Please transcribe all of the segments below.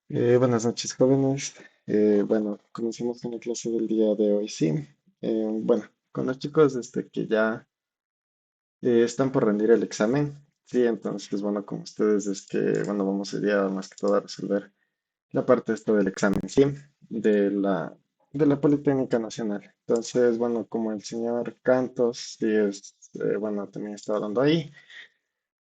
Buenas noches, jóvenes. Bueno, comenzamos con la clase del día de hoy, sí. Bueno, con los chicos que ya están por rendir el examen, sí, entonces, bueno, con ustedes bueno, vamos hoy día más que todo a resolver la parte esta del examen, sí, de de la Politécnica Nacional. Entonces, bueno, como el señor Cantos, sí, bueno, también estaba dando ahí.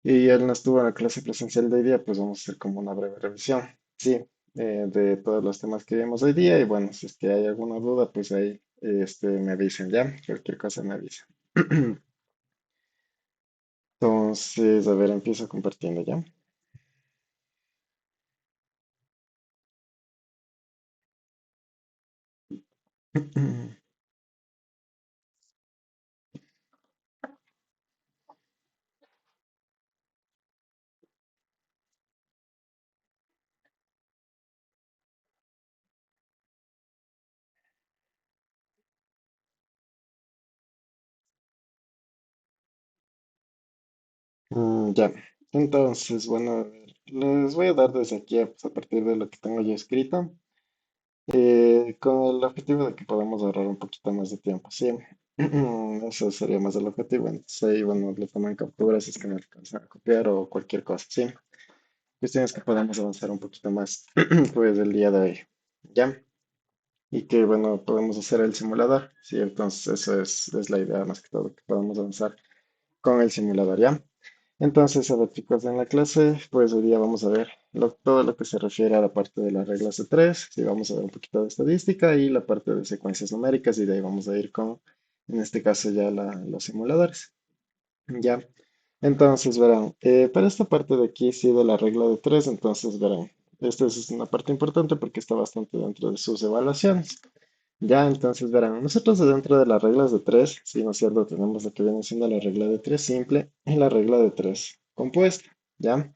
Y él no estuvo en la clase presencial de hoy día, pues vamos a hacer como una breve revisión, sí, de todos los temas que vimos hoy día. Y bueno, si es que hay alguna duda, pues ahí me avisen ya, cualquier cosa me avisen. Entonces, a ver, empiezo compartiendo ya. Ya, entonces, bueno, a ver, les voy a dar desde aquí pues, a partir de lo que tengo yo escrito, con el objetivo de que podamos ahorrar un poquito más de tiempo, sí. Eso sería más el objetivo. Entonces ahí, bueno, le toman capturas si es que no alcanzan a copiar o cualquier cosa, sí. Cuestiones que podamos avanzar un poquito más, pues, el día de hoy, ¿ya? Y que, bueno, podemos hacer el simulador, sí. Entonces eso es la idea más que todo, que podamos avanzar con el simulador, ¿ya? Entonces, a ver, chicos, en la clase, pues hoy día vamos a ver todo lo que se refiere a la parte de las reglas de tres. Sí, vamos a ver un poquito de estadística y la parte de secuencias numéricas, y de ahí vamos a ir con, en este caso, ya los simuladores. Ya. Entonces, verán, para esta parte de aquí, sí, de la regla de tres, entonces, verán, esta es una parte importante porque está bastante dentro de sus evaluaciones. Ya, entonces, verán, nosotros dentro de las reglas de tres, sí, ¿no es cierto? Tenemos lo que viene siendo la regla de tres simple y la regla de tres compuesta. ¿Ya?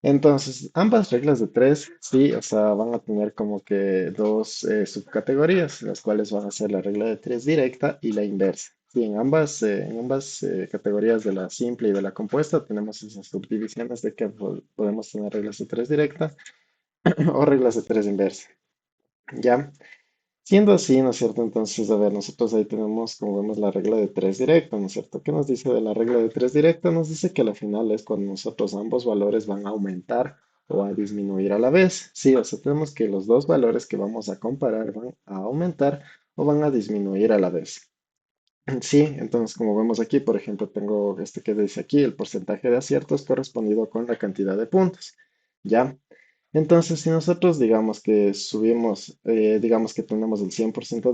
Entonces, ambas reglas de tres, sí, o sea, van a tener como que dos subcategorías, las cuales van a ser la regla de tres directa y la inversa. Sí, en ambas categorías de la simple y de la compuesta tenemos esas subdivisiones de que podemos tener reglas de tres directa o reglas de tres inversa. ¿Ya? Siendo así, ¿no es cierto? Entonces, a ver, nosotros ahí tenemos, como vemos, la regla de tres directa, ¿no es cierto? ¿Qué nos dice de la regla de tres directa? Nos dice que la final es cuando nosotros ambos valores van a aumentar o a disminuir a la vez. Sí, o sea, tenemos que los dos valores que vamos a comparar van a aumentar o van a disminuir a la vez. Sí, entonces, como vemos aquí, por ejemplo, tengo este que dice aquí, el porcentaje de aciertos correspondido con la cantidad de puntos. ¿Ya? Entonces, si nosotros digamos que subimos, digamos que tenemos el 100%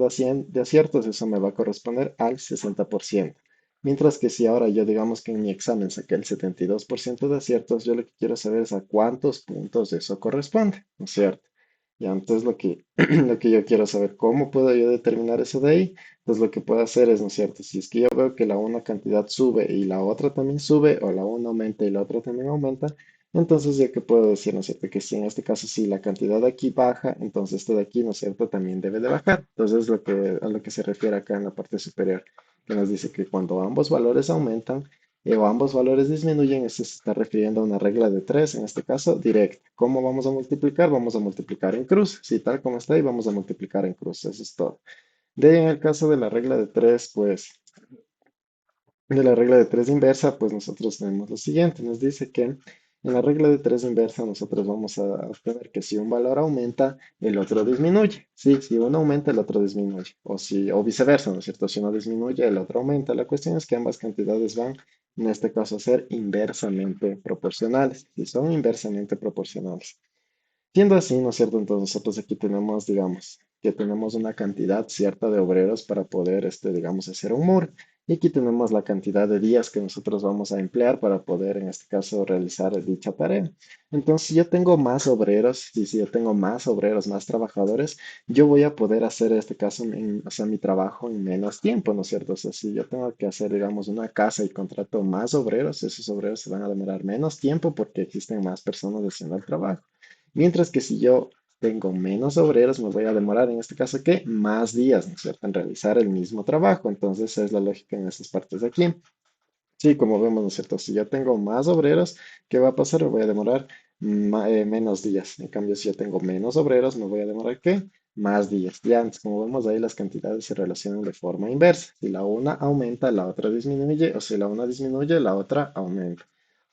de aciertos, eso me va a corresponder al 60%. Mientras que si ahora yo digamos que en mi examen saqué el 72% de aciertos, yo lo que quiero saber es a cuántos puntos eso corresponde, ¿no es cierto? Y entonces lo que yo quiero saber, ¿cómo puedo yo determinar eso de ahí? Pues lo que puedo hacer es, ¿no es cierto? Si es que yo veo que la una cantidad sube y la otra también sube, o la una aumenta y la otra también aumenta, entonces, ¿ya qué puedo decir, no es cierto? Que si en este caso, si la cantidad de aquí baja, entonces esto de aquí, ¿no es cierto? También debe de bajar. Entonces, a lo que se refiere acá en la parte superior, que nos dice que cuando ambos valores aumentan o ambos valores disminuyen, esto se está refiriendo a una regla de tres, en este caso, directa. ¿Cómo vamos a multiplicar? Vamos a multiplicar en cruz. Si tal como está ahí, vamos a multiplicar en cruz. Eso es todo. De ahí, en el caso de la regla de tres, pues de la regla de tres inversa, pues nosotros tenemos lo siguiente. Nos dice que en la regla de tres inversa nosotros vamos a obtener que si un valor aumenta, el otro disminuye. Sí, si uno aumenta, el otro disminuye. O viceversa, ¿no es cierto? Si uno disminuye, el otro aumenta. La cuestión es que ambas cantidades van, en este caso, a ser inversamente proporcionales. Si son inversamente proporcionales. Siendo así, ¿no es cierto? Entonces nosotros aquí tenemos, digamos, que tenemos una cantidad cierta de obreros para poder, digamos, hacer un muro. Y aquí tenemos la cantidad de días que nosotros vamos a emplear para poder, en este caso, realizar dicha tarea. Entonces, si yo tengo más obreros, y si yo tengo más obreros, más trabajadores, yo voy a poder hacer, en este caso, o sea, mi trabajo en menos tiempo, ¿no es cierto? O sea, si yo tengo que hacer, digamos, una casa y contrato más obreros, esos obreros se van a demorar menos tiempo porque existen más personas haciendo el trabajo. Mientras que si yo tengo menos obreros, me voy a demorar en este caso, ¿qué? Más días, ¿no es cierto?, en realizar el mismo trabajo. Entonces, esa es la lógica en estas partes de aquí. Sí, como vemos, ¿no es cierto? Si yo tengo más obreros, ¿qué va a pasar? Me voy a demorar menos días. En cambio, si yo tengo menos obreros, me voy a demorar, ¿qué? Más días. Ya antes, como vemos ahí, las cantidades se relacionan de forma inversa. Si la una aumenta, la otra disminuye, o si la una disminuye, la otra aumenta.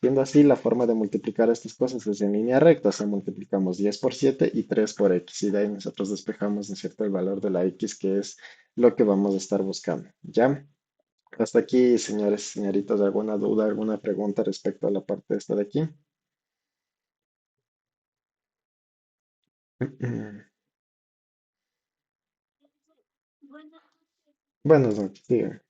Siendo así, la forma de multiplicar estas cosas es en línea recta. O sea, multiplicamos 10 por 7 y 3 por x. Y de ahí nosotros despejamos, ¿no es cierto?, el valor de la x, que es lo que vamos a estar buscando. ¿Ya? Hasta aquí, señores, señoritas, ¿alguna duda, alguna pregunta respecto a la parte esta de aquí? Buenas noches, diga.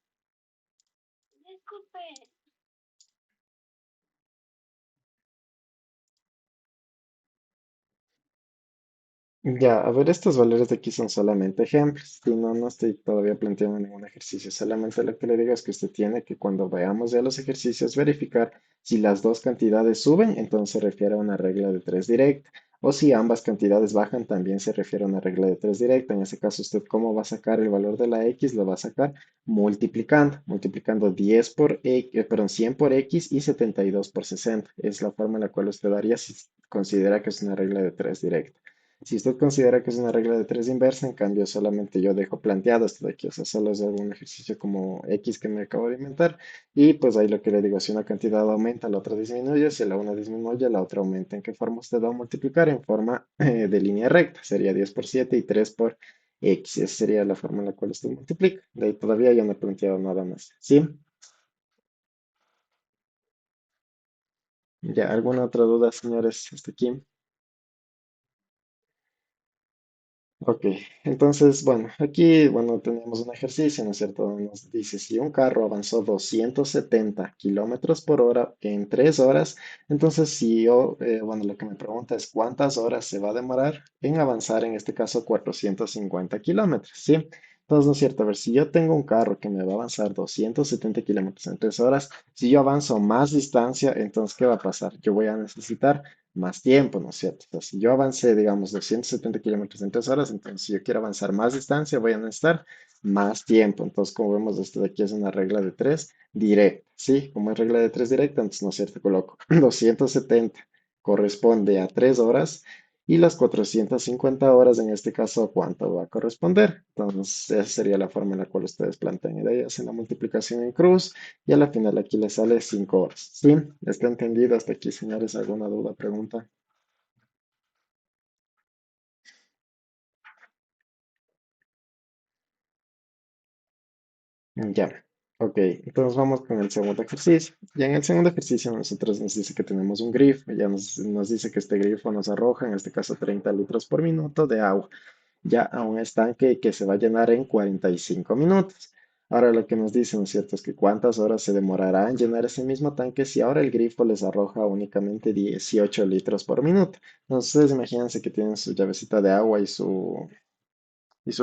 Ya, a ver, estos valores de aquí son solamente ejemplos. Si no, no estoy todavía planteando ningún ejercicio. Solamente lo que le digo es que usted tiene que cuando veamos ya los ejercicios verificar si las dos cantidades suben, entonces se refiere a una regla de tres directa. O si ambas cantidades bajan, también se refiere a una regla de tres directa. En ese caso, ¿usted cómo va a sacar el valor de la x? Lo va a sacar multiplicando 10 por x, perdón, 100 por x y 72 por 60. Es la forma en la cual usted haría si considera que es una regla de tres directa. Si usted considera que es una regla de tres inversa, en cambio solamente yo dejo planteado esto de aquí, o sea, solo es algún ejercicio como X que me acabo de inventar y pues ahí lo que le digo, si una cantidad aumenta, la otra disminuye, si la una disminuye, la otra aumenta. ¿En qué forma usted va a multiplicar? En forma de línea recta, sería 10 por 7 y 3 por X, esa sería la forma en la cual usted multiplica. De ahí todavía yo no he planteado nada más. ¿Sí? ¿Ya alguna otra duda, señores, hasta aquí? Ok, entonces, bueno, aquí, bueno, tenemos un ejercicio, ¿no es cierto? Donde nos dice, si un carro avanzó 270 kilómetros por hora en 3 horas, entonces si yo, bueno, lo que me pregunta es cuántas horas se va a demorar en avanzar, en este caso, 450 kilómetros, ¿sí? Entonces, ¿no es cierto? A ver, si yo tengo un carro que me va a avanzar 270 kilómetros en 3 horas, si yo avanzo más distancia, entonces, ¿qué va a pasar? Yo voy a necesitar más tiempo, ¿no es cierto? O sea, si yo avancé, digamos, 270 kilómetros en 3 horas, entonces si yo quiero avanzar más distancia, voy a necesitar más tiempo. Entonces, como vemos, esto de aquí es una regla de tres directa, ¿sí? Como es regla de tres directa, entonces, ¿no es cierto? Coloco 270 corresponde a 3 horas y las 450 horas, en este caso, ¿a cuánto va a corresponder? Entonces, esa sería la forma en la cual ustedes plantean. Y de ahí hacen la multiplicación en cruz y a la final aquí le sale 5 horas. ¿Sí? ¿Está entendido hasta aquí, señores? ¿Alguna duda, pregunta? Ya. Ok, entonces vamos con el segundo ejercicio. Ya en el segundo ejercicio nosotros nos dice que tenemos un grifo, ya nos dice que este grifo nos arroja, en este caso 30 litros por minuto de agua, ya a un estanque que se va a llenar en 45 minutos. Ahora lo que nos dice, ¿no es cierto?, es que cuántas horas se demorará en llenar ese mismo tanque si ahora el grifo les arroja únicamente 18 litros por minuto. Entonces, imagínense que tienen su llavecita de agua y su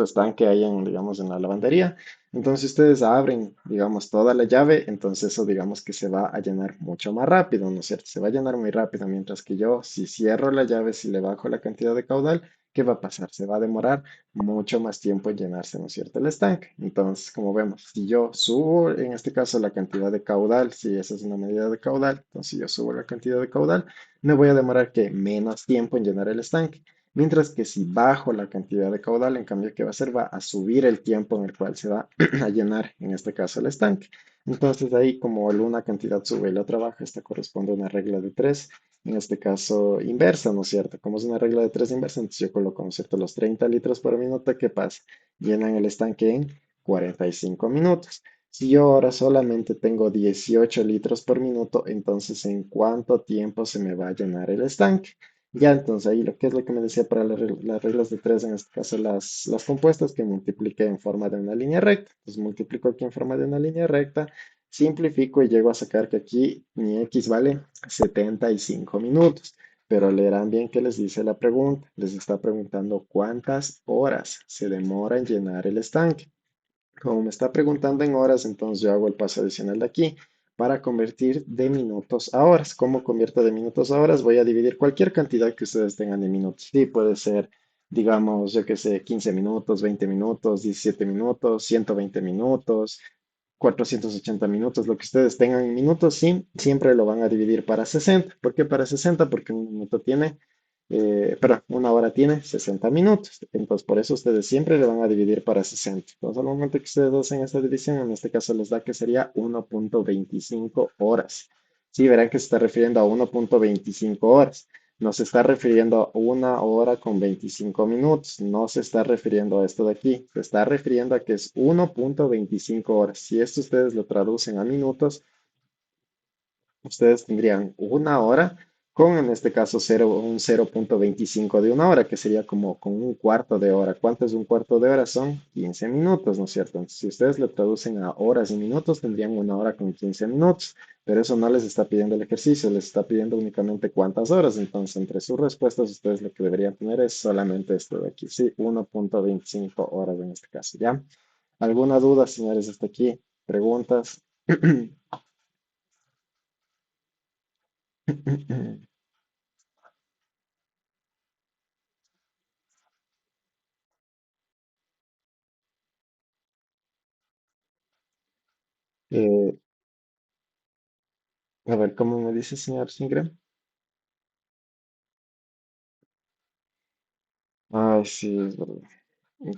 estanque ahí en, digamos, en la lavandería. Entonces, si ustedes abren, digamos, toda la llave, entonces eso, digamos, que se va a llenar mucho más rápido, ¿no es cierto? Se va a llenar muy rápido, mientras que yo, si cierro la llave, si le bajo la cantidad de caudal, ¿qué va a pasar? Se va a demorar mucho más tiempo en llenarse, ¿no es cierto? El estanque. Entonces, como vemos, si yo subo, en este caso, la cantidad de caudal, si esa es una medida de caudal, entonces si yo subo la cantidad de caudal, me voy a demorar que menos tiempo en llenar el estanque. Mientras que si bajo la cantidad de caudal, en cambio, ¿qué va a hacer? Va a subir el tiempo en el cual se va a llenar, en este caso, el estanque. Entonces, ahí como una cantidad sube y la otra baja, esta corresponde a una regla de tres, en este caso inversa, ¿no es cierto? Como es una regla de tres inversa, entonces yo coloco, ¿no es cierto?, los 30 litros por minuto, ¿qué pasa? Llenan el estanque en 45 minutos. Si yo ahora solamente tengo 18 litros por minuto, entonces ¿en cuánto tiempo se me va a llenar el estanque? Ya, entonces ahí lo que es lo que me decía para las reglas de tres, en este caso las compuestas, que multiplique en forma de una línea recta. Entonces multiplico aquí en forma de una línea recta, simplifico y llego a sacar que aquí mi x vale 75 minutos. Pero leerán bien que les dice la pregunta. Les está preguntando cuántas horas se demora en llenar el estanque. Como me está preguntando en horas, entonces yo hago el paso adicional de aquí para convertir de minutos a horas. ¿Cómo convierto de minutos a horas? Voy a dividir cualquier cantidad que ustedes tengan de minutos. Sí, puede ser. digamos, yo qué sé, 15 minutos, 20 minutos, 17 minutos, 120 minutos, 480 minutos, lo que ustedes tengan en minutos, sí, siempre lo van a dividir para 60. ¿Por qué para 60? Porque un minuto tiene, perdón, una hora tiene 60 minutos. Entonces, por eso ustedes siempre le van a dividir para 60. Entonces, al momento que ustedes hacen esta división, en este caso les da que sería 1.25 horas. Sí, verán que se está refiriendo a 1.25 horas. No se está refiriendo a una hora con 25 minutos, no se está refiriendo a esto de aquí, se está refiriendo a que es 1.25 horas. Si esto ustedes lo traducen a minutos, ustedes tendrían una hora con, en este caso, un 0.25 de una hora, que sería como con un cuarto de hora. ¿Cuánto es un cuarto de hora? Son 15 minutos, ¿no es cierto? Entonces, si ustedes lo traducen a horas y minutos, tendrían una hora con 15 minutos. Pero eso no les está pidiendo el ejercicio, les está pidiendo únicamente cuántas horas. Entonces, entre sus respuestas, ustedes lo que deberían tener es solamente esto de aquí, sí, 1.25 horas en este caso, ¿ya? ¿Alguna duda, señores, hasta aquí? ¿Preguntas? Eh, A ver, ¿cómo me dice, señor Singram? Ay, sí, es verdad.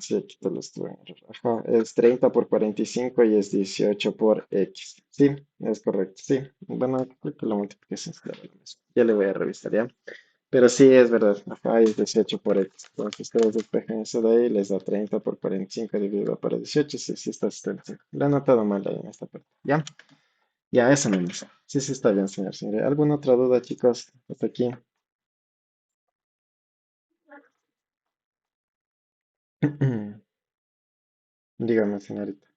Sí, aquí te lo estuve. Ajá, es 30 por 45 y es 18 por X. Sí, es correcto. Sí, bueno, creo que la multiplicación es claro, lo mismo. Ya le voy a revisar, ¿ya? Pero sí, es verdad. Ajá, es 18 por X. Entonces ustedes despejan eso de ahí, les da 30 por 45 dividido por 18. Sí, sí, está sencillo. Lo he anotado mal ahí en esta parte. ¿Ya? Ya, eso me dice. Sí, sí, está bien, señor. ¿Alguna otra duda, chicos? Hasta aquí. Dígame, señorita.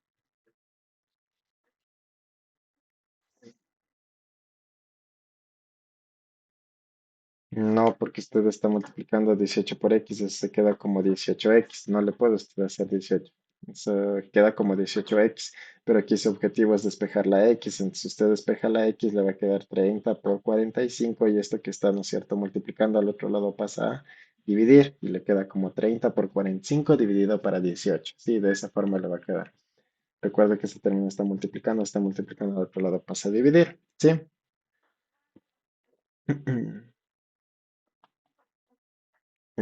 No, porque usted está multiplicando 18 por X, eso se queda como 18X. No le puede usted hacer 18. Eso queda como 18X, pero aquí su objetivo es despejar la X. Entonces, si usted despeja la X, le va a quedar 30 por 45 y esto que está, ¿no es cierto?, multiplicando al otro lado pasa a dividir y le queda como 30 por 45 dividido para 18. Sí, de esa forma le va a quedar. Recuerda que ese término está multiplicando al otro lado pasa a dividir. ¿Sí?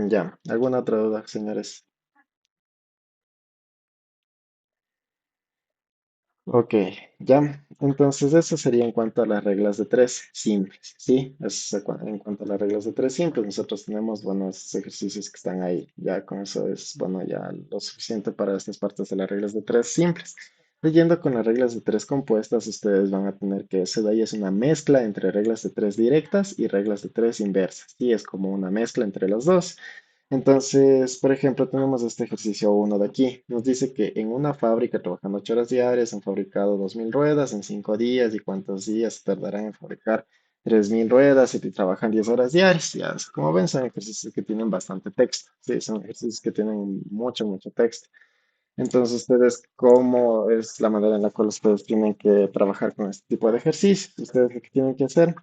Ya. ¿Alguna otra duda, señores? Ok, ya. Entonces eso sería en cuanto a las reglas de tres simples, ¿sí? Eso es en cuanto a las reglas de tres simples. Nosotros tenemos buenos ejercicios que están ahí. Ya con eso es, bueno, ya lo suficiente para estas partes de las reglas de tres simples. Leyendo con las reglas de tres compuestas, ustedes van a tener que eso de ahí es una mezcla entre reglas de tres directas y reglas de tres inversas. Sí, es como una mezcla entre los dos. Entonces, por ejemplo, tenemos este ejercicio uno de aquí. Nos dice que en una fábrica trabajando 8 horas diarias han fabricado 2.000 ruedas en 5 días y cuántos días tardarán en fabricar 3.000 ruedas si trabajan 10 horas diarias. Ya, como ven, son ejercicios que tienen bastante texto. Sí, son ejercicios que tienen mucho, mucho texto. Entonces, ustedes, ¿cómo es la manera en la cual ustedes tienen que trabajar con este tipo de ejercicios? Ustedes lo que tienen que hacer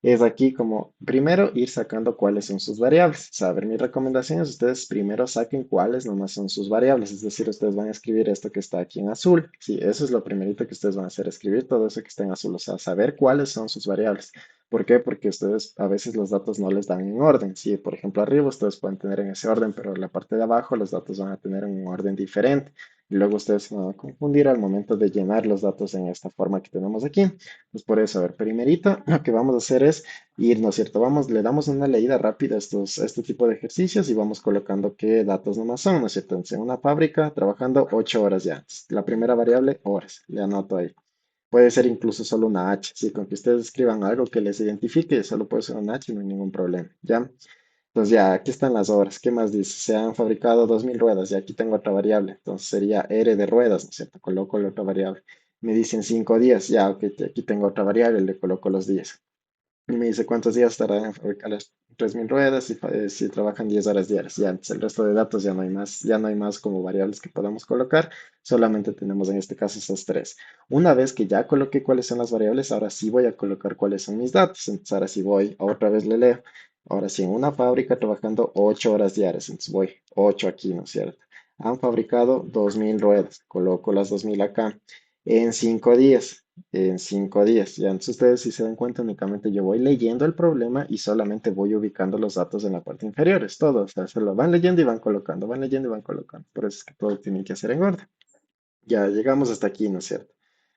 es aquí como primero ir sacando cuáles son sus variables. O sea, a ver, mi recomendación es ustedes primero saquen cuáles nomás son sus variables. Es decir, ustedes van a escribir esto que está aquí en azul. Sí, eso es lo primerito que ustedes van a hacer, escribir todo eso que está en azul. O sea, saber cuáles son sus variables. ¿Por qué? Porque ustedes a veces los datos no les dan en orden. Sí, por ejemplo, arriba ustedes pueden tener en ese orden, pero en la parte de abajo los datos van a tener un orden diferente. Y luego ustedes se van a confundir al momento de llenar los datos en esta forma que tenemos aquí. Pues por eso, a ver, primerito, lo que vamos a hacer es ir, ¿no es cierto? Vamos, le damos una leída rápida a este tipo de ejercicios y vamos colocando qué datos nomás son, ¿no es cierto? Entonces, en una fábrica trabajando 8 horas ya. La primera variable, horas, le anoto ahí. Puede ser incluso solo una H, sí, con que ustedes escriban algo que les identifique, solo puede ser una H, no hay ningún problema, ¿ya? Entonces ya, aquí están las horas. ¿Qué más dice? Se han fabricado 2.000 ruedas y aquí tengo otra variable. Entonces sería R de ruedas, ¿no es cierto? Coloco la otra variable. Me dicen 5 días. Ya, ok, aquí tengo otra variable, le coloco los días. Y me dice cuántos días tardan en fabricar las 3.000 ruedas y si trabajan 10 horas diarias. Ya, entonces el resto de datos ya no hay más, ya no hay más como variables que podamos colocar. Solamente tenemos en este caso esas tres. Una vez que ya coloqué cuáles son las variables, ahora sí voy a colocar cuáles son mis datos. Entonces ahora sí voy, otra vez le leo. Ahora sí, en una fábrica trabajando 8 horas diarias, entonces voy 8 aquí, ¿no es cierto? Han fabricado 2000 ruedas, coloco las 2000 acá en 5 días, en 5 días. Ya, entonces ustedes si se dan cuenta, únicamente yo voy leyendo el problema y solamente voy ubicando los datos en la parte inferior, es todo. O sea, se lo van leyendo y van colocando, van leyendo y van colocando. Por eso es que todo tienen que hacer en orden. Ya llegamos hasta aquí, ¿no es cierto?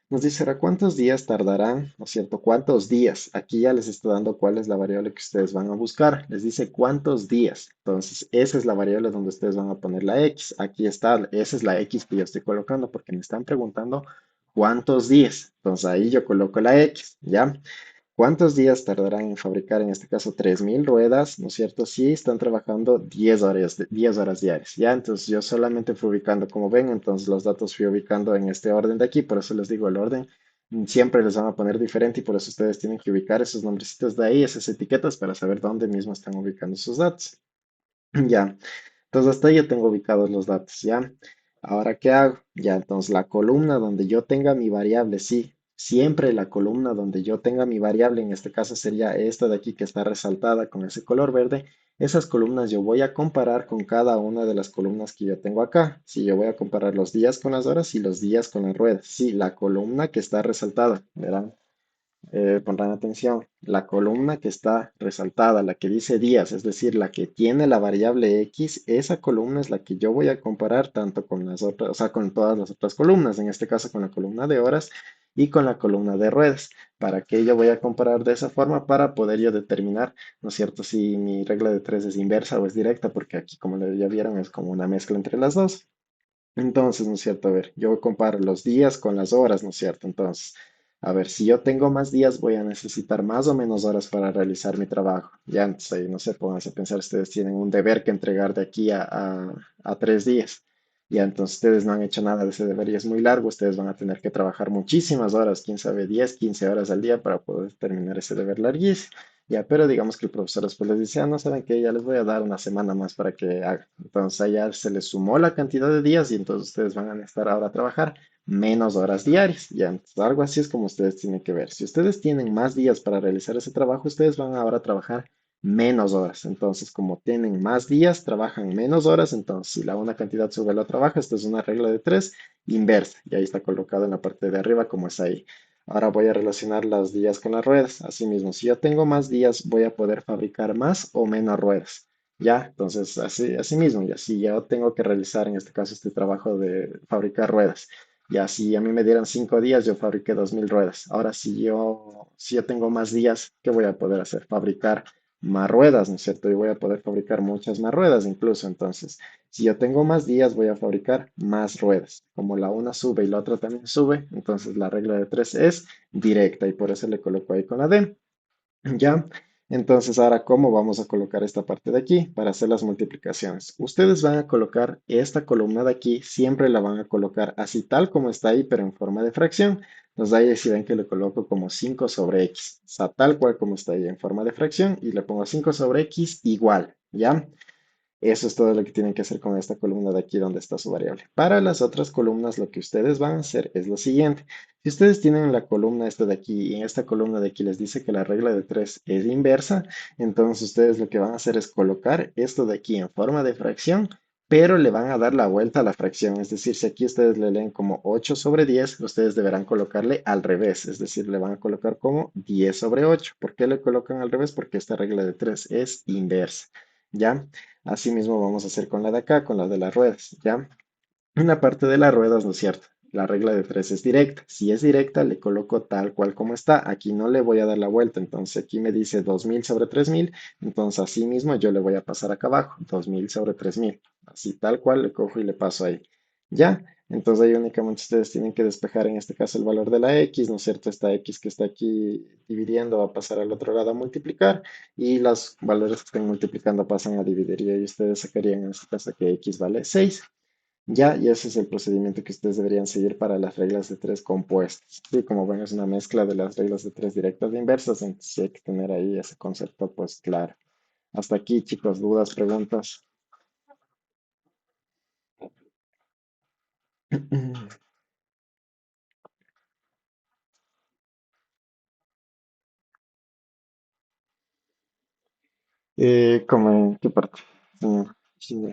Nos dice, ¿a cuántos días tardarán? ¿No es cierto? ¿Cuántos días? Aquí ya les está dando cuál es la variable que ustedes van a buscar. Les dice cuántos días. Entonces, esa es la variable donde ustedes van a poner la X. Aquí está, esa es la X que yo estoy colocando porque me están preguntando cuántos días. Entonces, ahí yo coloco la X, ¿ya? ¿Cuántos días tardarán en fabricar, en este caso, 3000 ruedas? ¿No es cierto? Sí, están trabajando 10 horas, 10 horas diarias. Ya, entonces yo solamente fui ubicando como ven, entonces los datos fui ubicando en este orden de aquí, por eso les digo el orden. Siempre les van a poner diferente y por eso ustedes tienen que ubicar esos nombrecitos de ahí, esas etiquetas, para saber dónde mismo están ubicando sus datos. Ya, entonces hasta ahí ya tengo ubicados los datos, ¿ya? Ahora, ¿qué hago? Ya, entonces la columna donde yo tenga mi variable, sí, siempre la columna donde yo tenga mi variable, en este caso sería esta de aquí que está resaltada con ese color verde, esas columnas yo voy a comparar con cada una de las columnas que yo tengo acá. Sí, yo voy a comparar los días con las horas y los días con las ruedas. Sí, la columna que está resaltada, ¿verán? Pondrán atención, la columna que está resaltada, la que dice días, es decir, la que tiene la variable X, esa columna es la que yo voy a comparar tanto con las otras, o sea, con todas las otras columnas, en este caso con la columna de horas y con la columna de ruedas. ¿Para qué yo voy a comparar de esa forma? Para poder yo determinar, ¿no es cierto?, si mi regla de tres es inversa o es directa, porque aquí, como ya vieron, es como una mezcla entre las dos. Entonces, ¿no es cierto? A ver, yo comparo los días con las horas, ¿no es cierto? Entonces, a ver, si yo tengo más días, voy a necesitar más o menos horas para realizar mi trabajo. Ya, entonces, ahí, no sé, pónganse a pensar, ustedes tienen un deber que entregar de aquí a 3 días. Ya, entonces ustedes no han hecho nada de ese deber y es muy largo, ustedes van a tener que trabajar muchísimas horas, quién sabe, 10, 15 horas al día para poder terminar ese deber larguísimo. Ya, pero digamos que el profesor después les dice, ah, no saben que ya les voy a dar una semana más para que hagan. Entonces allá se les sumó la cantidad de días y entonces ustedes van a necesitar ahora trabajar menos horas diarias. Ya, entonces algo así es como ustedes tienen que ver. Si ustedes tienen más días para realizar ese trabajo, ustedes van ahora a trabajar menos horas. Entonces, como tienen más días, trabajan menos horas. Entonces, si la una cantidad sube a la otra baja, esta es una regla de tres inversa. Y ahí está colocado en la parte de arriba como es ahí. Ahora voy a relacionar las días con las ruedas. Asimismo, si yo tengo más días, voy a poder fabricar más o menos ruedas. Ya, entonces, así mismo, ya si yo tengo que realizar en este caso este trabajo de fabricar ruedas. Ya, si a mí me dieran 5 días, yo fabriqué 2000 ruedas. Ahora, si yo tengo más días, ¿qué voy a poder hacer? Fabricar más ruedas, ¿no es cierto? Y voy a poder fabricar muchas más ruedas incluso. Entonces, si yo tengo más días, voy a fabricar más ruedas. Como la una sube y la otra también sube, entonces la regla de tres es directa y por eso le coloco ahí con la D. ¿Ya? Entonces, ahora, ¿cómo vamos a colocar esta parte de aquí para hacer las multiplicaciones? Ustedes van a colocar esta columna de aquí, siempre la van a colocar así tal como está ahí, pero en forma de fracción. Entonces, ahí si ven que le coloco como 5 sobre X, o sea, tal cual como está ahí en forma de fracción, y le pongo 5 sobre X igual, ¿ya? Eso es todo lo que tienen que hacer con esta columna de aquí donde está su variable. Para las otras columnas, lo que ustedes van a hacer es lo siguiente. Si ustedes tienen la columna esta de aquí y en esta columna de aquí les dice que la regla de 3 es inversa, entonces ustedes lo que van a hacer es colocar esto de aquí en forma de fracción, pero le van a dar la vuelta a la fracción. Es decir, si aquí ustedes le leen como 8 sobre 10, ustedes deberán colocarle al revés. Es decir, le van a colocar como 10 sobre 8. ¿Por qué le colocan al revés? Porque esta regla de 3 es inversa. ¿Ya? Asimismo vamos a hacer con la de acá, con la de las ruedas, ¿ya? En la parte de las ruedas, ¿no es cierto? La regla de tres es directa. Si es directa, le coloco tal cual como está. Aquí no le voy a dar la vuelta. Entonces aquí me dice 2000 sobre 3000. Entonces así mismo yo le voy a pasar acá abajo. 2000 sobre 3000. Así tal cual le cojo y le paso ahí. ¿Ya? Entonces ahí únicamente ustedes tienen que despejar en este caso el valor de la X, ¿no es cierto? Esta X que está aquí dividiendo va a pasar al otro lado a multiplicar y los valores que estén multiplicando pasan a dividir y ahí ustedes sacarían en este caso que X vale 6. Ya, y ese es el procedimiento que ustedes deberían seguir para las reglas de tres compuestas. Sí, como ven, es una mezcla de las reglas de tres directas e inversas, entonces sí hay que tener ahí ese concepto pues claro. Hasta aquí, chicos, dudas, preguntas. ¿Cómo en qué parte? Mm, sí,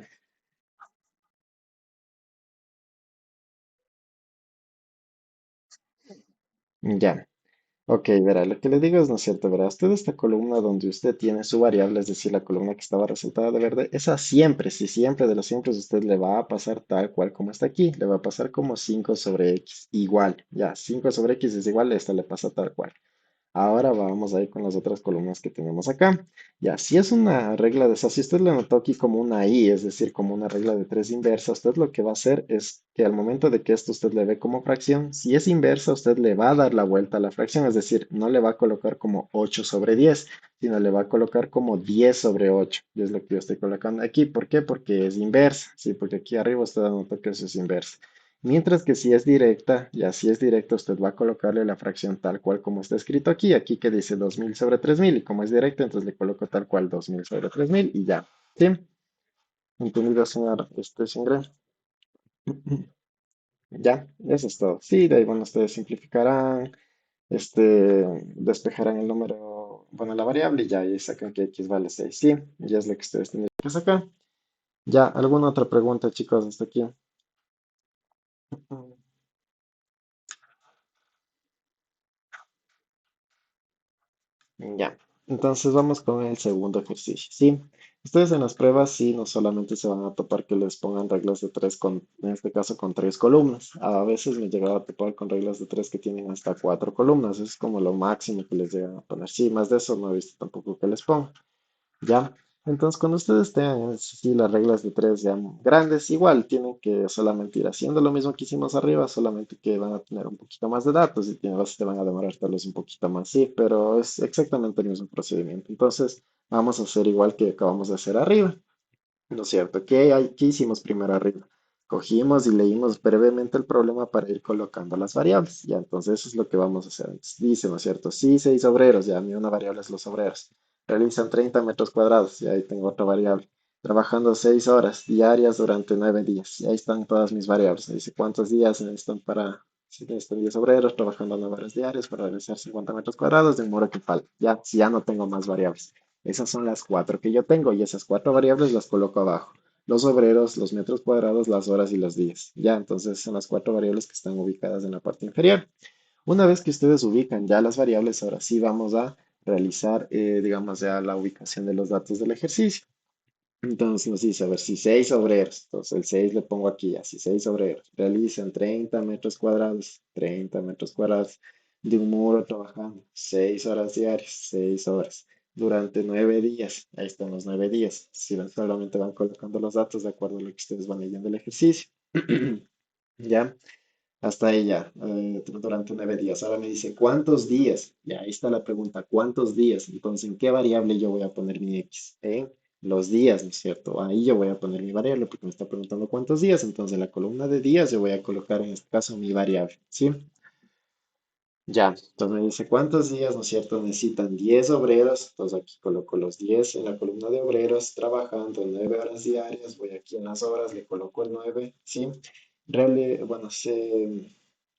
ya. Ok, verá, lo que le digo es no es cierto, verá, usted esta columna donde usted tiene su variable, es decir, la columna que estaba resaltada de verde, esa siempre, si siempre de los siempre, usted le va a pasar tal cual como está aquí, le va a pasar como 5 sobre x, igual, ya, 5 sobre x es igual, esta le pasa tal cual. Ahora vamos a ir con las otras columnas que tenemos acá. Ya, si es una regla de esa, si usted le notó aquí como una I, es decir, como una regla de tres inversa, usted lo que va a hacer es que al momento de que esto usted le ve como fracción, si es inversa, usted le va a dar la vuelta a la fracción, es decir, no le va a colocar como 8 sobre 10, sino le va a colocar como 10 sobre 8. Y es lo que yo estoy colocando aquí. ¿Por qué? Porque es inversa, sí, porque aquí arriba usted notó que eso es inversa. Mientras que si es directa, ya si es directa, usted va a colocarle la fracción tal cual como está escrito aquí. Aquí que dice 2000 sobre 3000 y como es directa, entonces le coloco tal cual 2000 sobre 3000 y ya. ¿Sí? ¿Entendido, señor Singren? Ya, eso es todo. Sí, de ahí, bueno, ustedes simplificarán, despejarán el número, bueno, la variable y ya, y sacan que x vale 6. Sí, ya es lo que ustedes tienen que sacar. Ya, ¿alguna otra pregunta, chicos, hasta aquí? Ya, entonces vamos con el segundo ejercicio. Sí, ustedes en las pruebas sí no solamente se van a topar que les pongan reglas de tres con, en este caso con tres columnas. A veces me llegaba a topar con reglas de tres que tienen hasta cuatro columnas. Es como lo máximo que les llegan a poner. Sí, más de eso no he visto tampoco que les pongan. ¿Ya? Entonces, cuando ustedes tengan sí, las reglas de tres ya grandes, igual tienen que solamente ir haciendo lo mismo que hicimos arriba, solamente que van a tener un poquito más de datos y te van a demorar tal vez un poquito más, sí, pero es exactamente el mismo procedimiento. Entonces, vamos a hacer igual que acabamos de hacer arriba. ¿No es cierto? ¿Qué hicimos primero arriba? Cogimos y leímos brevemente el problema para ir colocando las variables. Ya, entonces eso es lo que vamos a hacer. Entonces, dice, ¿no es cierto? Sí, seis obreros, ya, a mí una variable es los obreros. Realizan 30 metros cuadrados, y ahí tengo otra variable. Trabajando 6 horas diarias durante 9 días. Y ahí están todas mis variables. Me dice cuántos días necesitan para, si necesitan 10 obreros trabajando 9 horas diarias para realizar 50 metros cuadrados de un muro que falta. Ya, si ya no tengo más variables. Esas son las cuatro que yo tengo y esas cuatro variables las coloco abajo. Los obreros, los metros cuadrados, las horas y los días. Ya, entonces son las cuatro variables que están ubicadas en la parte inferior. Una vez que ustedes ubican ya las variables, ahora sí vamos a realizar, digamos, ya la ubicación de los datos del ejercicio. Entonces nos dice, a ver, si seis obreros, entonces el 6 le pongo aquí, así seis obreros, realizan 30 metros cuadrados, 30 metros cuadrados de un muro trabajando, 6 horas diarias, 6 horas, durante 9 días, ahí están los 9 días, si solamente van colocando los datos de acuerdo a lo que ustedes van leyendo el ejercicio. ¿Ya? Hasta ahí ya, durante 9 días. Ahora me dice, ¿cuántos días? Ya, ahí está la pregunta, ¿cuántos días? Entonces, ¿en qué variable yo voy a poner mi X? En los días, ¿no es cierto? Ahí yo voy a poner mi variable porque me está preguntando cuántos días. Entonces, en la columna de días yo voy a colocar en este caso mi variable, ¿sí? Ya, entonces me dice cuántos días, ¿no es cierto? Necesitan 10 obreros, entonces aquí coloco los 10 en la columna de obreros, trabajando 9 horas diarias, voy aquí en las horas, le coloco el 9, ¿sí? Bueno,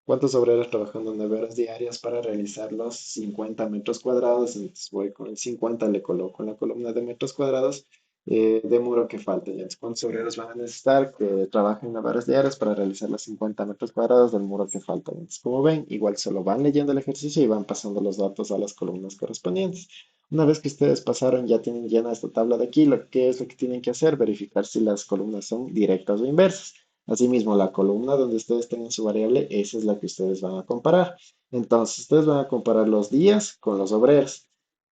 ¿cuántos obreros trabajando 9 horas diarias para realizar los 50 metros cuadrados? Entonces voy con el 50, le coloco en la columna de metros cuadrados de muro que falta. Ya, ¿cuántos obreros van a necesitar que trabajen 9 horas diarias para realizar los 50 metros cuadrados del muro que falta? Entonces, como ven, igual solo van leyendo el ejercicio y van pasando los datos a las columnas correspondientes. Una vez que ustedes pasaron, ya tienen llena esta tabla de aquí, lo que es lo que tienen que hacer, verificar si las columnas son directas o inversas. Asimismo, la columna donde ustedes tengan su variable, esa es la que ustedes van a comparar. Entonces, ustedes van a comparar los días con los obreros.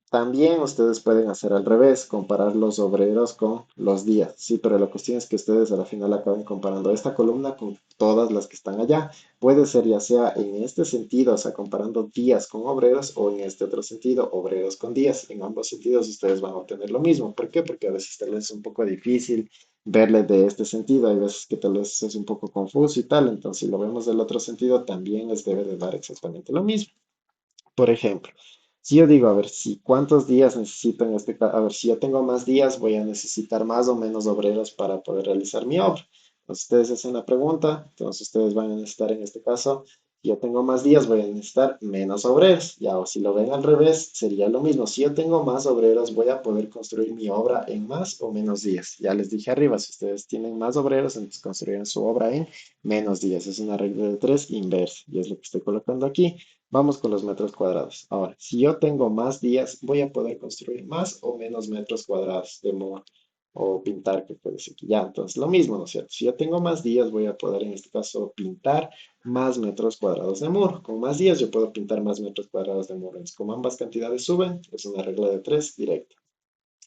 También ustedes pueden hacer al revés, comparar los obreros con los días. Sí, pero la cuestión es que ustedes a la final acaben comparando esta columna con todas las que están allá. Puede ser ya sea en este sentido, o sea, comparando días con obreros, o en este otro sentido, obreros con días. En ambos sentidos ustedes van a obtener lo mismo. ¿Por qué? Porque a veces tal vez es un poco difícil verle de este sentido. Hay veces que tal vez es un poco confuso y tal. Entonces, si lo vemos del otro sentido, también les debe de dar exactamente lo mismo. Por ejemplo, si yo digo, a ver, si cuántos días necesito en este caso, a ver, si yo tengo más días, voy a necesitar más o menos obreros para poder realizar mi obra. Entonces, ustedes hacen la pregunta, entonces ustedes van a necesitar en este caso Si yo tengo más días, voy a necesitar menos obreros. Ya, o si lo ven al revés, sería lo mismo. Si yo tengo más obreros, voy a poder construir mi obra en más o menos días. Ya les dije arriba, si ustedes tienen más obreros, entonces construirán su obra en menos días. Es una regla de tres inversa y es lo que estoy colocando aquí. Vamos con los metros cuadrados. Ahora, si yo tengo más días, voy a poder construir más o menos metros cuadrados de modo o pintar, que puede ser que ya. Entonces, lo mismo, ¿no es cierto? Si yo tengo más días, voy a poder en este caso pintar más metros cuadrados de muro. Con más días yo puedo pintar más metros cuadrados de muro. Entonces, como ambas cantidades suben, es una regla de tres directa.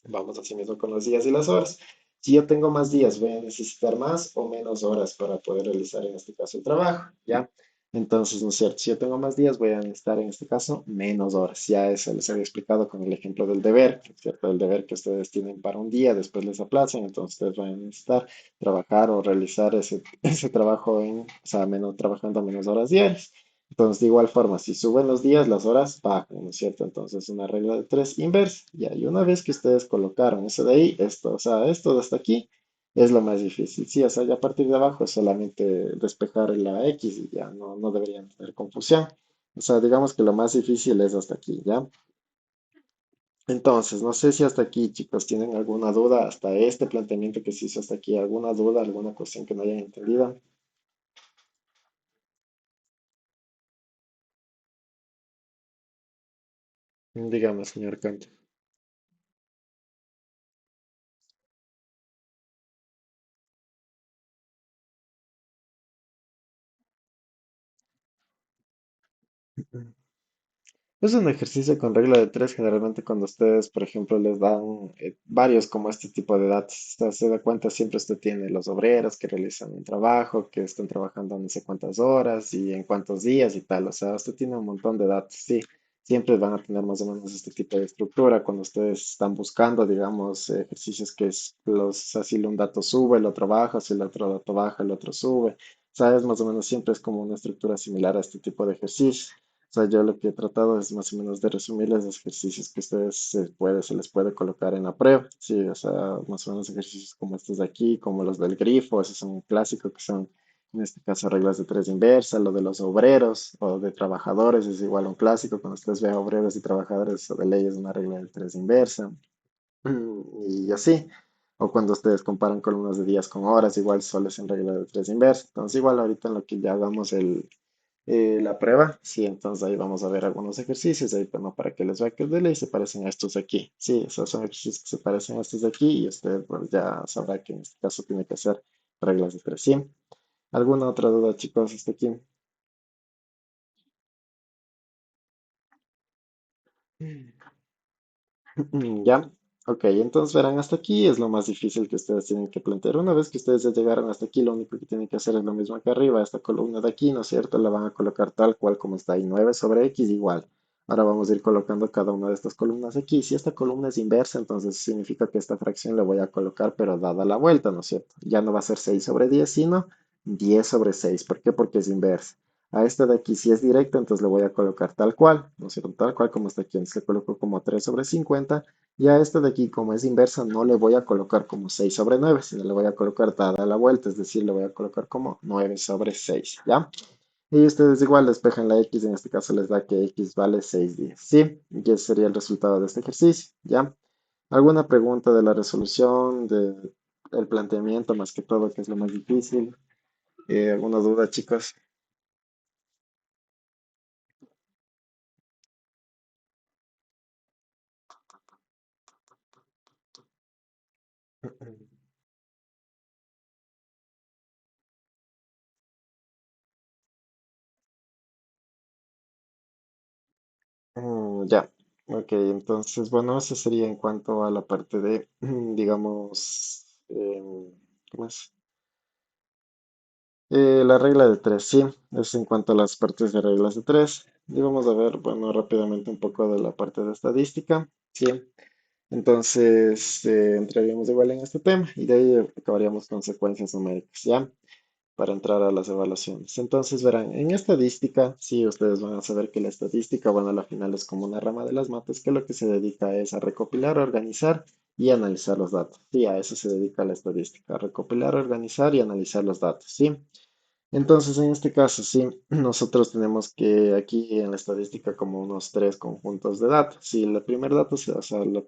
Vamos así mismo con los días y las horas. Si yo tengo más días, voy a necesitar más o menos horas para poder realizar en este caso el trabajo, ¿ya? Entonces, ¿no es cierto? Si yo tengo más días, voy a necesitar en este caso menos horas. Ya eso les había explicado con el ejemplo del deber, ¿no es cierto? El deber que ustedes tienen para un día, después les aplazan, entonces ustedes van a necesitar trabajar o realizar ese trabajo o sea, menos, trabajando menos horas diarias. Entonces, de igual forma, si suben los días, las horas bajan, ¿no es cierto? Entonces, una regla de tres inversa. Ya, y una vez que ustedes colocaron eso de ahí, esto, o sea, esto de hasta aquí, es lo más difícil. Sí, o sea, ya a partir de abajo es solamente despejar la X y ya no deberían tener confusión. O sea, digamos que lo más difícil es hasta aquí, ¿ya? Entonces, no sé si hasta aquí, chicos, tienen alguna duda, hasta este planteamiento que se hizo hasta aquí, alguna duda, alguna cuestión que no hayan entendido. Dígame, señor Canto. Es un ejercicio con regla de tres, generalmente cuando ustedes, por ejemplo, les dan varios como este tipo de datos. Usted se da cuenta, siempre usted tiene los obreros que realizan un trabajo, que están trabajando no sé cuántas horas y en cuántos días y tal. O sea, usted tiene un montón de datos, sí. Siempre van a tener más o menos este tipo de estructura cuando ustedes están buscando, digamos, ejercicios que es los, así un dato sube, el otro baja, si el otro dato baja, el otro sube. ¿Sabes? Más o menos siempre es como una estructura similar a este tipo de ejercicios. O sea, yo lo que he tratado es más o menos de resumirles los ejercicios que ustedes se les puede colocar en la prueba. Sí, o sea, más o menos ejercicios como estos de aquí, como los del grifo, esos son un clásico que son, en este caso, reglas de tres inversa, lo de los obreros o de trabajadores es igual a un clásico. Cuando ustedes vean obreros y trabajadores, eso de ley es una regla de tres inversa. Y así. O cuando ustedes comparan columnas de días con horas, igual solo es en regla de tres inversa. Entonces, igual ahorita en lo que ya hagamos la prueba, sí, entonces ahí vamos a ver algunos ejercicios, ahorita no para que les vea que de ley se parecen a estos de aquí, sí, esos son ejercicios que se parecen a estos de aquí y usted pues, ya sabrá que en este caso tiene que hacer reglas de tres, ¿sí? ¿Alguna otra duda, chicos, hasta aquí? Ya, ok, entonces verán, hasta aquí es lo más difícil que ustedes tienen que plantear. Una vez que ustedes ya llegaron hasta aquí, lo único que tienen que hacer es lo mismo que arriba, esta columna de aquí, ¿no es cierto? La van a colocar tal cual como está ahí, 9 sobre X igual. Ahora vamos a ir colocando cada una de estas columnas aquí. Si esta columna es inversa, entonces significa que esta fracción la voy a colocar, pero dada la vuelta, ¿no es cierto? Ya no va a ser 6 sobre 10, sino 10 sobre 6. ¿Por qué? Porque es inversa. A esta de aquí, si es directa, entonces le voy a colocar tal cual, ¿no es cierto? Tal cual como está aquí. Entonces le coloco como 3 sobre 50. Y a esta de aquí, como es inversa, no le voy a colocar como 6 sobre 9, sino le voy a colocar dada la vuelta, es decir, le voy a colocar como 9 sobre 6, ¿ya? Y ustedes igual despejan la X, en este caso les da que X vale 6 días, ¿sí? Y ese sería el resultado de este ejercicio, ¿ya? ¿Alguna pregunta de la resolución, del planteamiento, más que todo, que es lo más difícil? ¿Alguna duda, chicos? Ya, ok, entonces, bueno, eso sería en cuanto a la parte de, digamos, ¿cómo es? La regla de tres, sí, es en cuanto a las partes de reglas de tres. Y vamos a ver, bueno, rápidamente un poco de la parte de estadística, sí. Entonces, entraríamos igual en este tema y de ahí acabaríamos con secuencias numéricas, ¿ya? Para entrar a las evaluaciones. Entonces, verán, en estadística, sí, ustedes van a saber que la estadística, bueno, a la final es como una rama de las mates que lo que se dedica es a recopilar, organizar y analizar los datos. Sí, a eso se dedica la estadística, a recopilar, organizar y analizar los datos, ¿sí? Entonces, en este caso, sí, nosotros tenemos que aquí en la estadística como unos tres conjuntos de datos. Si el primer dato, o sea, el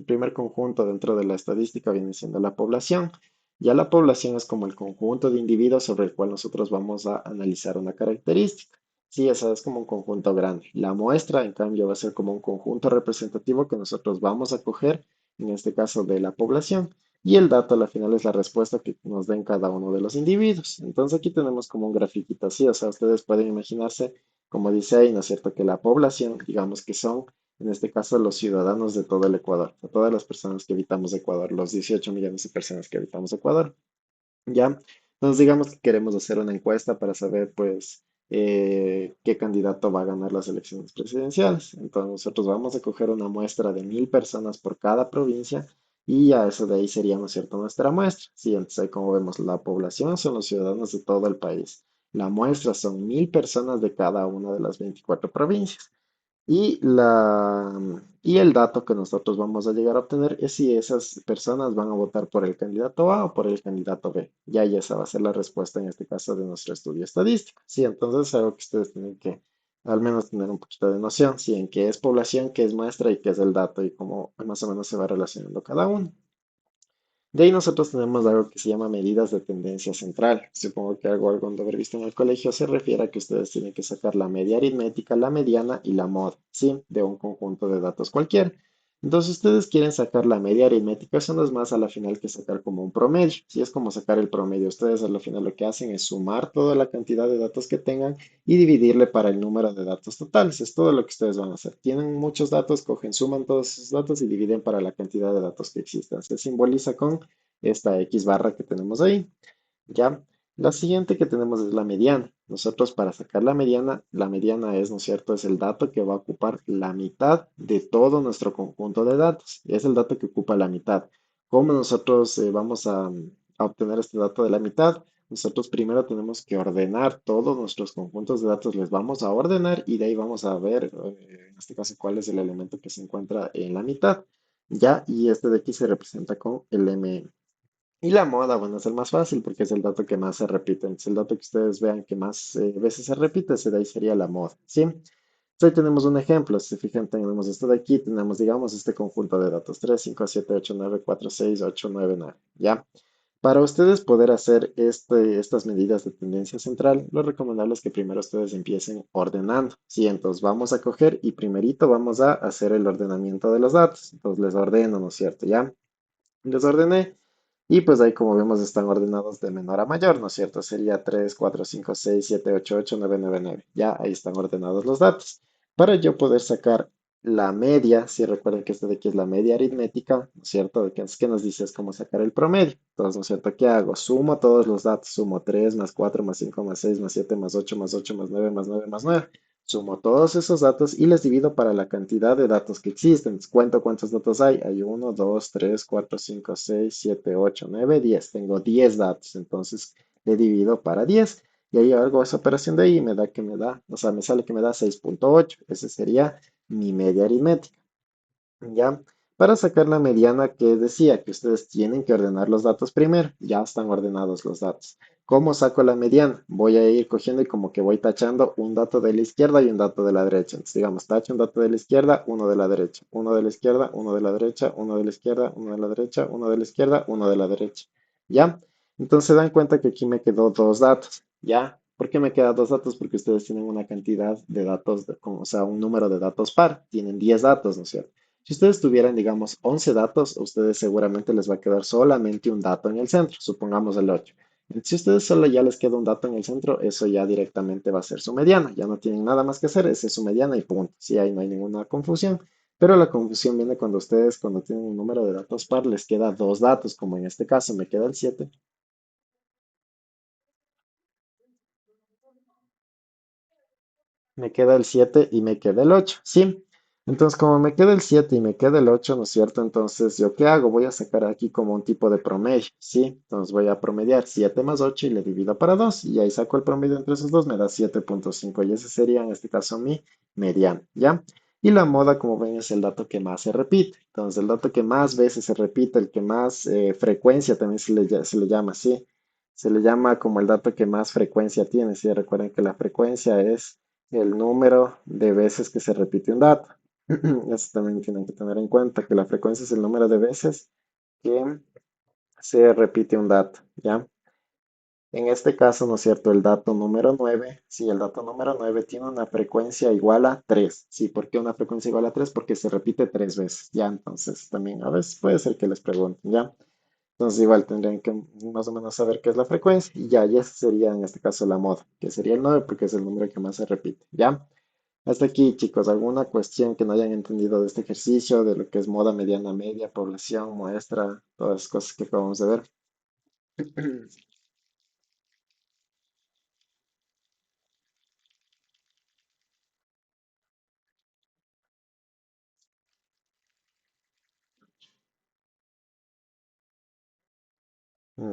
primer conjunto dentro de la estadística viene siendo la población. Ya la población es como el conjunto de individuos sobre el cual nosotros vamos a analizar una característica. Sí, esa es como un conjunto grande. La muestra, en cambio, va a ser como un conjunto representativo que nosotros vamos a coger, en este caso de la población. Y el dato al final es la respuesta que nos den cada uno de los individuos. Entonces aquí tenemos como un grafiquito así, o sea, ustedes pueden imaginarse, como dice ahí, ¿no es cierto?, que la población, digamos que son, en este caso, los ciudadanos de todo el Ecuador, de todas las personas que habitamos Ecuador, los 18 millones de personas que habitamos Ecuador. ¿Ya? Entonces digamos que queremos hacer una encuesta para saber, pues, qué candidato va a ganar las elecciones presidenciales. Entonces nosotros vamos a coger una muestra de 1.000 personas por cada provincia y a eso de ahí sería, ¿no es cierto?, nuestra muestra. Sí, entonces ahí como vemos, la población son los ciudadanos de todo el país. La muestra son 1.000 personas de cada una de las 24 provincias. Y el dato que nosotros vamos a llegar a obtener es si esas personas van a votar por el candidato A o por el candidato B. Ya, y esa va a ser la respuesta en este caso de nuestro estudio estadístico. Sí, entonces es algo que ustedes tienen que al menos tener un poquito de noción, sí, en qué es población, qué es muestra y qué es el dato y cómo más o menos se va relacionando cada uno. De ahí nosotros tenemos algo que se llama medidas de tendencia central. Supongo que algo de haber visto en el colegio se refiere a que ustedes tienen que sacar la media aritmética, la mediana y la moda, ¿sí? De un conjunto de datos cualquiera. Entonces ustedes quieren sacar la media aritmética, eso no es más a la final que sacar como un promedio. Si es como sacar el promedio, ustedes a la final lo que hacen es sumar toda la cantidad de datos que tengan y dividirle para el número de datos totales. Es todo lo que ustedes van a hacer. Tienen muchos datos, cogen, suman todos esos datos y dividen para la cantidad de datos que existan. Se simboliza con esta X barra que tenemos ahí. ¿Ya? La siguiente que tenemos es la mediana. Nosotros para sacar la mediana es, ¿no es cierto?, es el dato que va a ocupar la mitad de todo nuestro conjunto de datos. Es el dato que ocupa la mitad. ¿Cómo nosotros vamos a obtener este dato de la mitad? Nosotros primero tenemos que ordenar todos nuestros conjuntos de datos, les vamos a ordenar y de ahí vamos a ver, en este caso, cuál es el elemento que se encuentra en la mitad. ¿Ya? Y este de aquí se representa con el M. Y la moda, bueno, es el más fácil porque es el dato que más se repite. Entonces, el dato que ustedes vean que más veces se repite, ese de ahí sería la moda, ¿sí? Entonces, ahí tenemos un ejemplo. Si se fijan, tenemos esto de aquí, tenemos, digamos, este conjunto de datos: 3, 5, 7, 8, 9, 4, 6, 8, 9, 9, ¿ya? Para ustedes poder hacer estas medidas de tendencia central, lo recomendable es que primero ustedes empiecen ordenando, ¿sí? Entonces, vamos a coger y primerito vamos a hacer el ordenamiento de los datos. Entonces, les ordeno, ¿no es cierto? ¿Ya? Les ordené. Y pues ahí como vemos están ordenados de menor a mayor, ¿no es cierto? Sería 3, 4, 5, 6, 7, 8, 8, 9, 9, 9. Ya ahí están ordenados los datos. Para yo poder sacar la media, si recuerden que esto de aquí es la media aritmética, ¿no es cierto? ¿Qué nos dice? Es cómo sacar el promedio. Entonces, ¿no es cierto? ¿Qué hago? Sumo todos los datos. Sumo 3 más 4 más 5 más 6 más 7 más 8 más 8 más 9 más 9 más 9. Sumo todos esos datos y les divido para la cantidad de datos que existen. Les cuento cuántos datos hay. Hay uno, 2, 3, 4, 5, 6, 7, 8, 9, 10. Tengo 10 datos. Entonces le divido para 10. Y ahí hago esa operación de ahí y o sea, me sale que me da 6,8. Ese sería mi media aritmética. ¿Ya? Para sacar la mediana que decía que ustedes tienen que ordenar los datos primero, ya están ordenados los datos. ¿Cómo saco la mediana? Voy a ir cogiendo y como que voy tachando un dato de la izquierda y un dato de la derecha. Entonces, digamos, tacho un dato de la izquierda, uno de la derecha, uno de la izquierda, uno de la derecha, uno de la izquierda, uno de la derecha, uno de la izquierda, uno de la derecha. ¿Ya? Entonces se dan cuenta que aquí me quedó dos datos. ¿Ya? ¿Por qué me quedan dos datos? Porque ustedes tienen una cantidad de datos, o sea, un número de datos par. Tienen 10 datos, ¿no es cierto? Si ustedes tuvieran, digamos, 11 datos, a ustedes seguramente les va a quedar solamente un dato en el centro, supongamos el 8. Si a ustedes solo ya les queda un dato en el centro, eso ya directamente va a ser su mediana. Ya no tienen nada más que hacer, esa es su mediana y punto. Sí, ahí no hay ninguna confusión. Pero la confusión viene cuando ustedes, cuando tienen un número de datos par, les queda dos datos, como en este caso me queda el 7. Me queda el 7 y me queda el 8, ¿sí? Entonces, como me queda el 7 y me queda el 8, ¿no es cierto? Entonces, ¿yo qué hago? Voy a sacar aquí como un tipo de promedio, ¿sí? Entonces voy a promediar 7 más 8 y le divido para 2 y ahí saco el promedio entre esos dos, me da 7,5 y ese sería en este caso mi mediano, ¿ya? Y la moda, como ven, es el dato que más se repite. Entonces, el dato que más veces se repite, el que más frecuencia también se le llama, ¿sí? Se le llama como el dato que más frecuencia tiene. Si recuerden que la frecuencia es el número de veces que se repite un dato. Eso también tienen que tener en cuenta, que la frecuencia es el número de veces que se repite un dato, ¿ya? En este caso, ¿no es cierto? El dato número 9, si el dato número 9 tiene una frecuencia igual a 3. ¿Sí? ¿Por qué una frecuencia igual a 3? Porque se repite 3 veces, ¿ya? Entonces, también a veces puede ser que les pregunten, ¿ya? Entonces, igual tendrían que más o menos saber qué es la frecuencia y ya, y esa sería en este caso la moda, que sería el 9 porque es el número que más se repite, ¿ya? Hasta aquí, chicos, ¿alguna cuestión que no hayan entendido de este ejercicio, de lo que es moda mediana, media, población, muestra, todas las cosas que acabamos de ver?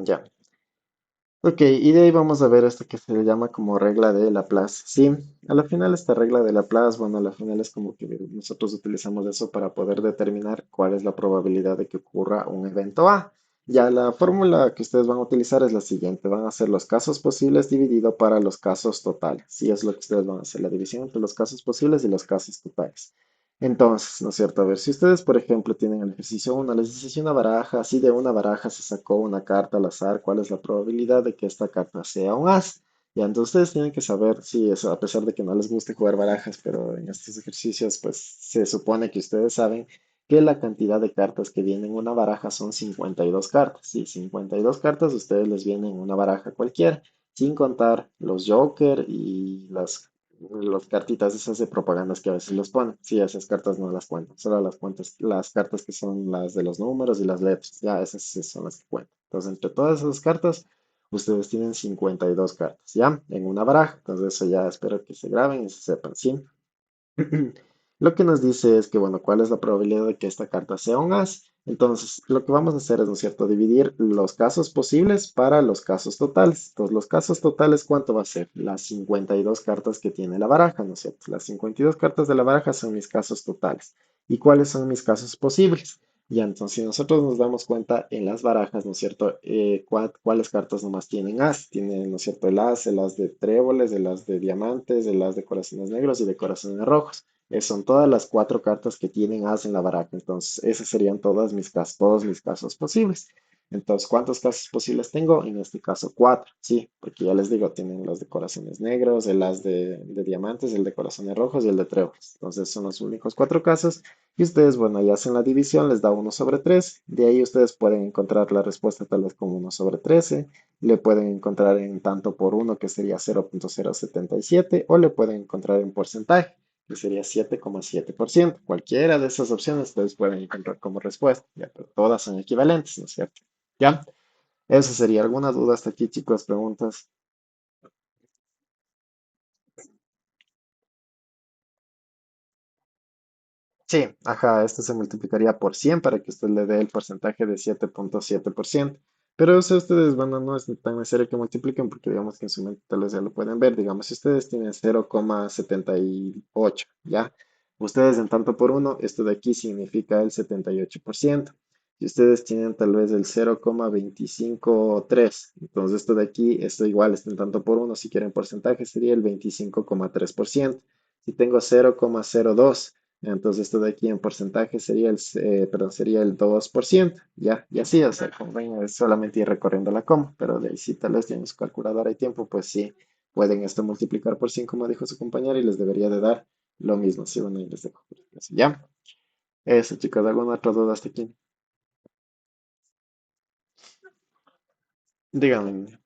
Ya. Ok, y de ahí vamos a ver esto que se le llama como regla de Laplace. Sí, a la final esta regla de Laplace, bueno, a la final es como que nosotros utilizamos eso para poder determinar cuál es la probabilidad de que ocurra un evento A. Ya la fórmula que ustedes van a utilizar es la siguiente, van a ser los casos posibles dividido para los casos totales. Sí, es lo que ustedes van a hacer, la división entre los casos posibles y los casos totales. Entonces, ¿no es cierto? A ver, si ustedes, por ejemplo, tienen el ejercicio 1, les dice si una baraja, si de una baraja se sacó una carta al azar, ¿cuál es la probabilidad de que esta carta sea un as? Y entonces ustedes tienen que saber si eso, a pesar de que no les guste jugar barajas, pero en estos ejercicios, pues se supone que ustedes saben que la cantidad de cartas que vienen en una baraja son 52 cartas. Sí, 52 cartas, ustedes les vienen en una baraja cualquiera, sin contar los Joker y las cartitas esas de propagandas que a veces les ponen. Sí, esas cartas no las cuento. Solo las cuentas, las cartas que son las de los números y las letras. Ya, esas sí son las que cuento. Entonces, entre todas esas cartas, ustedes tienen 52 cartas, ¿ya? En una baraja. Entonces, eso ya espero que se graben y se sepan, ¿sí? Lo que nos dice es que, bueno, ¿cuál es la probabilidad de que esta carta sea un as? Entonces, lo que vamos a hacer es, ¿no es cierto?, dividir los casos posibles para los casos totales. Entonces, los casos totales, ¿cuánto va a ser? Las 52 cartas que tiene la baraja, ¿no es cierto? Las 52 cartas de la baraja son mis casos totales. ¿Y cuáles son mis casos posibles? Ya, entonces, si nosotros nos damos cuenta en las barajas, ¿no es cierto? ¿Cuáles cartas nomás tienen as? Tienen, ¿no es cierto? El as de tréboles, el as de diamantes, el as de corazones negros y de corazones rojos. Son todas las cuatro cartas que tienen as en la baraja. Entonces, esos serían todos mis casos posibles. Entonces, ¿cuántos casos posibles tengo? En este caso, cuatro, sí, porque ya les digo, tienen los de corazones negros, el as de diamantes, el de corazones rojos y el de tréboles. Entonces, son los únicos cuatro casos. Y ustedes, bueno, ya hacen la división, les da 1/13. De ahí ustedes pueden encontrar la respuesta tal vez como 1/13. Le pueden encontrar en tanto por uno, que sería 0,077, o le pueden encontrar en porcentaje, que sería 7,7%. Cualquiera de esas opciones ustedes pueden encontrar como respuesta, ya, pero todas son equivalentes, ¿no es cierto? ¿Ya? Eso sería. ¿Alguna duda hasta aquí, chicos? ¿Preguntas? Sí, ajá, esto se multiplicaría por 100 para que usted le dé el porcentaje de 7,7%. Pero eso ustedes, bueno, no es tan necesario que multipliquen porque digamos que en su mente tal vez ya lo pueden ver. Digamos, si ustedes tienen 0,78, ¿ya? Ustedes en tanto por uno, esto de aquí significa el 78%. Si ustedes tienen tal vez el 0,253, entonces esto de aquí, esto igual está en tanto por uno, si quieren porcentaje sería el 25,3%. Si tengo 0,02, entonces esto de aquí en porcentaje sería perdón, sería el 2%, ya, y así, o sea, como ven, es solamente ir recorriendo la coma, pero de ahí si tal vez tienen su calculadora y tiempo, pues sí, pueden esto multiplicar por 100 como dijo su compañero, y les debería de dar lo mismo, sí, bueno, y les dejo, eso, ya. Eso, chicos, ¿alguna otra duda hasta aquí? Díganme.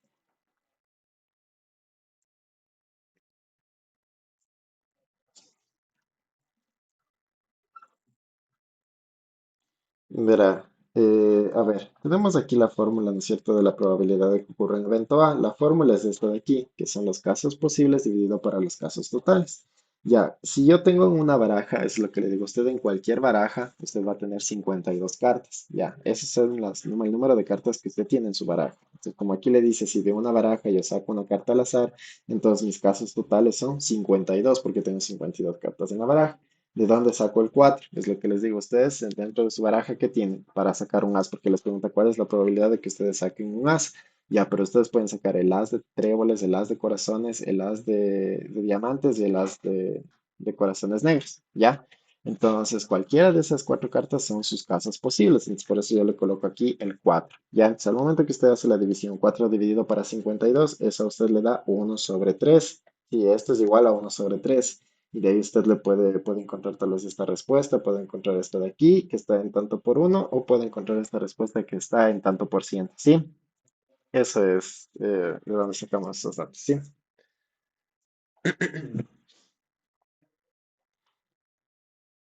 Verá, a ver, tenemos aquí la fórmula, ¿no es cierto?, de la probabilidad de que ocurra un evento A. La fórmula es esta de aquí, que son los casos posibles dividido para los casos totales. Ya, si yo tengo una baraja, es lo que le digo a usted, en cualquier baraja, usted va a tener 52 cartas. Ya, ese es el número de cartas que usted tiene en su baraja. Entonces, como aquí le dice, si de una baraja yo saco una carta al azar, entonces mis casos totales son 52, porque tengo 52 cartas en la baraja. ¿De dónde saco el 4? Es lo que les digo a ustedes, dentro de su baraja que tienen para sacar un as, porque les pregunta cuál es la probabilidad de que ustedes saquen un as. Ya, pero ustedes pueden sacar el as de tréboles, el as de corazones, el as de diamantes y el as de corazones negros, ¿ya? Entonces, cualquiera de esas cuatro cartas son sus casos posibles. Entonces, por eso yo le coloco aquí el 4. Ya, entonces, al momento que usted hace la división 4 dividido para 52, eso a usted le da 1/3. Y esto es igual a 1/3. Y de ahí usted puede encontrar tal vez esta respuesta, puede encontrar esta de aquí, que está en tanto por uno, o puede encontrar esta respuesta que está en tanto por ciento, ¿sí? Eso es de donde sacamos esos datos, ¿sí?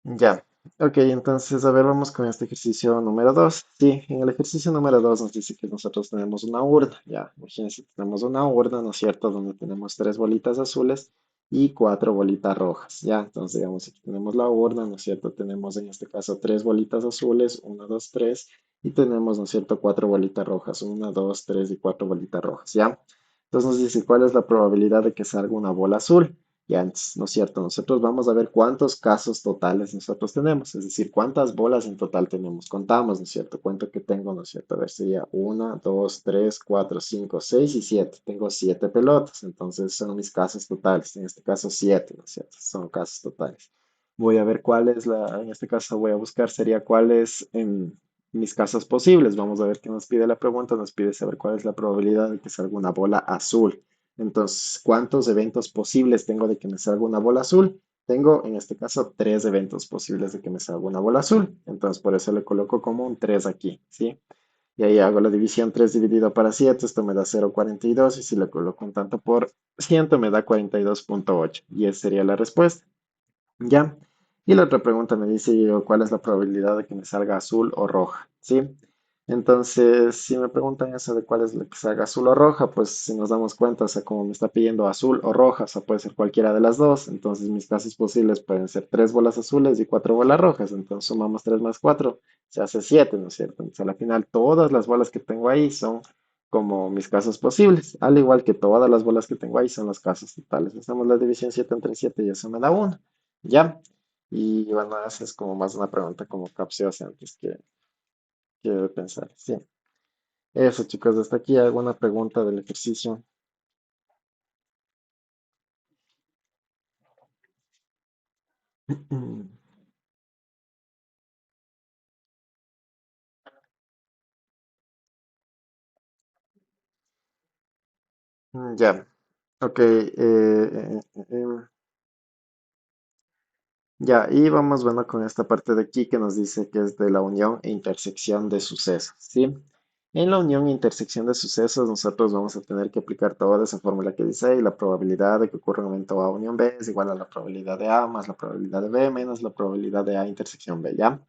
Ya, ok, entonces a ver, vamos con este ejercicio número 2. Sí, en el ejercicio número 2 nos dice que nosotros tenemos una urna. Ya, imagínense, tenemos una urna, ¿no es cierto?, donde tenemos tres bolitas azules y cuatro bolitas rojas. Ya, entonces digamos, aquí tenemos la urna, ¿no es cierto? Tenemos en este caso tres bolitas azules, una, dos, tres, y tenemos, ¿no es cierto?, cuatro bolitas rojas, una, dos, tres y cuatro bolitas rojas. Ya, entonces nos dice cuál es la probabilidad de que salga una bola azul. Y antes, ¿no es cierto? Nosotros vamos a ver cuántos casos totales nosotros tenemos, es decir, cuántas bolas en total tenemos. Contamos, ¿no es cierto? Cuánto que tengo, ¿no es cierto? A ver, sería una, dos, tres, cuatro, cinco, seis y siete. Tengo siete pelotas, entonces son mis casos totales. En este caso, siete, ¿no es cierto? Son casos totales. Voy a ver cuál es en este caso voy a buscar, sería cuáles en mis casos posibles. Vamos a ver qué nos pide la pregunta. Nos pide saber cuál es la probabilidad de que salga una bola azul. Entonces, ¿cuántos eventos posibles tengo de que me salga una bola azul? Tengo, en este caso, tres eventos posibles de que me salga una bola azul. Entonces, por eso le coloco como un 3 aquí, ¿sí? Y ahí hago la división 3 dividido para 7. Esto me da 0,42. Y si le coloco un tanto por ciento, me da 42,8. Y esa sería la respuesta. ¿Ya? Y la otra pregunta me dice yo, cuál es la probabilidad de que me salga azul o roja, ¿sí? Entonces, si me preguntan eso de cuál es la que salga azul o roja, pues si nos damos cuenta, o sea, como me está pidiendo azul o roja, o sea, puede ser cualquiera de las dos. Entonces, mis casos posibles pueden ser tres bolas azules y cuatro bolas rojas. Entonces, sumamos 3 más 4, se hace 7, ¿no es cierto? Entonces, al final, todas las bolas que tengo ahí son como mis casos posibles, al igual que todas las bolas que tengo ahí son los casos totales. Hacemos la división 7 entre 7 y eso me da 1. ¿Ya? Y bueno, esa es como más una pregunta como capciosa antes que de pensar. Sí. Eso, chicos, hasta aquí alguna pregunta del ejercicio. Ya, ok. Ya, y vamos, bueno, con esta parte de aquí que nos dice que es de la unión e intersección de sucesos, ¿sí? En la unión e intersección de sucesos, nosotros vamos a tener que aplicar toda esa fórmula que dice ahí, la probabilidad de que ocurra un evento A unión B es igual a la probabilidad de A más la probabilidad de B menos la probabilidad de A intersección B, ¿ya?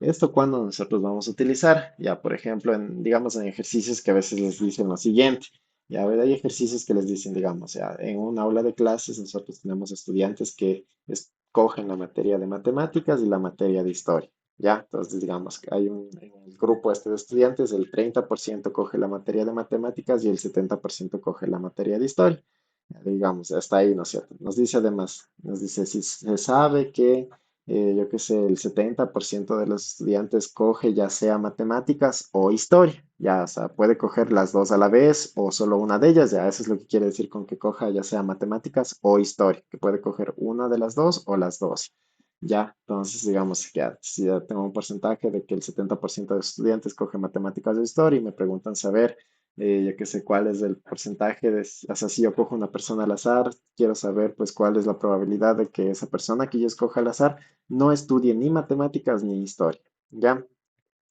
Esto cuando nosotros vamos a utilizar, ya por ejemplo, digamos en ejercicios que a veces les dicen lo siguiente, ya a ver, hay ejercicios que les dicen, digamos, ya en un aula de clases nosotros tenemos estudiantes que escogen la materia de matemáticas y la materia de historia, ya, entonces digamos que hay en el grupo este de estudiantes, el 30% coge la materia de matemáticas y el 70% coge la materia de historia, ya, digamos, hasta ahí, ¿no es cierto? Nos dice además, nos dice, si se sabe que yo qué sé, el 70% de los estudiantes coge ya sea matemáticas o historia, ya, o sea, puede coger las dos a la vez o solo una de ellas, ya, eso es lo que quiere decir con que coja ya sea matemáticas o historia, que puede coger una de las dos o las dos, ya, entonces digamos que ya, si ya tengo un porcentaje de que el 70% de estudiantes coge matemáticas o historia y me preguntan saber yo qué sé cuál es el porcentaje o sea, si yo cojo una persona al azar, quiero saber pues cuál es la probabilidad de que esa persona que yo escoja al azar no estudie ni matemáticas ni historia, ¿ya?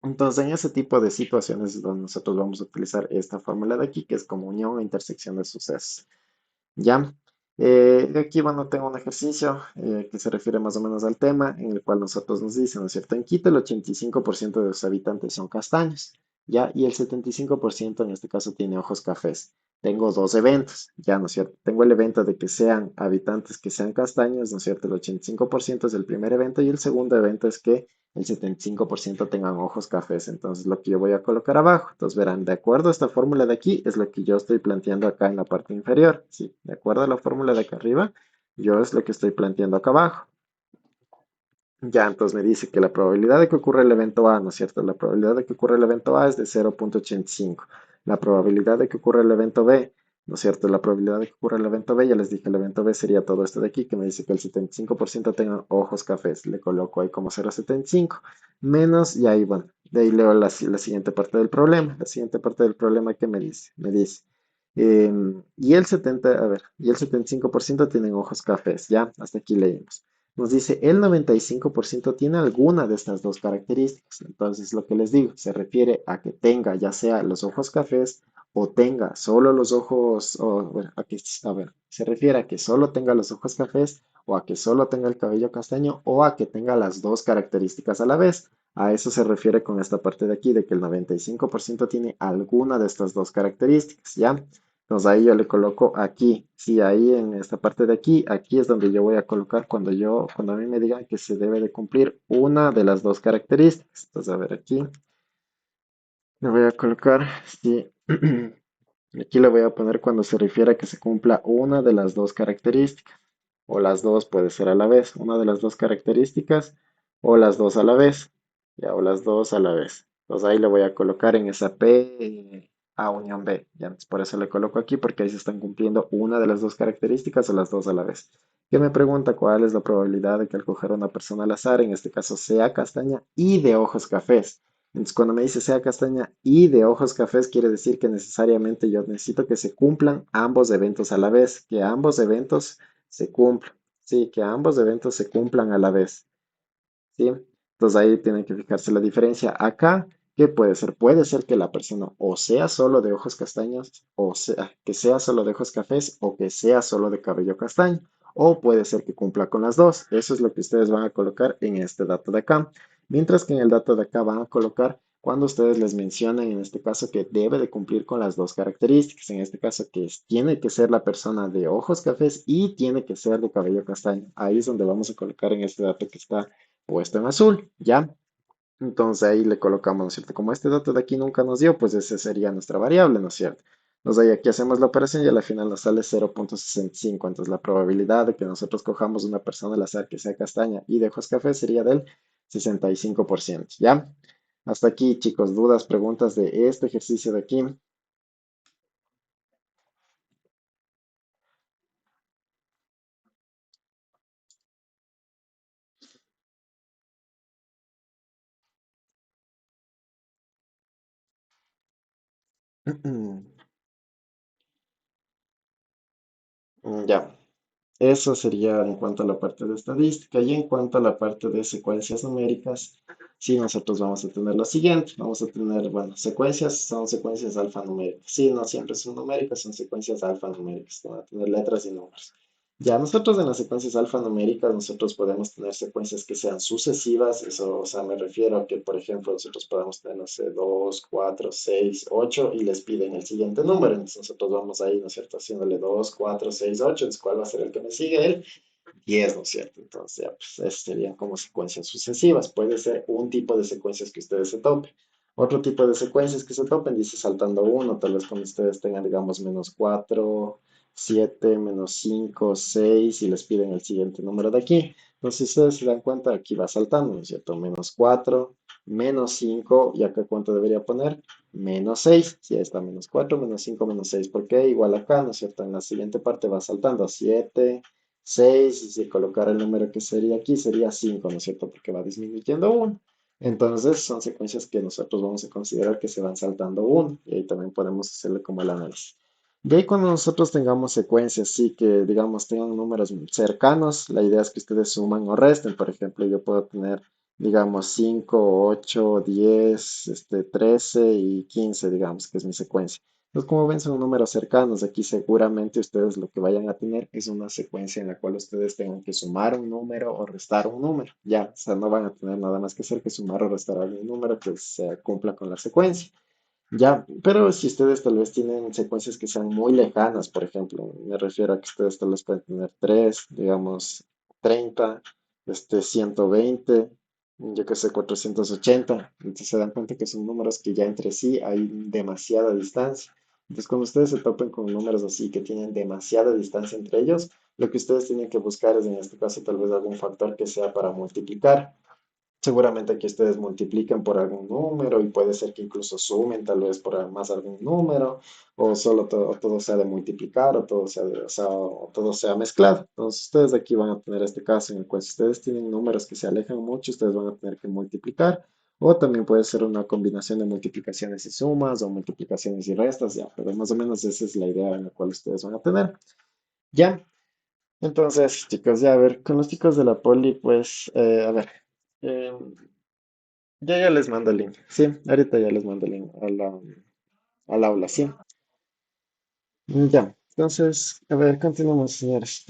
Entonces, en ese tipo de situaciones es donde nosotros vamos a utilizar esta fórmula de aquí, que es como unión e intersección de sucesos, ¿ya? Aquí, bueno, tengo un ejercicio que se refiere más o menos al tema, en el cual nosotros nos dicen, ¿no es cierto? En Quito el 85% de los habitantes son castaños, ¿ya? Y el 75% en este caso tiene ojos cafés. Tengo dos eventos, ¿ya? ¿No es cierto? Tengo el evento de que sean habitantes que sean castaños, ¿no es cierto? El 85% es el primer evento y el segundo evento es que el 75% tengan ojos cafés. Entonces, lo que yo voy a colocar abajo, entonces verán, de acuerdo a esta fórmula de aquí, es lo que yo estoy planteando acá en la parte inferior. Sí, de acuerdo a la fórmula de acá arriba, yo es lo que estoy planteando acá abajo. Ya, entonces me dice que la probabilidad de que ocurra el evento A, ¿no es cierto? La probabilidad de que ocurra el evento A es de 0,85. la probabilidad de que ocurra el evento B, ¿no es cierto? La probabilidad de que ocurra el evento B, ya les dije, el evento B sería todo esto de aquí, que me dice que el 75% tengan ojos cafés. Le coloco ahí como 0,75 menos, y ahí, bueno, de ahí leo la siguiente parte del problema. La siguiente parte del problema que me dice, y el 70, a ver, y el 75% tienen ojos cafés, ya, hasta aquí leímos. Nos dice, el 95% tiene alguna de estas dos características. Entonces, lo que les digo, se refiere a que tenga ya sea los ojos cafés o tenga solo los ojos, o bueno, a ver, se refiere a que solo tenga los ojos cafés o a que solo tenga el cabello castaño o a que tenga las dos características a la vez. A eso se refiere con esta parte de aquí, de que el 95% tiene alguna de estas dos características, ¿ya? Entonces ahí yo le coloco aquí, sí, ahí en esta parte de aquí, aquí es donde yo voy a colocar cuando a mí me digan que se debe de cumplir una de las dos características. Entonces, a ver, aquí le voy a colocar, sí, aquí le voy a poner cuando se refiere a que se cumpla una de las dos características, o las dos puede ser a la vez, una de las dos características, o las dos a la vez, ya, o las dos a la vez. Entonces ahí le voy a colocar en esa P A unión B, ya, entonces por eso le coloco aquí, porque ahí se están cumpliendo una de las dos características o las dos a la vez. ¿Qué me pregunta cuál es la probabilidad de que al coger a una persona al azar, en este caso sea castaña y de ojos cafés? Entonces, cuando me dice sea castaña y de ojos cafés, quiere decir que necesariamente yo necesito que se cumplan ambos eventos a la vez, que ambos eventos se cumplan, sí, que ambos eventos se cumplan a la vez. ¿Sí? Entonces ahí tienen que fijarse la diferencia. Acá, ¿qué puede ser? Puede ser que la persona o sea solo de ojos castaños, o sea, que sea solo de ojos cafés, o que sea solo de cabello castaño. O puede ser que cumpla con las dos. Eso es lo que ustedes van a colocar en este dato de acá. Mientras que en el dato de acá van a colocar cuando ustedes les mencionan, en este caso, que debe de cumplir con las dos características. En este caso, tiene que ser la persona de ojos cafés y tiene que ser de cabello castaño. Ahí es donde vamos a colocar en este dato que está puesto en azul, ¿ya? Entonces ahí le colocamos, ¿no es cierto? Como este dato de aquí nunca nos dio, pues ese sería nuestra variable, ¿no es cierto? Entonces ahí aquí hacemos la operación y a la final nos sale 0,65. Entonces la probabilidad de que nosotros cojamos una persona al azar que sea castaña y de ojos café sería del 65%, ¿ya? Hasta aquí, chicos, dudas, preguntas de este ejercicio de aquí. Ya. Eso sería en cuanto a la parte de estadística y en cuanto a la parte de secuencias numéricas, sí, nosotros vamos a tener lo siguiente, vamos a tener, bueno, secuencias son secuencias alfanuméricas, sí, no siempre son numéricas, son secuencias alfanuméricas, van a tener letras y números. Ya nosotros en las secuencias alfanuméricas, nosotros podemos tener secuencias que sean sucesivas, eso, o sea, me refiero a que, por ejemplo, nosotros podemos tener, no sé, 2, 4, 6, 8 y les piden el siguiente número, entonces nosotros vamos ahí, ¿no es cierto?, haciéndole 2, 4, 6, 8, entonces ¿cuál va a ser el que me sigue? El 10, ¿no es cierto? Entonces, ya, pues, esas serían como secuencias sucesivas, puede ser un tipo de secuencias que ustedes se topen. Otro tipo de secuencias que se topen, dice saltando uno, tal vez cuando ustedes tengan, digamos, menos 4, 7, menos 5, 6 y les piden el siguiente número de aquí. Entonces, si ustedes se dan cuenta, aquí va saltando, ¿no es cierto? Menos 4, menos 5, y acá cuánto debería poner, menos 6. Si ahí está menos 4, menos 5, menos 6. ¿Por qué? Igual acá, ¿no es cierto? En la siguiente parte va saltando 7, 6, y si colocara el número que sería aquí, sería 5, ¿no es cierto? Porque va disminuyendo uno. Entonces, son secuencias que nosotros vamos a considerar que se van saltando uno, y ahí también podemos hacerle como el análisis. De ahí cuando nosotros tengamos secuencias, sí que digamos tengan números cercanos, la idea es que ustedes suman o resten. Por ejemplo, yo puedo tener, digamos, 5, 8, 10, 13 y 15, digamos, que es mi secuencia. Entonces, como ven, son números cercanos. Aquí seguramente ustedes lo que vayan a tener es una secuencia en la cual ustedes tengan que sumar un número o restar un número. Ya, o sea, no van a tener nada más que hacer que sumar o restar algún número que se cumpla con la secuencia. Ya, pero si ustedes tal vez tienen secuencias que sean muy lejanas, por ejemplo, me refiero a que ustedes tal vez pueden tener 3, digamos, 30, 120, yo que sé, 480. Entonces se dan cuenta que son números que ya entre sí hay demasiada distancia. Entonces, cuando ustedes se topen con números así que tienen demasiada distancia entre ellos, lo que ustedes tienen que buscar es, en este caso, tal vez algún factor que sea para multiplicar. Seguramente aquí ustedes multiplican por algún número y puede ser que incluso sumen tal vez por más algún número o solo todo sea de multiplicar o todo sea, o todo sea mezclado. Entonces ustedes aquí van a tener este caso en el cual si ustedes tienen números que se alejan mucho, ustedes van a tener que multiplicar o también puede ser una combinación de multiplicaciones y sumas o multiplicaciones y restas, ya, pero más o menos esa es la idea en la cual ustedes van a tener. Ya, entonces chicos, ya a ver, con los chicos de la poli, pues, a ver. eh, ya les mando el link. Sí, ahorita ya les mando el link al aula, sí. Ya. Entonces, a ver, continuamos, señores.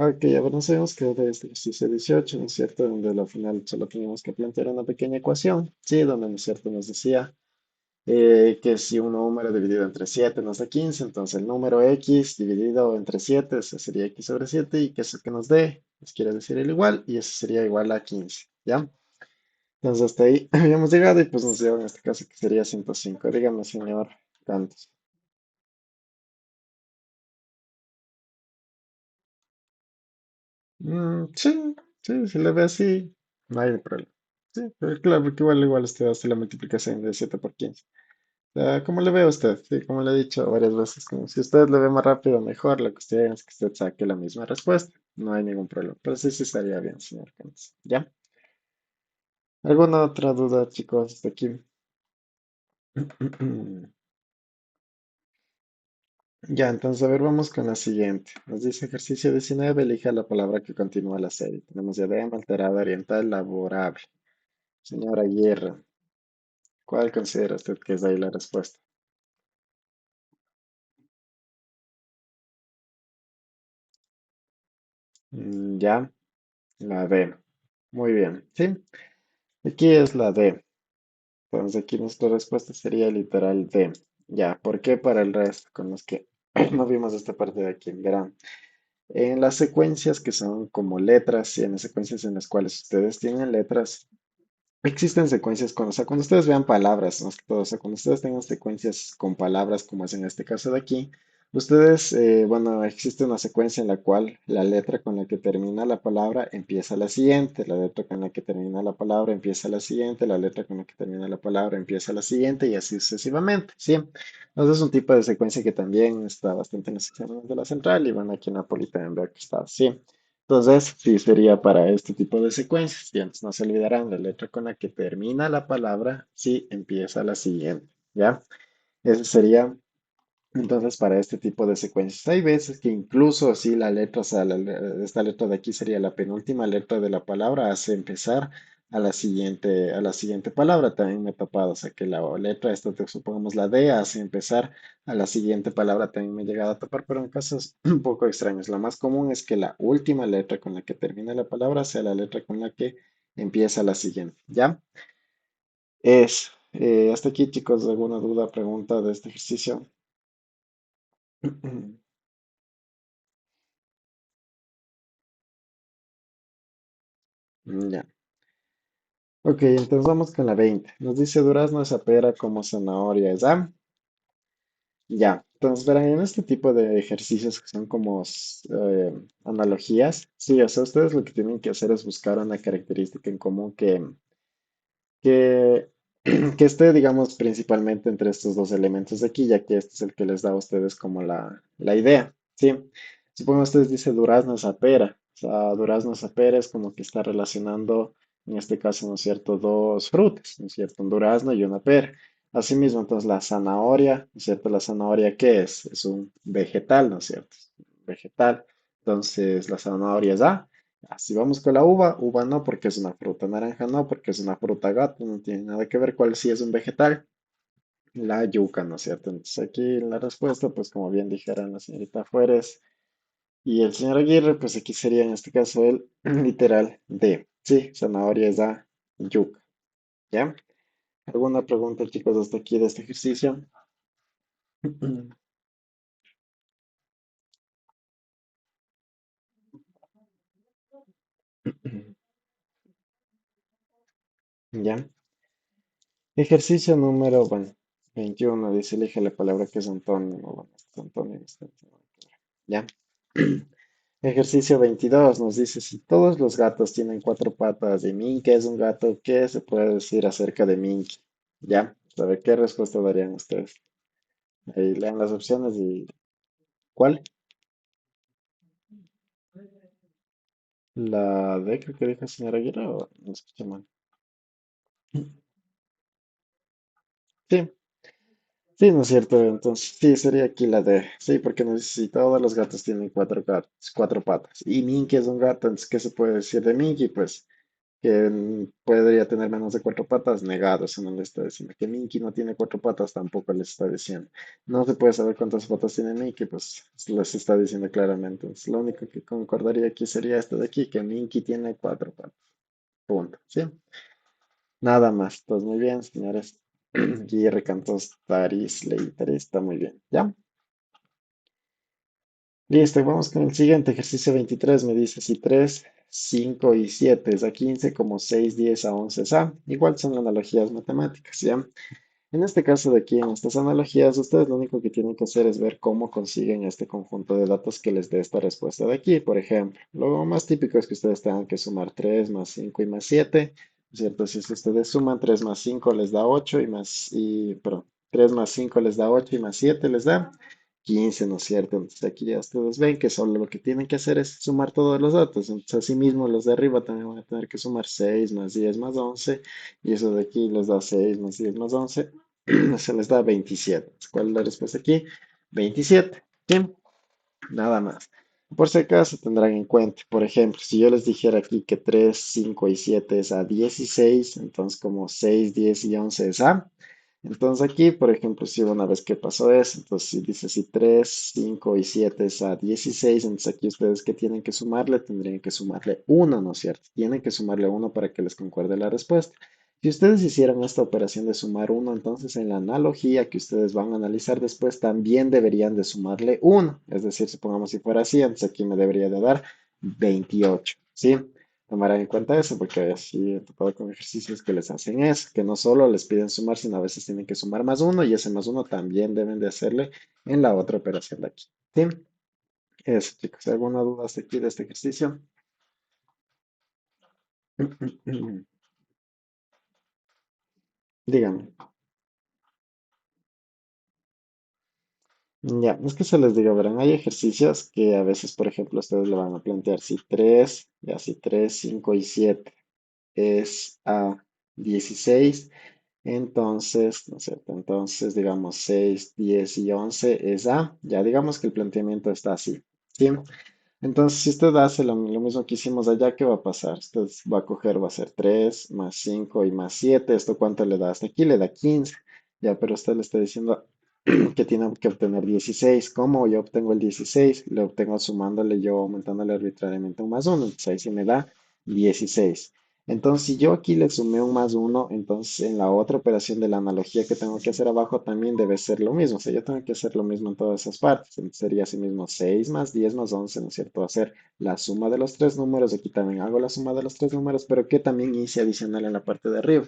Ok, a ver, nos habíamos quedado de este ejercicio 18, ¿no es cierto? Donde al final solo teníamos que plantear una pequeña ecuación, sí, donde, ¿no es cierto?, nos decía que si un número dividido entre 7 nos da 15, entonces el número x dividido entre 7, eso sería x sobre 7, y que eso que nos dé, nos quiere decir el igual, y eso sería igual a 15, ¿ya? Entonces hasta ahí habíamos llegado y pues nos dio en este caso que sería 105. Dígame, señor Cantos. Sí, sí, si le ve así, no hay problema. Sí, pero claro, porque igual usted hace la multiplicación de 7 por 15. O sea, ¿cómo le ve a usted? Sí, como le he dicho varias veces, como si usted lo ve más rápido, mejor. La cuestión es que usted saque la misma respuesta. No hay ningún problema. Pero sí, sí estaría bien, señor Cantos. ¿Ya? ¿Alguna otra duda, chicos, hasta aquí? Ya, entonces, a ver, vamos con la siguiente. Nos dice ejercicio 19, elija la palabra que continúa la serie. Tenemos diadema, alterada, oriental, laborable. Señora Guerra, ¿cuál considera usted que es ahí la respuesta? Ya, la D. Muy bien, ¿sí? Aquí es la D. Entonces, aquí nuestra respuesta sería literal D. Ya, ¿por qué para el resto? Con los que no vimos esta parte de aquí. Verán, en las secuencias que son como letras y en las secuencias en las cuales ustedes tienen letras, existen secuencias o sea, cuando ustedes vean palabras, más que todo, o sea, cuando ustedes tengan secuencias con palabras, como es en este caso de aquí, ustedes, bueno, existe una secuencia en la cual la letra con la que termina la palabra empieza la siguiente, la letra con la que termina la palabra empieza la siguiente, la letra con la que termina la palabra empieza la siguiente y así sucesivamente, ¿sí? Entonces es un tipo de secuencia que también está bastante en los exámenes de la central y bueno, aquí en Napoli también veo que está así. Entonces, sí sería para este tipo de secuencias. Y antes no se olvidarán, la letra con la que termina la palabra, sí empieza la siguiente, ¿ya? Ese sería entonces, para este tipo de secuencias, hay veces que incluso si la letra, o sea, esta letra de aquí sería la penúltima letra de la palabra, hace empezar a la siguiente palabra. También me he topado, o sea, que la letra, esta, supongamos la D, hace empezar a la siguiente palabra. También me he llegado a topar, pero en casos un poco extraños. La más común es que la última letra con la que termina la palabra sea la letra con la que empieza la siguiente. ¿Ya? Hasta aquí, chicos, ¿alguna duda, pregunta de este ejercicio? Ya. Ok, entonces vamos con la 20. Nos dice durazno es pera como zanahoria es A. Ya. Entonces, verán, en este tipo de ejercicios que son como analogías, sí, o sea, ustedes lo que tienen que hacer es buscar una característica en común que, que esté, digamos, principalmente entre estos dos elementos de aquí, ya que este es el que les da a ustedes como la idea, ¿sí? Supongo ustedes dicen durazno es a pera, o sea, durazno es a pera es como que está relacionando, en este caso, ¿no es cierto?, dos frutas, ¿no es cierto?, un durazno y una pera. Asimismo, entonces, la zanahoria, ¿no es cierto?, la zanahoria, ¿qué es? Es un vegetal, ¿no es cierto? Vegetal. Entonces, la zanahoria es A. Si vamos con la uva, uva no porque es una fruta, naranja no porque es una fruta gato, no tiene nada que ver cuál sí es un vegetal, la yuca, ¿no es cierto? Entonces aquí la respuesta, pues como bien dijeron la señorita Fuérez y el señor Aguirre, pues aquí sería en este caso el literal de, sí, zanahoria es la yuca, ¿ya? ¿Alguna pregunta, chicos, hasta aquí de este ejercicio? ¿Ya? Ejercicio número, bueno, 21 dice, elige la palabra que es antónimo, bueno, este es antónimo, este no tiene nada que ver, ¿ya? Ejercicio 22 nos dice, si todos los gatos tienen cuatro patas y Minky es un gato, ¿qué se puede decir acerca de Minky? ¿Ya? ¿Sabe qué respuesta darían ustedes? Ahí lean las opciones y ¿cuál? La D, creo que dijo el señor Aguirre, o no escuché mal. Sí, sí, ¿no es cierto? Entonces, sí, sería aquí la D. Sí, porque nos dice, si todos los gatos tienen cuatro patas y Minky es un gato, entonces, ¿qué se puede decir de Minky? Pues que podría tener menos de cuatro patas, negado, eso no le está diciendo. Que Minky no tiene cuatro patas, tampoco les está diciendo. No se puede saber cuántas patas tiene Minky, pues les está diciendo claramente. Entonces, lo único que concordaría aquí sería esto de aquí, que Minky tiene cuatro patas. Punto. ¿Sí? Nada más. Pues muy bien, señores. Guillermo Cantos, Taris, Leiter, está muy bien. ¿Ya? Listo, vamos con el siguiente ejercicio 23. Me dice si 3, 5 y 7 es a 15, como 6, 10 a 11 es a. Igual son analogías matemáticas, ¿ya? En este caso de aquí, en estas analogías, ustedes lo único que tienen que hacer es ver cómo consiguen este conjunto de datos que les dé esta respuesta de aquí. Por ejemplo, lo más típico es que ustedes tengan que sumar 3 más 5 y más 7, ¿cierto? Si es que ustedes suman 3 más 5 les da 8 perdón, 3 más 5 les da 8 y más 7 les da 15, ¿no es cierto? Entonces aquí ya ustedes ven que solo lo que tienen que hacer es sumar todos los datos. Entonces asimismo los de arriba también van a tener que sumar 6 más 10 más 11 y eso de aquí les da 6 más 10 más 11 se les da 27. ¿Cuál es la respuesta aquí? 27. Bien, nada más. Por si acaso tendrán en cuenta, por ejemplo, si yo les dijera aquí que 3, 5 y 7 es a 16, entonces como 6, 10 y 11 es a. Entonces aquí, por ejemplo, si una vez que pasó eso, entonces si dice si 3, 5 y 7 es a 16, entonces aquí ustedes que tienen que sumarle, tendrían que sumarle uno, ¿no es cierto? Tienen que sumarle uno para que les concuerde la respuesta. Si ustedes hicieran esta operación de sumar uno, entonces en la analogía que ustedes van a analizar después también deberían de sumarle uno. Es decir, supongamos si fuera así, entonces aquí me debería de dar 28, ¿sí? Tomarán en cuenta eso porque así he topado con ejercicios que les hacen eso, que no solo les piden sumar, sino a veces tienen que sumar más uno y ese más uno también deben de hacerle en la otra operación de aquí, ¿sí? Eso, chicos. ¿Alguna duda hasta aquí de este ejercicio? Díganme. Ya, es que se les digo, verán, hay ejercicios que a veces, por ejemplo, ustedes le van a plantear si 3, ya si 3, 5 y 7 es a 16, entonces, ¿no es cierto? Entonces, digamos, 6, 10 y 11 es a, ya digamos que el planteamiento está así, ¿sí? Entonces, si usted hace lo mismo que hicimos allá, ¿qué va a pasar? Usted va a coger, va a ser 3 más 5 y más 7. ¿Esto cuánto le da? Hasta aquí le da 15. Ya, pero usted le está diciendo que tiene que obtener 16. ¿Cómo yo obtengo el 16? Lo obtengo sumándole yo, aumentándole arbitrariamente un más uno. Entonces ahí sí me da 16. Entonces, si yo aquí le sumé un más uno, entonces en la otra operación de la analogía que tengo que hacer abajo también debe ser lo mismo. O sea, yo tengo que hacer lo mismo en todas esas partes. Entonces sería así mismo 6 más 10 más 11, ¿no es cierto? Hacer la suma de los tres números. Aquí también hago la suma de los tres números, pero que también hice adicional en la parte de arriba.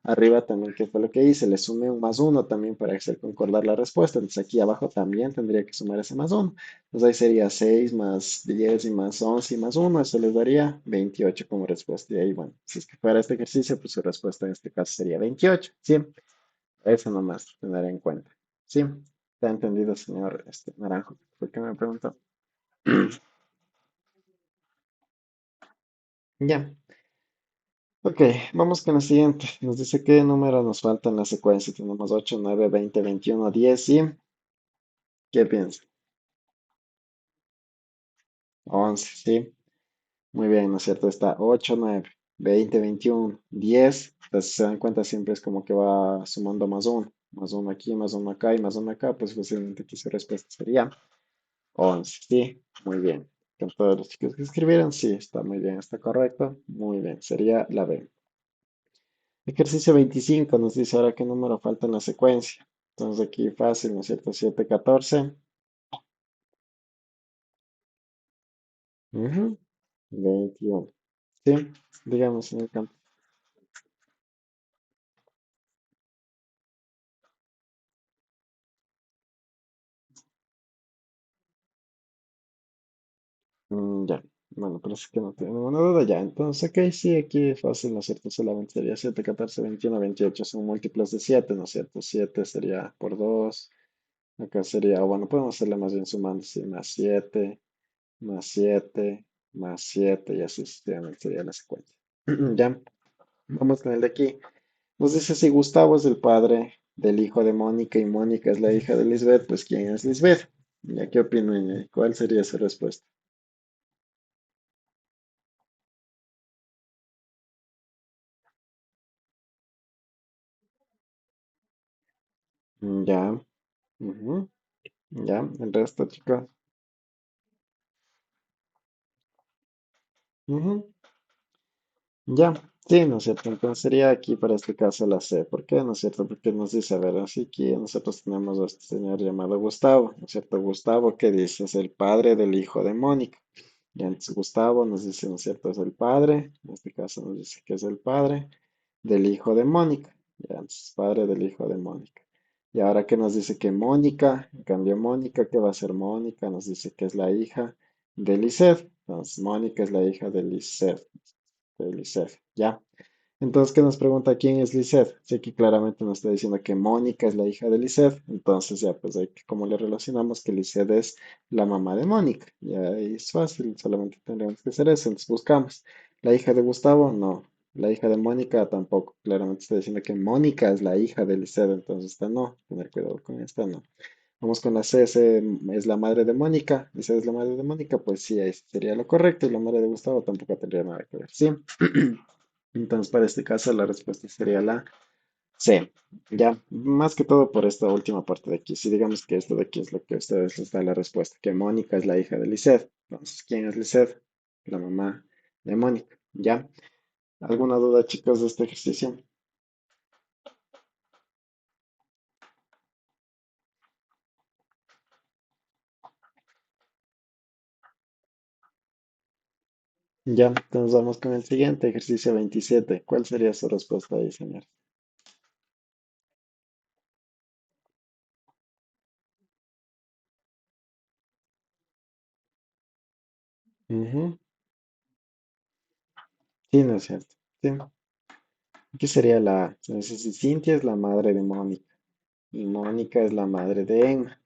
Arriba también, ¿qué fue lo que hice? Le sumé un más uno también para hacer concordar la respuesta. Entonces aquí abajo también tendría que sumar ese más uno. Entonces ahí sería 6 más 10 y más 11 y más uno. Eso les daría 28 como respuesta. Y ahí, bueno, si es que fuera este ejercicio, pues su respuesta en este caso sería 28. Sí, eso nomás tener en cuenta. Sí, está entendido, señor Naranjo. ¿Por qué me preguntó? Ya, ok, vamos con la siguiente. Nos dice qué número nos falta en la secuencia. Tenemos 8, 9, 20, 21, 10 y ¿qué piensa? 11, ¿sí? Muy bien, ¿no es cierto? Está 8, 9, 20, 21, 10. Entonces, si se dan cuenta, siempre es como que va sumando más uno. Más uno aquí, más uno acá y más uno acá. Pues posiblemente aquí su respuesta sería 11. Sí, muy bien. Con todos los chicos que escribieron, sí, está muy bien, está correcto. Muy bien, sería la B. Ejercicio 25 nos dice ahora qué número falta en la secuencia. Entonces aquí fácil, ¿no es cierto? 7, 14. Ujú, 21. Sí, digamos en el campo. Ya, bueno, parece que no tengo ninguna duda ya. Entonces, ok, sí, aquí es fácil, ¿no es cierto? Solamente sería 7, 14, 21, 28 son múltiplos de 7, ¿no es cierto? 7 sería por 2. Acá sería, bueno, podemos hacerle más bien sumando, sí, más 7, más 7, más 7 y así sucesivamente sería la secuencia. Ya, vamos con el de aquí. Nos dice si Gustavo es el padre del hijo de Mónica y Mónica es la hija de Lisbeth, pues ¿quién es Lisbeth? ¿Ya qué opinan? ¿Cuál sería su respuesta? Ya, ujú, ya, el resto, chicos. Ujú, ya, sí, ¿no es cierto? Entonces sería aquí para este caso la C. ¿Por qué? ¿No es cierto? Porque nos dice, a ver, así que nosotros tenemos a este señor llamado Gustavo, ¿no es cierto? Gustavo, ¿qué dice? Es el padre del hijo de Mónica. Y entonces Gustavo nos dice, ¿no es cierto? Es el padre, en este caso nos dice que es el padre del hijo de Mónica. Ya, entonces padre del hijo de Mónica. Y ahora que nos dice que Mónica, en cambio Mónica, ¿qué va a ser Mónica? Nos dice que es la hija de Lisette. Entonces Mónica es la hija de Lisette, ¿ya? Entonces, ¿qué nos pregunta quién es Lisette? Sí, aquí claramente nos está diciendo que Mónica es la hija de Lisette. Entonces, ya, pues, ¿cómo le relacionamos que Lisette es la mamá de Mónica? Ya es fácil, solamente tendríamos que hacer eso. Entonces, buscamos. ¿La hija de Gustavo? No. La hija de Mónica tampoco. Claramente está diciendo que Mónica es la hija de Lisette. Entonces, esta no. Tener cuidado con esta, no. Vamos con la C, C es la madre de Mónica. Lisette es la madre de Mónica, pues sí, ahí sería lo correcto. Y la madre de Gustavo tampoco tendría nada que ver. Sí. Entonces, para este caso, la respuesta sería la C. Ya, más que todo por esta última parte de aquí. Si digamos que esto de aquí es lo que ustedes les da la respuesta, que Mónica es la hija de Lisette. Entonces, ¿quién es Lisette? La mamá de Mónica. ¿Ya? ¿Alguna duda, chicos, de este ejercicio? Ya, entonces vamos con el siguiente, ejercicio 27. ¿Cuál sería su respuesta ahí, señor? Ujú. Sí, no es cierto. Sí. Aquí sería la A. Entonces, si Cintia es la madre de Mónica y Mónica es la madre de Emma.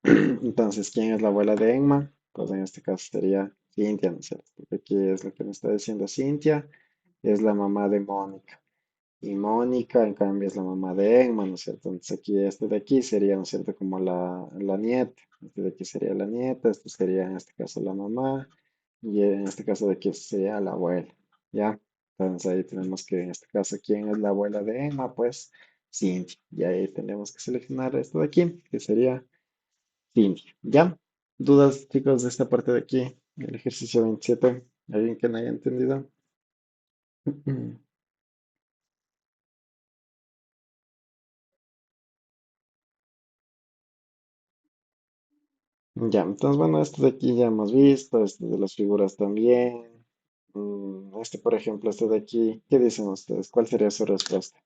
Entonces, ¿quién es la abuela de Emma? Pues en este caso sería Cintia, ¿no es cierto? Porque aquí es lo que me está diciendo Cintia, es la mamá de Mónica. Y Mónica, en cambio, es la mamá de Emma, ¿no es cierto? Entonces aquí, este de aquí sería, ¿no es cierto? Como la nieta. Este de aquí sería la nieta, esto sería en este caso la mamá, y en este caso de aquí sería la abuela, ¿ya? Entonces ahí tenemos que, en este caso, ¿quién es la abuela de Emma? Pues Cintia. Y ahí tenemos que seleccionar esto de aquí, que sería Cintia, ¿ya? ¿Dudas, chicos, de esta parte de aquí? El ejercicio 27. ¿Alguien que no haya entendido? Ya, entonces, bueno, esto de aquí ya hemos visto, este de las figuras también. Este, por ejemplo, este de aquí, ¿qué dicen ustedes? ¿Cuál sería su respuesta?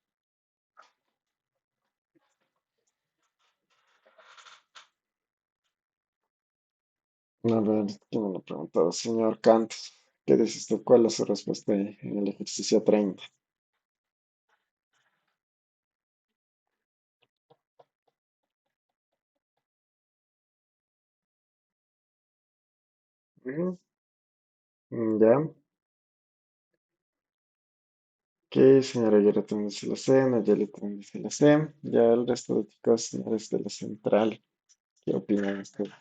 A ver, ¿quién me lo ha preguntado? Señor Kant, ¿qué dices tú? ¿Cuál es su respuesta ahí en el ejercicio 30? Ujú. Ya, ¿qué señora Aguirre también dice la C? Nayeli también dice la C. Ya el resto de chicos, señores de la central, ¿qué opinan ustedes?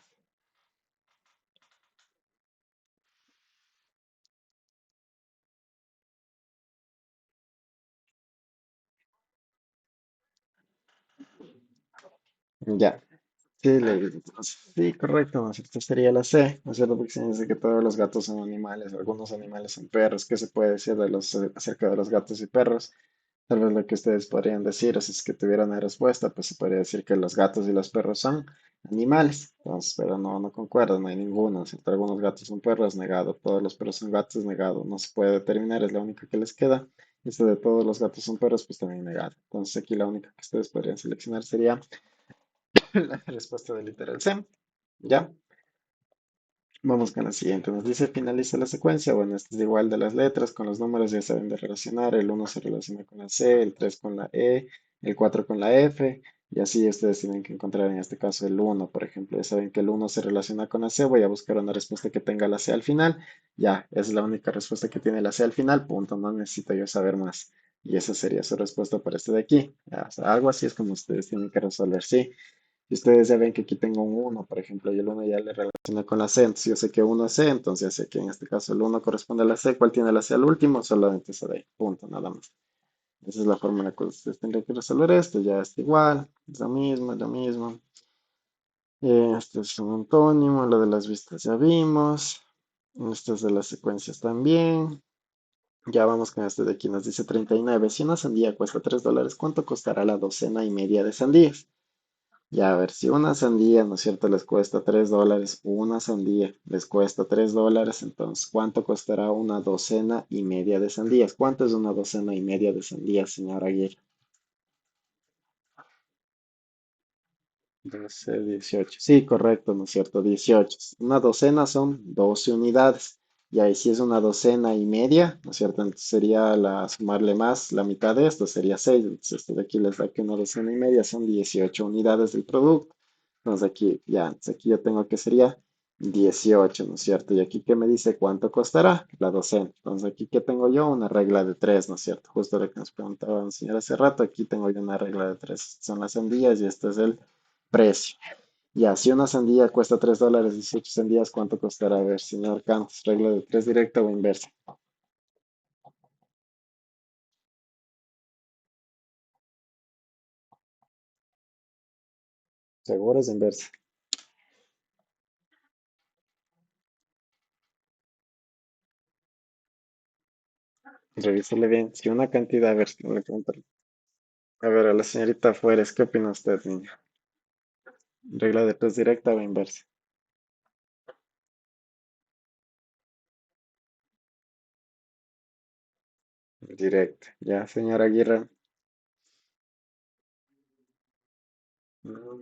Ya. Sí, sí, correcto, ¿no es cierto? Sería la C, ¿no es cierto? Porque se dice que todos los gatos son animales, algunos animales son perros. ¿Qué se puede decir de acerca de los gatos y perros? Tal vez lo que ustedes podrían decir, o si es que tuvieran una respuesta, pues se podría decir que los gatos y los perros son animales. Entonces, pero no, no concuerdo, no hay ninguno, ¿no es cierto? Algunos gatos son perros, negado. Todos los perros son gatos, negado. No se puede determinar, es la única que les queda. Y esto de todos los gatos son perros, pues también negado. Entonces, aquí la única que ustedes podrían seleccionar sería la respuesta de literal C. ¿Ya? Vamos con la siguiente. Nos dice finaliza la secuencia. Bueno, este es igual de las letras. Con los números ya saben de relacionar. El uno se relaciona con la C, el 3 con la E, el 4 con la F. Y así ustedes tienen que encontrar en este caso el uno, por ejemplo. Ya saben que el uno se relaciona con la C. Voy a buscar una respuesta que tenga la C al final. Ya, es la única respuesta que tiene la C al final. Punto. No necesito yo saber más. Y esa sería su respuesta para este de aquí. Ya, o sea, algo así es como ustedes tienen que resolver. Sí. Y ustedes ya ven que aquí tengo un uno, por ejemplo, y el uno ya le relaciona con la C. Entonces yo sé que uno es C, entonces ya sé que en este caso el uno corresponde a la C. ¿Cuál tiene la C al último? Solamente esa de ahí. Punto, nada más. Esa es la forma en la que ustedes tendrían que resolver esto. Ya está igual, es lo mismo, es lo mismo. Este es un antónimo, lo de las vistas ya vimos. Esto es de las secuencias también. Ya vamos con este de aquí. Nos dice 39. Si una sandía cuesta $3, ¿cuánto costará la docena y media de sandías? Ya, a ver, si una sandía, ¿no es cierto?, les cuesta $3, una sandía les cuesta $3, entonces, ¿cuánto costará una docena y media de sandías? ¿Cuánto es una docena y media de sandías, señora Aguirre? 12, 18. Sí, correcto, ¿no es cierto? 18. Una docena son 12 unidades. Y ahí si es una docena y media, ¿no es cierto? Entonces sería sumarle más, la mitad de esto sería 6. Entonces esto de aquí les da que una docena y media son 18 unidades del producto. Entonces aquí, ya, entonces aquí yo tengo que sería 18, ¿no es cierto? Y aquí que me dice cuánto costará la docena. Entonces aquí que tengo yo una regla de 3, ¿no es cierto? Justo lo que nos preguntaba un señor hace rato, aquí tengo yo una regla de 3. Son las sandías y este es el precio. Ya, si una sandía cuesta $3, 18 sandías, ¿cuánto costará? A ver, señor Campos, regla de 3 directa o inversa. Seguro es inversa. Revísele bien. Si una cantidad, a ver, le pregunto. A ver, a la señorita Fuérez, ¿qué opina usted, niña? ¿Regla de 3 directa o inversa? Directa. Ya, señora Aguirre. Mm,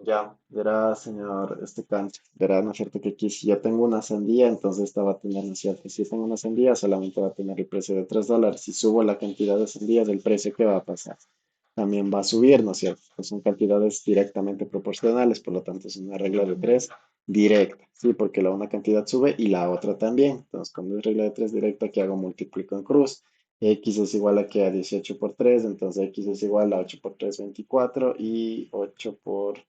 Ya, verá, señor, cancha, verá, ¿no es cierto? Que aquí si yo tengo una sandía, entonces esta va a tener, ¿no es cierto? Si yo tengo una sandía, solamente va a tener el precio de $3. Si subo la cantidad de sandías, el precio que va a pasar también va a subir, ¿no es cierto? Pues son cantidades directamente proporcionales, por lo tanto es una regla de 3 directa, ¿sí? Porque la una cantidad sube y la otra también. Entonces, como es regla de 3 directa, que hago múltiplico en cruz. X es igual a que a 18 por 3, entonces X es igual a 8 por 3, 24 y 8 por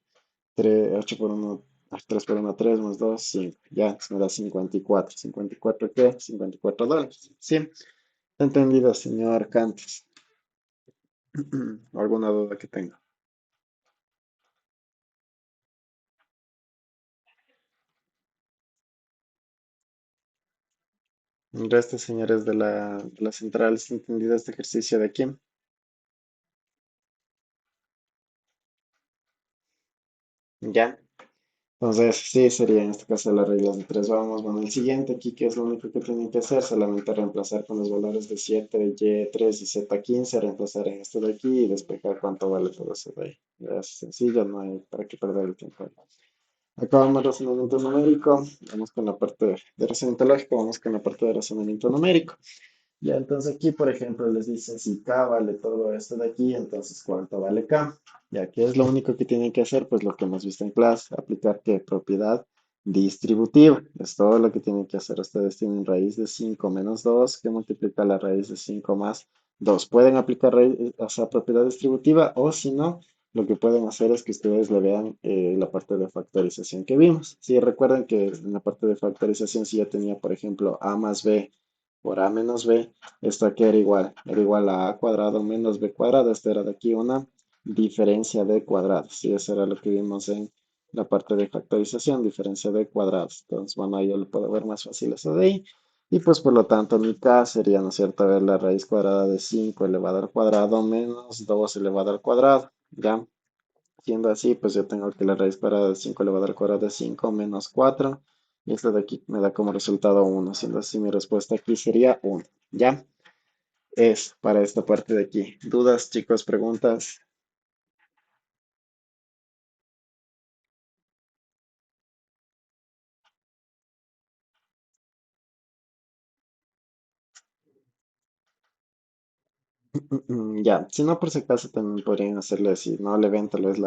3, 8 por uno, 3 por uno, 3 más 2 5. Ya, eso me da 54. ¿54 qué? $54. Sí, entendido, señor Cantos. ¿Alguna duda que tenga? El resto, señores de la central, ¿es entendido este ejercicio de aquí? Ya. Entonces, sí, sería en este caso las reglas de 3. Vamos, bueno, el siguiente aquí, que es lo único que tienen que hacer, solamente reemplazar con los valores de 7, Y3 y Z15, reemplazar en esto de aquí y despejar cuánto vale todo eso de ahí. Ya es sencillo, no hay para qué perder el tiempo. Acabamos razonamiento numérico, vamos con la parte de razonamiento lógico, vamos con la parte de razonamiento numérico. Ya, entonces aquí, por ejemplo, les dice si K vale todo esto de aquí, entonces ¿cuánto vale K? Ya que es lo único que tienen que hacer, pues lo que hemos visto en clase, aplicar qué propiedad distributiva. Es todo lo que tienen que hacer. Ustedes tienen raíz de 5 menos 2 que multiplica la raíz de 5 más 2. Pueden aplicar esa propiedad distributiva o si no, lo que pueden hacer es que ustedes le vean la parte de factorización que vimos. Si recuerden que en la parte de factorización si yo tenía, por ejemplo, a más b por a menos b, esto aquí era igual a cuadrado menos b cuadrado, esto era de aquí una diferencia de cuadrados, y eso era lo que vimos en la parte de factorización, diferencia de cuadrados. Entonces, bueno, ahí yo lo puedo ver más fácil eso de ahí, y pues por lo tanto mi k sería, ¿no es cierto?, ver la raíz cuadrada de 5 elevado al cuadrado menos 2 elevado al cuadrado, ¿ya? Siendo así, pues yo tengo que la raíz cuadrada de 5 elevado al cuadrado de 5 menos 4. Y esto de aquí me da como resultado uno. Siendo así, mi respuesta aquí sería uno. ¿Ya? Es para esta parte de aquí. ¿Dudas, chicos? ¿Preguntas? Ya, si no, por si acaso también podrían hacerle, si no le ven tal vez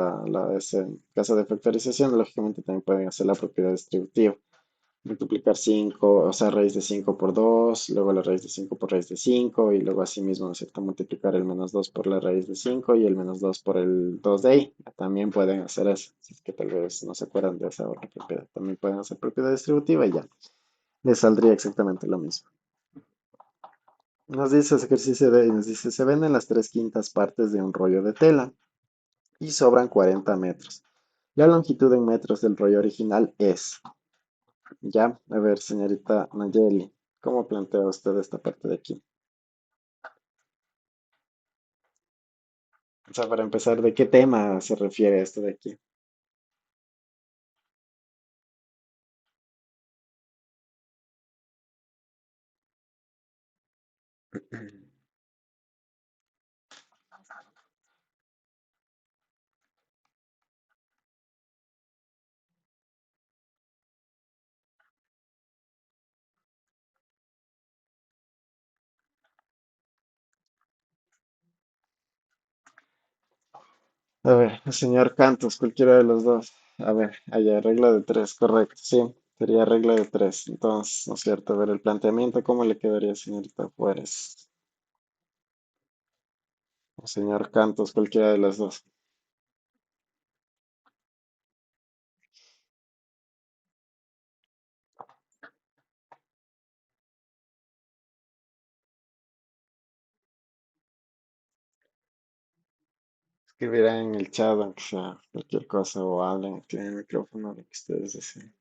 esa casa de factorización, lógicamente también pueden hacer la propiedad distributiva. Multiplicar 5 o sea, raíz de 5 por 2 luego la raíz de 5 por raíz de 5 y luego así mismo, ¿no es cierto? Multiplicar el menos 2 por la raíz de 5 y el menos 2 por el 2 de ahí. También pueden hacer eso, si es que tal vez no se acuerdan de esa otra propiedad. También pueden hacer propiedad distributiva y ya. Les saldría exactamente lo mismo. Nos dice ese ejercicio de, nos dice, se venden las 3/5 partes de un rollo de tela y sobran 40 metros. La longitud en metros del rollo original es, ya, a ver, señorita Nayeli, ¿cómo plantea usted esta parte de aquí? O sea, para empezar, ¿de qué tema se refiere esto de aquí? A ver, el señor Cantos, cualquiera de los dos. A ver, allá, regla de tres, correcto, sí, sería regla de tres. Entonces, ¿no es cierto? A ver, el planteamiento, ¿cómo le quedaría, señorita Juárez? O señor Cantos, cualquiera de los dos. Escribirán en el chat, aunque sea cualquier cosa, o hablen, tienen el micrófono, lo que ustedes deseen.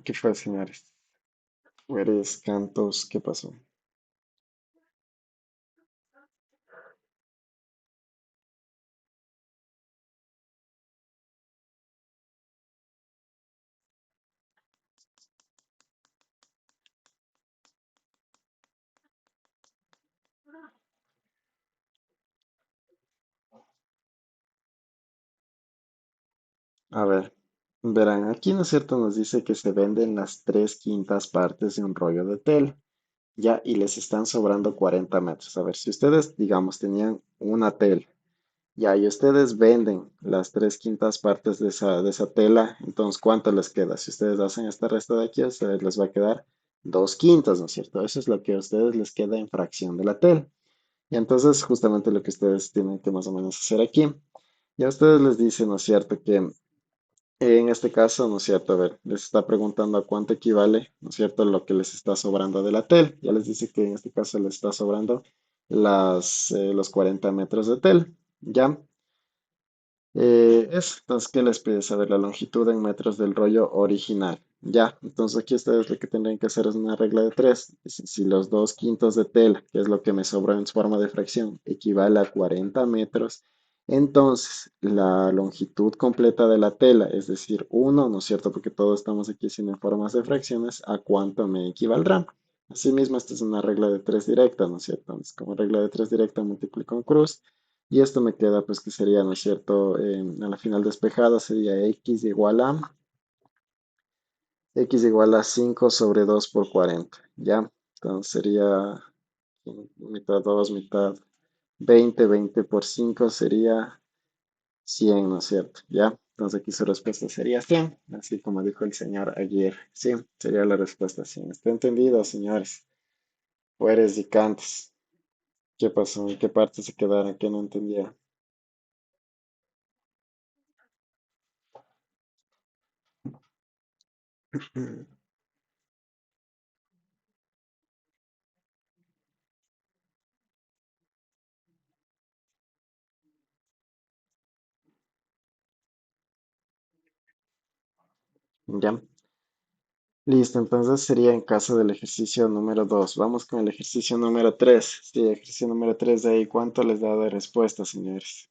¿Qué fue, señores? Juárez, Cantos, ¿qué pasó? A ver, verán, aquí no es cierto, nos dice que se venden las 3/5 partes de un rollo de tela, ya, y les están sobrando 40 metros. A ver, si ustedes, digamos, tenían una tela, ya, y ustedes venden las 3/5 partes de esa tela, entonces, ¿cuánto les queda? Si ustedes hacen esta resta de aquí, a ustedes les va a quedar 2/5, ¿no es cierto? Eso es lo que a ustedes les queda en fracción de la tela. Y entonces, justamente lo que ustedes tienen que más o menos hacer aquí. Ya a ustedes les dice, ¿no es cierto?, que en este caso, ¿no es cierto? A ver, les está preguntando a cuánto equivale, ¿no es cierto?, lo que les está sobrando de la tel. Ya les dice que en este caso les está sobrando los 40 metros de tel. ¿Ya? Entonces, ¿qué les pide saber? La longitud en metros del rollo original. Ya, entonces aquí ustedes lo que tendrían que hacer es una regla de tres. Si los 2/5 de tela, que es lo que me sobró en su forma de fracción, equivale a 40 metros, entonces la longitud completa de la tela, es decir, uno, ¿no es cierto? Porque todos estamos aquí haciendo en formas de fracciones, ¿a cuánto me equivaldrá? Asimismo, esta es una regla de tres directa, ¿no es cierto? Entonces, como regla de tres directa, multiplico en cruz. Y esto me queda, pues, que sería, ¿no es cierto? A la final despejada sería x igual a 5 sobre 2 por 40, ¿ya? Entonces sería mitad 2 mitad 20 por 5 sería 100, ¿no es cierto? ¿Ya? Entonces aquí su respuesta sería 100, así como dijo el señor ayer. Sí, sería la respuesta 100. ¿Está entendido, señores? Fueres y cantes. ¿Qué pasó? ¿En qué parte se quedaron? ¿Qué no entendía? ¿Ya? Listo, entonces sería en caso del ejercicio número 2. Vamos con el ejercicio número 3. Sí, ejercicio número 3 de ahí. ¿Cuánto les da de respuesta, señores?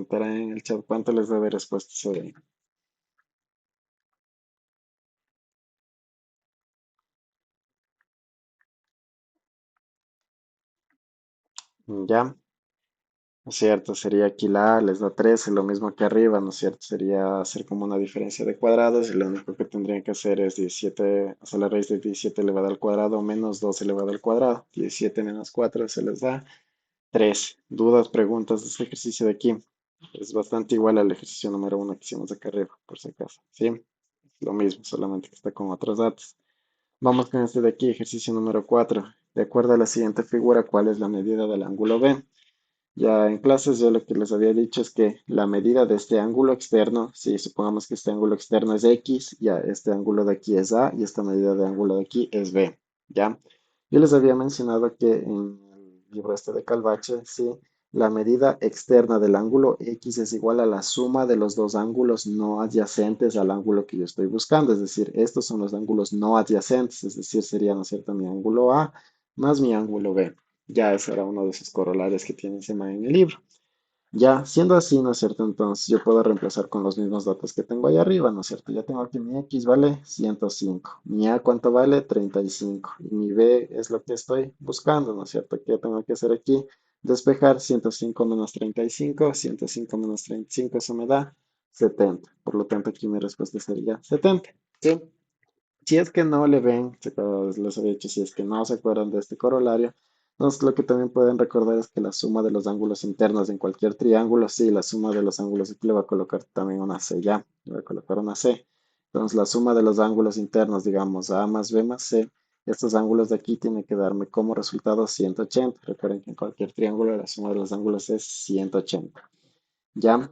Estará en el chat cuánto les da de respuesta sobre ahí. Ya, ¿no es cierto? Sería aquí la A, les da 13, lo mismo que arriba, ¿no es cierto? Sería hacer como una diferencia de cuadrados y lo único que tendrían que hacer es 17, o sea, la raíz de 17 elevado al cuadrado menos 2 elevado al cuadrado. 17 menos 4 se les da 3. ¿Dudas, preguntas de este ejercicio de aquí? Es bastante igual al ejercicio número 1 que hicimos acá arriba, por si acaso. ¿Sí? Es lo mismo, solamente que está con otros datos. Vamos con este de aquí, ejercicio número 4. De acuerdo a la siguiente figura, ¿cuál es la medida del ángulo B? Ya en clases yo lo que les había dicho es que la medida de este ángulo externo, si supongamos que este ángulo externo es X, ya este ángulo de aquí es A y esta medida de ángulo de aquí es B, ¿ya? Yo les había mencionado que en el libro este de Calvache, sí, la medida externa del ángulo X es igual a la suma de los dos ángulos no adyacentes al ángulo que yo estoy buscando, es decir, estos son los ángulos no adyacentes, es decir, sería, ¿no es cierto?, mi ángulo A más mi ángulo B. Ya ese era uno de esos corolarios que tiene ese man en el libro. Ya, siendo así, ¿no es cierto? Entonces yo puedo reemplazar con los mismos datos que tengo ahí arriba, ¿no es cierto? Ya tengo aquí mi X vale 105, mi A cuánto vale 35 y mi B es lo que estoy buscando, ¿no es cierto? ¿Qué tengo que hacer aquí? Despejar 105 menos 35, 105 menos 35, eso me da 70. Por lo tanto, aquí mi respuesta sería 70. ¿Sí? Si es que no le ven, les había dicho, si es que no se acuerdan de este corolario, entonces lo que también pueden recordar es que la suma de los ángulos internos en cualquier triángulo, sí, la suma de los ángulos, aquí le voy a colocar también una C ya, le voy a colocar una C. Entonces la suma de los ángulos internos, digamos, A más B más C, estos ángulos de aquí tienen que darme como resultado 180. Recuerden que en cualquier triángulo la suma de los ángulos es 180. ¿Ya?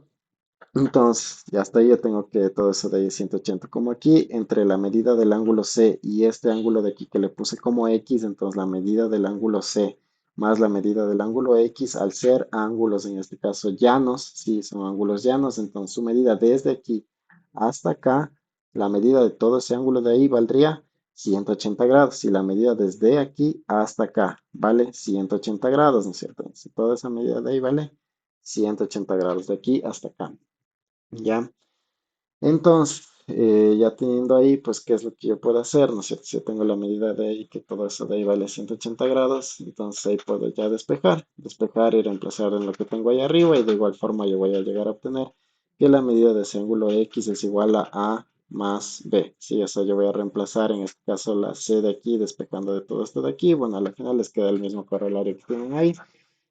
Entonces, ya hasta ahí yo tengo que todo eso de ahí es 180. Como aquí, entre la medida del ángulo C y este ángulo de aquí que le puse como X, entonces la medida del ángulo C más la medida del ángulo X, al ser ángulos, en este caso llanos, sí, son ángulos llanos, entonces su medida desde aquí hasta acá, la medida de todo ese ángulo de ahí valdría 180 grados. Y la medida desde aquí hasta acá vale 180 grados, ¿no es cierto? Entonces, toda esa medida de ahí vale 180 grados de aquí hasta acá. ¿Ya? Entonces, ya teniendo ahí, pues, ¿qué es lo que yo puedo hacer? ¿No es cierto? Si yo tengo la medida de ahí, que todo eso de ahí vale 180 grados, entonces ahí puedo ya despejar y reemplazar en lo que tengo ahí arriba, y de igual forma yo voy a llegar a obtener que la medida de ese ángulo X es igual a A más B. Sí, o sea, yo voy a reemplazar en este caso la C de aquí, despejando de todo esto de aquí. Bueno, al final les queda el mismo corolario que tienen ahí.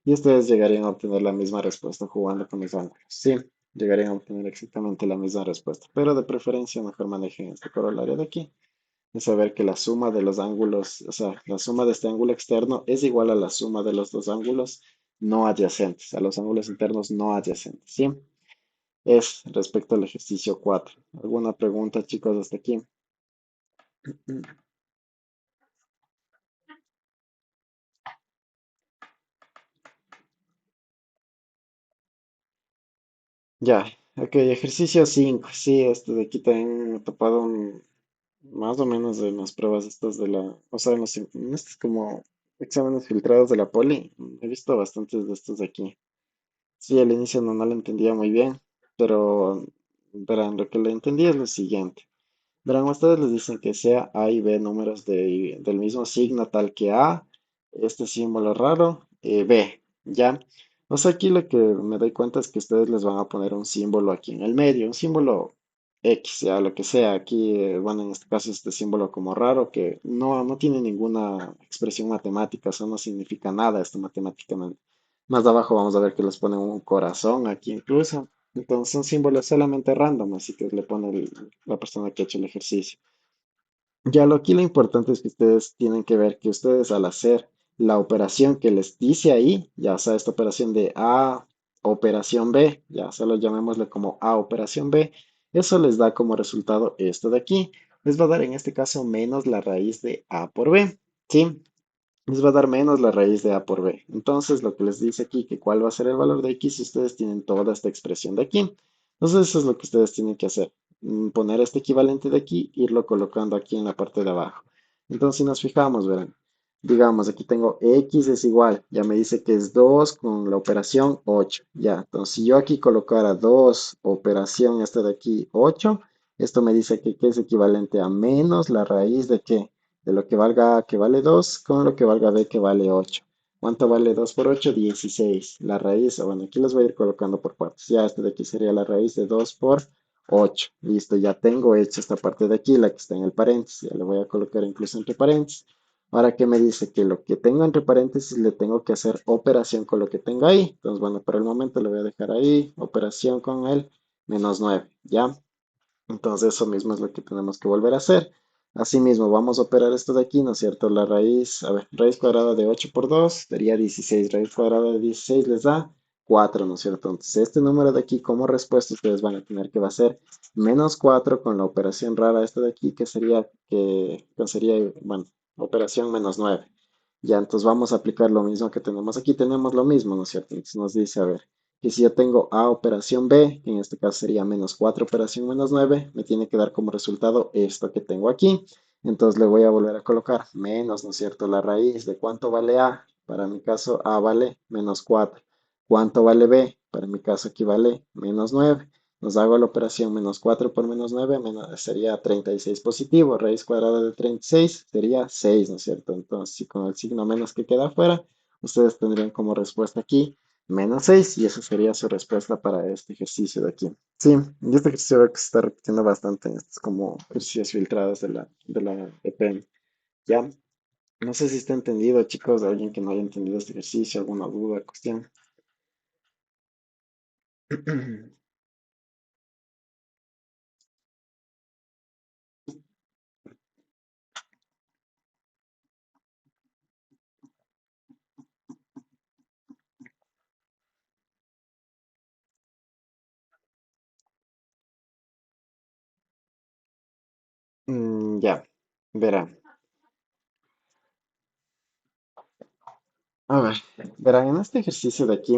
Y ustedes llegarían a obtener la misma respuesta jugando con los ángulos. Sí, llegarían a obtener exactamente la misma respuesta. Pero de preferencia mejor manejen este corolario de aquí. Es saber que la suma de los ángulos, o sea, la suma de este ángulo externo es igual a la suma de los dos ángulos no adyacentes, a los ángulos internos no adyacentes. ¿Sí? Es respecto al ejercicio 4. ¿Alguna pregunta, chicos, hasta aquí? Ya, ok, ejercicio 5. Sí, este de aquí también he topado más o menos de las pruebas estas de la, o sea, en estos como exámenes filtrados de la poli, he visto bastantes de estos de aquí. Sí, al inicio no lo entendía muy bien, pero verán, lo que le entendí es lo siguiente. Verán, ustedes les dicen que sea A y B números del mismo signo tal que A, este símbolo raro, B, ¿ya? O sea, aquí lo que me doy cuenta es que ustedes les van a poner un símbolo aquí en el medio, un símbolo X, ya lo que sea. Aquí, bueno, en este caso este símbolo como raro que no tiene ninguna expresión matemática, eso no significa nada esto matemáticamente. Más abajo vamos a ver que les ponen un corazón aquí incluso. Entonces son símbolos solamente random, así que le pone la persona que ha hecho el ejercicio. Ya aquí lo importante es que ustedes tienen que ver que ustedes al hacer la operación que les dice ahí, ya sea esta operación de A, operación B, ya solo llamémosle como A, operación B, eso les da como resultado esto de aquí. Les va a dar en este caso menos la raíz de A por B, ¿sí? Les va a dar menos la raíz de A por B. Entonces, lo que les dice aquí, que cuál va a ser el valor de X, si ustedes tienen toda esta expresión de aquí. Entonces, eso es lo que ustedes tienen que hacer. poner este equivalente de aquí, irlo colocando aquí en la parte de abajo. Entonces, si nos fijamos, verán, digamos, aquí tengo x es igual, ya me dice que es 2 con la operación 8, ya. Entonces, si yo aquí colocara 2 operación esta de aquí 8, esto me dice que es equivalente a menos la raíz de qué, de lo que valga a que vale 2 con lo que valga b que vale 8. ¿Cuánto vale 2 por 8? 16. La raíz, bueno, aquí los voy a ir colocando por partes. Ya, este de aquí sería la raíz de 2 por 8. Listo, ya tengo hecha esta parte de aquí, la que está en el paréntesis. Ya le voy a colocar incluso entre paréntesis. Ahora, ¿qué me dice? Que lo que tengo entre paréntesis le tengo que hacer operación con lo que tengo ahí. Entonces, bueno, por el momento le voy a dejar ahí, operación con el menos 9. ¿Ya? Entonces eso mismo es lo que tenemos que volver a hacer. Asimismo, vamos a operar esto de aquí, ¿no es cierto? La raíz, a ver, raíz cuadrada de 8 por 2 daría 16. Raíz cuadrada de 16 les da 4, ¿no es cierto? Entonces este número de aquí como respuesta ustedes van a tener que va a ser menos 4 con la operación rara esta de aquí, que sería, bueno, operación menos 9. Ya, entonces vamos a aplicar lo mismo que tenemos aquí. Tenemos lo mismo, ¿no es cierto? Entonces nos dice, a ver, que si yo tengo A operación B, que en este caso sería menos 4 operación menos 9, me tiene que dar como resultado esto que tengo aquí. Entonces le voy a volver a colocar menos, ¿no es cierto? La raíz de cuánto vale A. Para mi caso, A vale menos 4. ¿Cuánto vale B? Para mi caso aquí vale menos 9. Nos hago la operación menos 4 por menos 9, sería 36 positivo. Raíz cuadrada de 36 sería 6, ¿no es cierto? Entonces, si con el signo menos que queda afuera, ustedes tendrían como respuesta aquí menos 6 y esa sería su respuesta para este ejercicio de aquí. Sí, y este ejercicio veo que se está repitiendo bastante en estos como ejercicios filtrados de la EPEM. ¿Ya? No sé si está entendido, chicos, de alguien que no haya entendido este ejercicio, alguna duda, cuestión. Ya, verá. A ver, verán, en este ejercicio de aquí,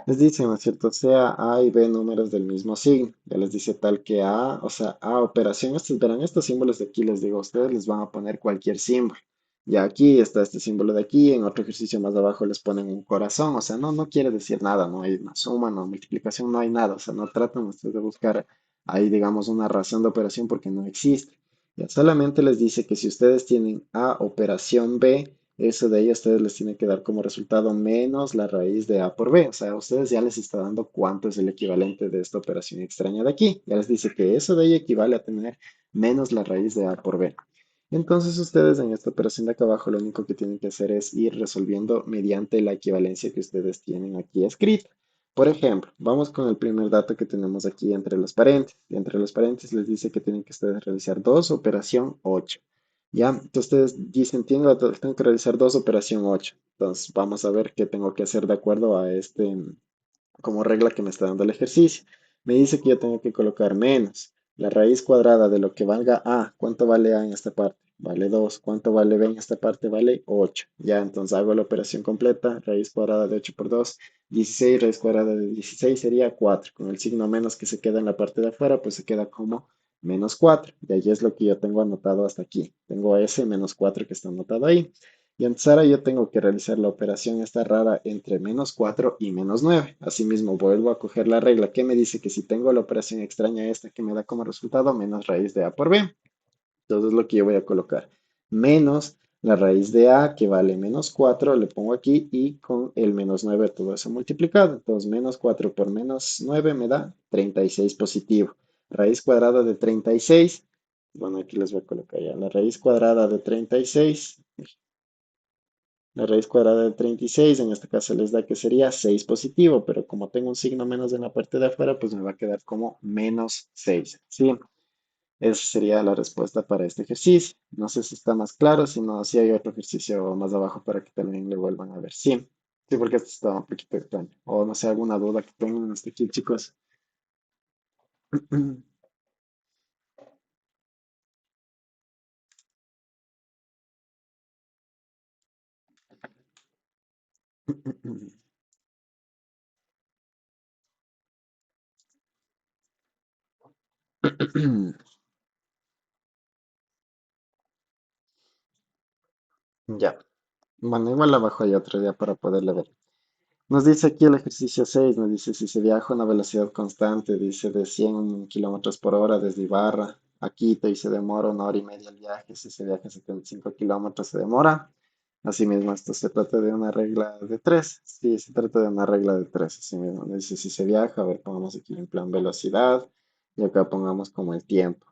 les dice, ¿no es cierto? Sea A y B números del mismo signo. Ya les dice tal que A, o sea, A operación. Verán, estos símbolos de aquí, les digo, a ustedes les van a poner cualquier símbolo. Ya aquí está este símbolo de aquí, en otro ejercicio más abajo les ponen un corazón, o sea, no quiere decir nada, no hay una suma, no multiplicación, no hay nada, o sea, no tratan ustedes de buscar ahí, digamos, una razón de operación porque no existe. Ya solamente les dice que si ustedes tienen A operación B, eso de ahí a ustedes les tiene que dar como resultado menos la raíz de A por B. O sea, a ustedes ya les está dando cuánto es el equivalente de esta operación extraña de aquí. Ya les dice que eso de ahí equivale a tener menos la raíz de A por B. Entonces ustedes en esta operación de acá abajo lo único que tienen que hacer es ir resolviendo mediante la equivalencia que ustedes tienen aquí escrita. Por ejemplo, vamos con el primer dato que tenemos aquí entre los paréntesis. Entre los paréntesis les dice que tienen que ustedes realizar 2 operación 8. Ya, entonces ustedes dicen, tengo que realizar 2 operación 8. Entonces vamos a ver qué tengo que hacer de acuerdo a este, como regla que me está dando el ejercicio. Me dice que yo tengo que colocar menos la raíz cuadrada de lo que valga A. ¿Cuánto vale A en esta parte? Vale 2. ¿Cuánto vale B en esta parte? Vale 8. Ya, entonces hago la operación completa. Raíz cuadrada de 8 por 2, 16. Raíz cuadrada de 16 sería 4. Con el signo menos que se queda en la parte de afuera, pues se queda como menos 4. Y ahí es lo que yo tengo anotado hasta aquí. Tengo ese menos 4 que está anotado ahí. Y entonces ahora yo tengo que realizar la operación esta rara entre menos 4 y menos 9. Asimismo, vuelvo a coger la regla que me dice que si tengo la operación extraña esta que me da como resultado menos raíz de A por B. Entonces lo que yo voy a colocar menos la raíz de A que vale menos 4 le pongo aquí y con el menos 9 todo eso multiplicado. Entonces menos 4 por menos 9 me da 36 positivo. Raíz cuadrada de 36, bueno, aquí les voy a colocar ya la raíz cuadrada de 36. La raíz cuadrada de 36, en este caso les da que sería 6 positivo, pero como tengo un signo menos en la parte de afuera, pues me va a quedar como menos 6. ¿Sí? Esa sería la respuesta para este ejercicio. No sé si está más claro, si no, si hay otro ejercicio más abajo para que también le vuelvan a ver. Sí, sí, porque esto está un poquito extraño. O no sé, alguna duda que tengan hasta aquí, chicos. Ya. Bueno, igual abajo hay otro día para poderle ver. Nos dice aquí el ejercicio 6, nos dice si se viaja a una velocidad constante, dice de 100 kilómetros por hora desde Ibarra a Quito y se demora 1 hora y media el viaje, si se viaja 75 kilómetros se demora. Asimismo, esto se trata de una regla de tres, sí, se trata de una regla de tres, así mismo. Nos dice si se viaja, a ver, pongamos aquí en plan velocidad y acá pongamos como el tiempo.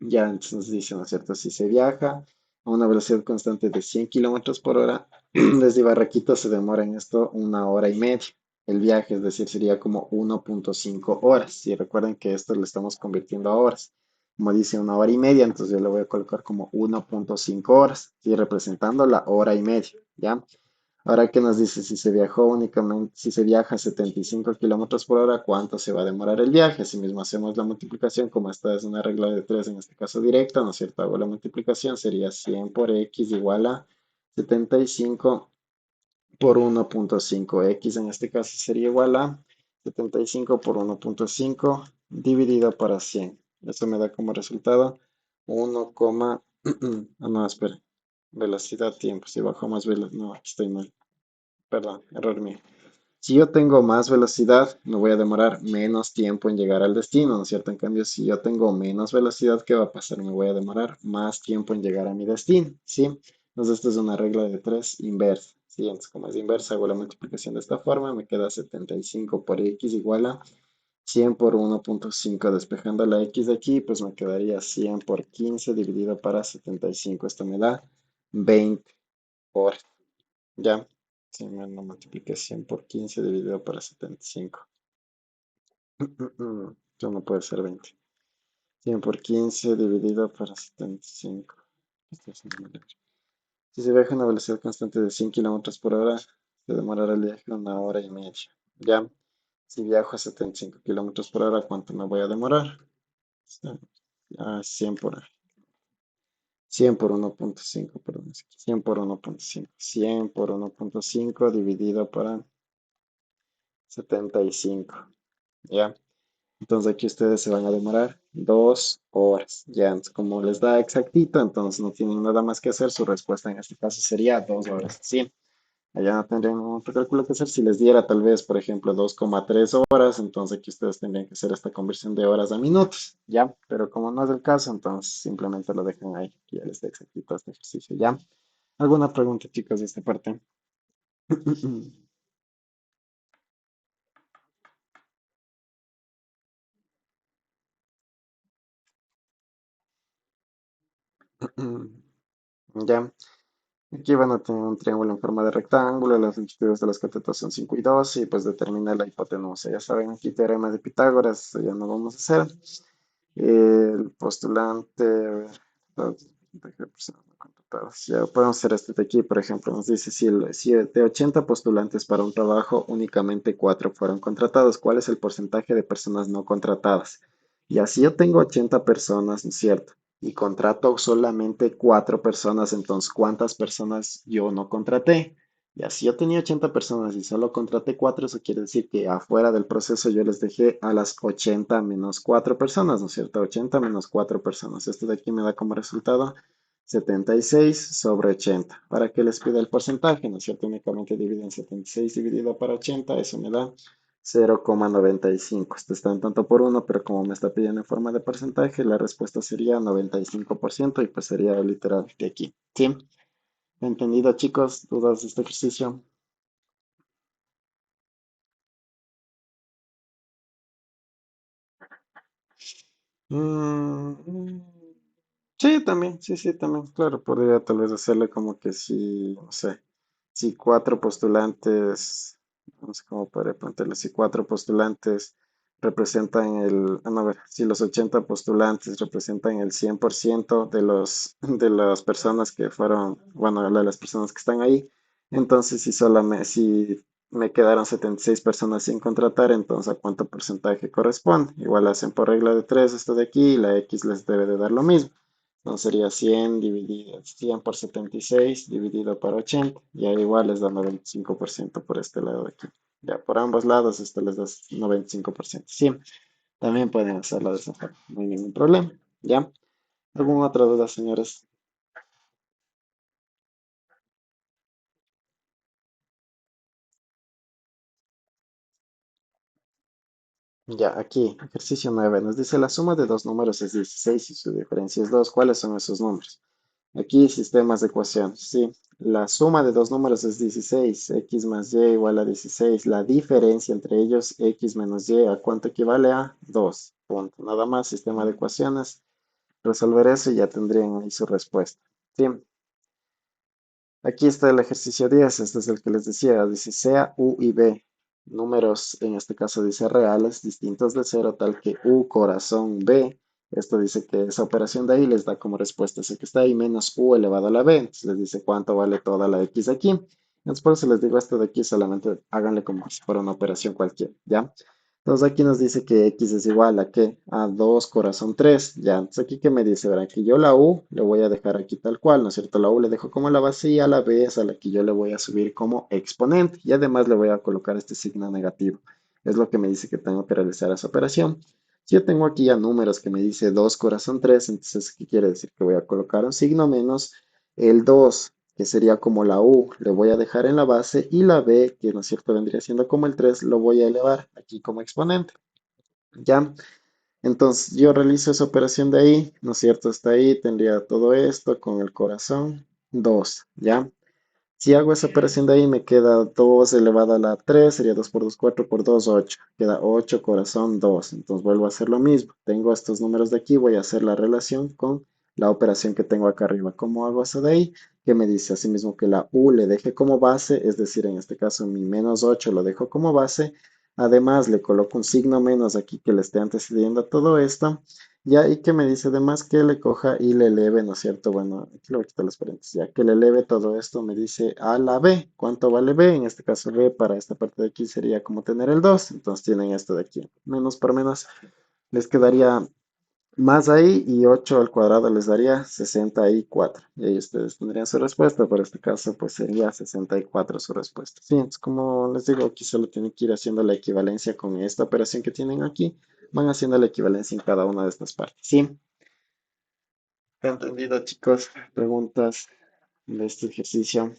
Ya, entonces nos dice, ¿no es cierto? Si se viaja a una velocidad constante de 100 kilómetros por hora, desde Barraquito se demora en esto 1 hora y media. El viaje, es decir, sería como 1.5 horas. Y recuerden que esto lo estamos convirtiendo a horas. Como dice 1 hora y media, entonces yo le voy a colocar como 1.5 horas, y representando la hora y media, ¿ya? Ahora que nos dice si se viajó únicamente, si se viaja a 75 kilómetros por hora, ¿cuánto se va a demorar el viaje? Así mismo hacemos la multiplicación, como esta es una regla de tres, en este caso directa, ¿no es cierto? Hago la multiplicación, sería 100 por x igual a 75 por 1.5. X en este caso sería igual a 75 por 1.5 dividido para 100. Eso me da como resultado 1, no, espera. Velocidad, tiempo. Si bajo más velocidad, no, aquí estoy mal. Perdón, error mío. Si yo tengo más velocidad, me voy a demorar menos tiempo en llegar al destino, ¿no es cierto? En cambio, si yo tengo menos velocidad, ¿qué va a pasar? Me voy a demorar más tiempo en llegar a mi destino, ¿sí? Entonces, esta es una regla de tres inversa, ¿sí? Entonces, como es inversa, hago la multiplicación de esta forma, me queda 75 por x igual a 100 por 1.5. Despejando la x de aquí, pues me quedaría 100 por 15 dividido para 75. Esto me da 20 horas. ¿Ya? Si me lo multipliqué 100 por 15 dividido para 75. Esto no puede ser 20. 100 por 15 dividido para 75. Esto es una manera. Si se viaja a una velocidad constante de 100 kilómetros por hora, se demorará el viaje 1 hora y media. ¿Ya? Si viajo a 75 kilómetros por hora, ¿cuánto me voy a demorar? Sí, 100 por 1.5, perdón. 100 por 1.5. 100 por 1.5 dividido para 75. ¿Ya? Entonces aquí ustedes se van a demorar 2 horas. Ya, entonces, como les da exactito, entonces no tienen nada más que hacer. Su respuesta en este caso sería 2 horas. Sí, allá no tendrían otro cálculo que hacer. Si les diera tal vez, por ejemplo, 2,3 horas, entonces aquí ustedes tendrían que hacer esta conversión de horas a minutos. Ya, pero como no es el caso, entonces simplemente lo dejan ahí. Que ya les da exactito este ejercicio. Ya. ¿Alguna pregunta, chicos, de esta parte? Ya. Aquí van a tener un triángulo en forma de rectángulo, las longitudes de los catetos son 5 y 2 y pues determina la hipotenusa. Ya saben, aquí teorema de Pitágoras, eso ya no vamos a hacer. El postulante, a ver, de qué personas no contratadas. Ya podemos hacer este de aquí, por ejemplo, nos dice si de 80 postulantes para un trabajo, únicamente 4 fueron contratados, ¿cuál es el porcentaje de personas no contratadas? Y así yo tengo 80 personas, ¿no es cierto? Y contrato solamente 4 personas, entonces, ¿cuántas personas yo no contraté? Y así yo tenía 80 personas y solo contraté 4, eso quiere decir que afuera del proceso yo les dejé a las 80 menos 4 personas, ¿no es cierto? 80 menos 4 personas. Esto de aquí me da como resultado 76 sobre 80. ¿Para qué les pide el porcentaje? ¿No es cierto? Únicamente dividen 76 dividido para 80, eso me da 0,95. Esto está en tanto por uno, pero como me está pidiendo en forma de porcentaje, la respuesta sería 95% y pues sería literal de aquí. ¿Sí? ¿Entendido, chicos? ¿Dudas de este ejercicio? Mm, sí, también, sí, sí, también, claro, podría tal vez hacerle como que si, no sé, si cuatro postulantes, no sé cómo podría plantearle, si cuatro postulantes representan no, a ver, si los 80 postulantes representan el 100% de las personas que fueron, bueno, de las personas que están ahí, entonces si me quedaron 76 personas sin contratar, entonces ¿a cuánto porcentaje corresponde? Igual hacen por regla de 3 esto de aquí y la X les debe de dar lo mismo. Entonces sería 100 por 76 dividido por 80. Y ahí igual les da 95% por este lado de aquí. Ya, por ambos lados esto les da 95%. Sí, También pueden hacerlo de esa forma, no hay ningún problema. ¿Ya? ¿Alguna otra duda, señores? Ya, aquí, ejercicio 9 nos dice la suma de dos números es 16 y su diferencia es 2. ¿Cuáles son esos números? Aquí, sistemas de ecuación. Sí, la suma de dos números es 16. X más y igual a 16. La diferencia entre ellos, x menos y, ¿a cuánto equivale? A 2. Punto. Nada más, sistema de ecuaciones. Resolver eso y ya tendrían ahí su respuesta. Sí, aquí está el ejercicio 10, este es el que les decía, dice sea U y B, números, en este caso dice reales, distintos de cero, tal que U corazón B, esto dice que esa operación de ahí les da como respuesta ese que está ahí menos U elevado a la B, entonces les dice cuánto vale toda la X aquí. Entonces por eso les digo esto de aquí, solamente háganle como si fuera una operación cualquiera, ¿ya? Entonces aquí nos dice que X es igual a ¿qué? A 2 corazón 3. Ya, entonces aquí que me dice, verán que yo la U le voy a dejar aquí tal cual, ¿no es cierto? La U le dejo como la base y a la B es a la que yo le voy a subir como exponente. Y además le voy a colocar este signo negativo. Es lo que me dice que tengo que realizar esa operación. Si yo tengo aquí ya números que me dice 2 corazón 3, entonces ¿qué quiere decir? Que voy a colocar un signo menos el 2, que sería como la U, le voy a dejar en la base y la B, que no es cierto, vendría siendo como el 3, lo voy a elevar aquí como exponente. ¿Ya? Entonces yo realizo esa operación de ahí, ¿no es cierto? Está ahí, tendría todo esto con el corazón 2, ¿ya? Si hago esa operación de ahí, me queda 2 elevado a la 3, sería 2 por 2 4 por 2 8. Queda 8 corazón 2. Entonces vuelvo a hacer lo mismo. Tengo estos números de aquí, voy a hacer la relación con la operación que tengo acá arriba. ¿Cómo hago eso de ahí? Que me dice asimismo que la U le deje como base, es decir, en este caso mi menos 8 lo dejo como base. Además, le coloco un signo menos aquí que le esté antecediendo a todo esto. Ya, y que me dice además que le coja y le eleve, ¿no es cierto? Bueno, aquí le voy a quitar los paréntesis, ya que le eleve todo esto, me dice a la B. ¿Cuánto vale B? En este caso B para esta parte de aquí sería como tener el 2. Entonces tienen esto de aquí. Menos por menos les quedaría más ahí y 8 al cuadrado les daría 64. Y ahí ustedes tendrían su respuesta. Por este caso, pues sería 64 su respuesta. Sí, es como les digo, aquí solo tienen que ir haciendo la equivalencia con esta operación que tienen aquí. Van haciendo la equivalencia en cada una de estas partes. Sí. Entendido, chicos. Preguntas de este ejercicio.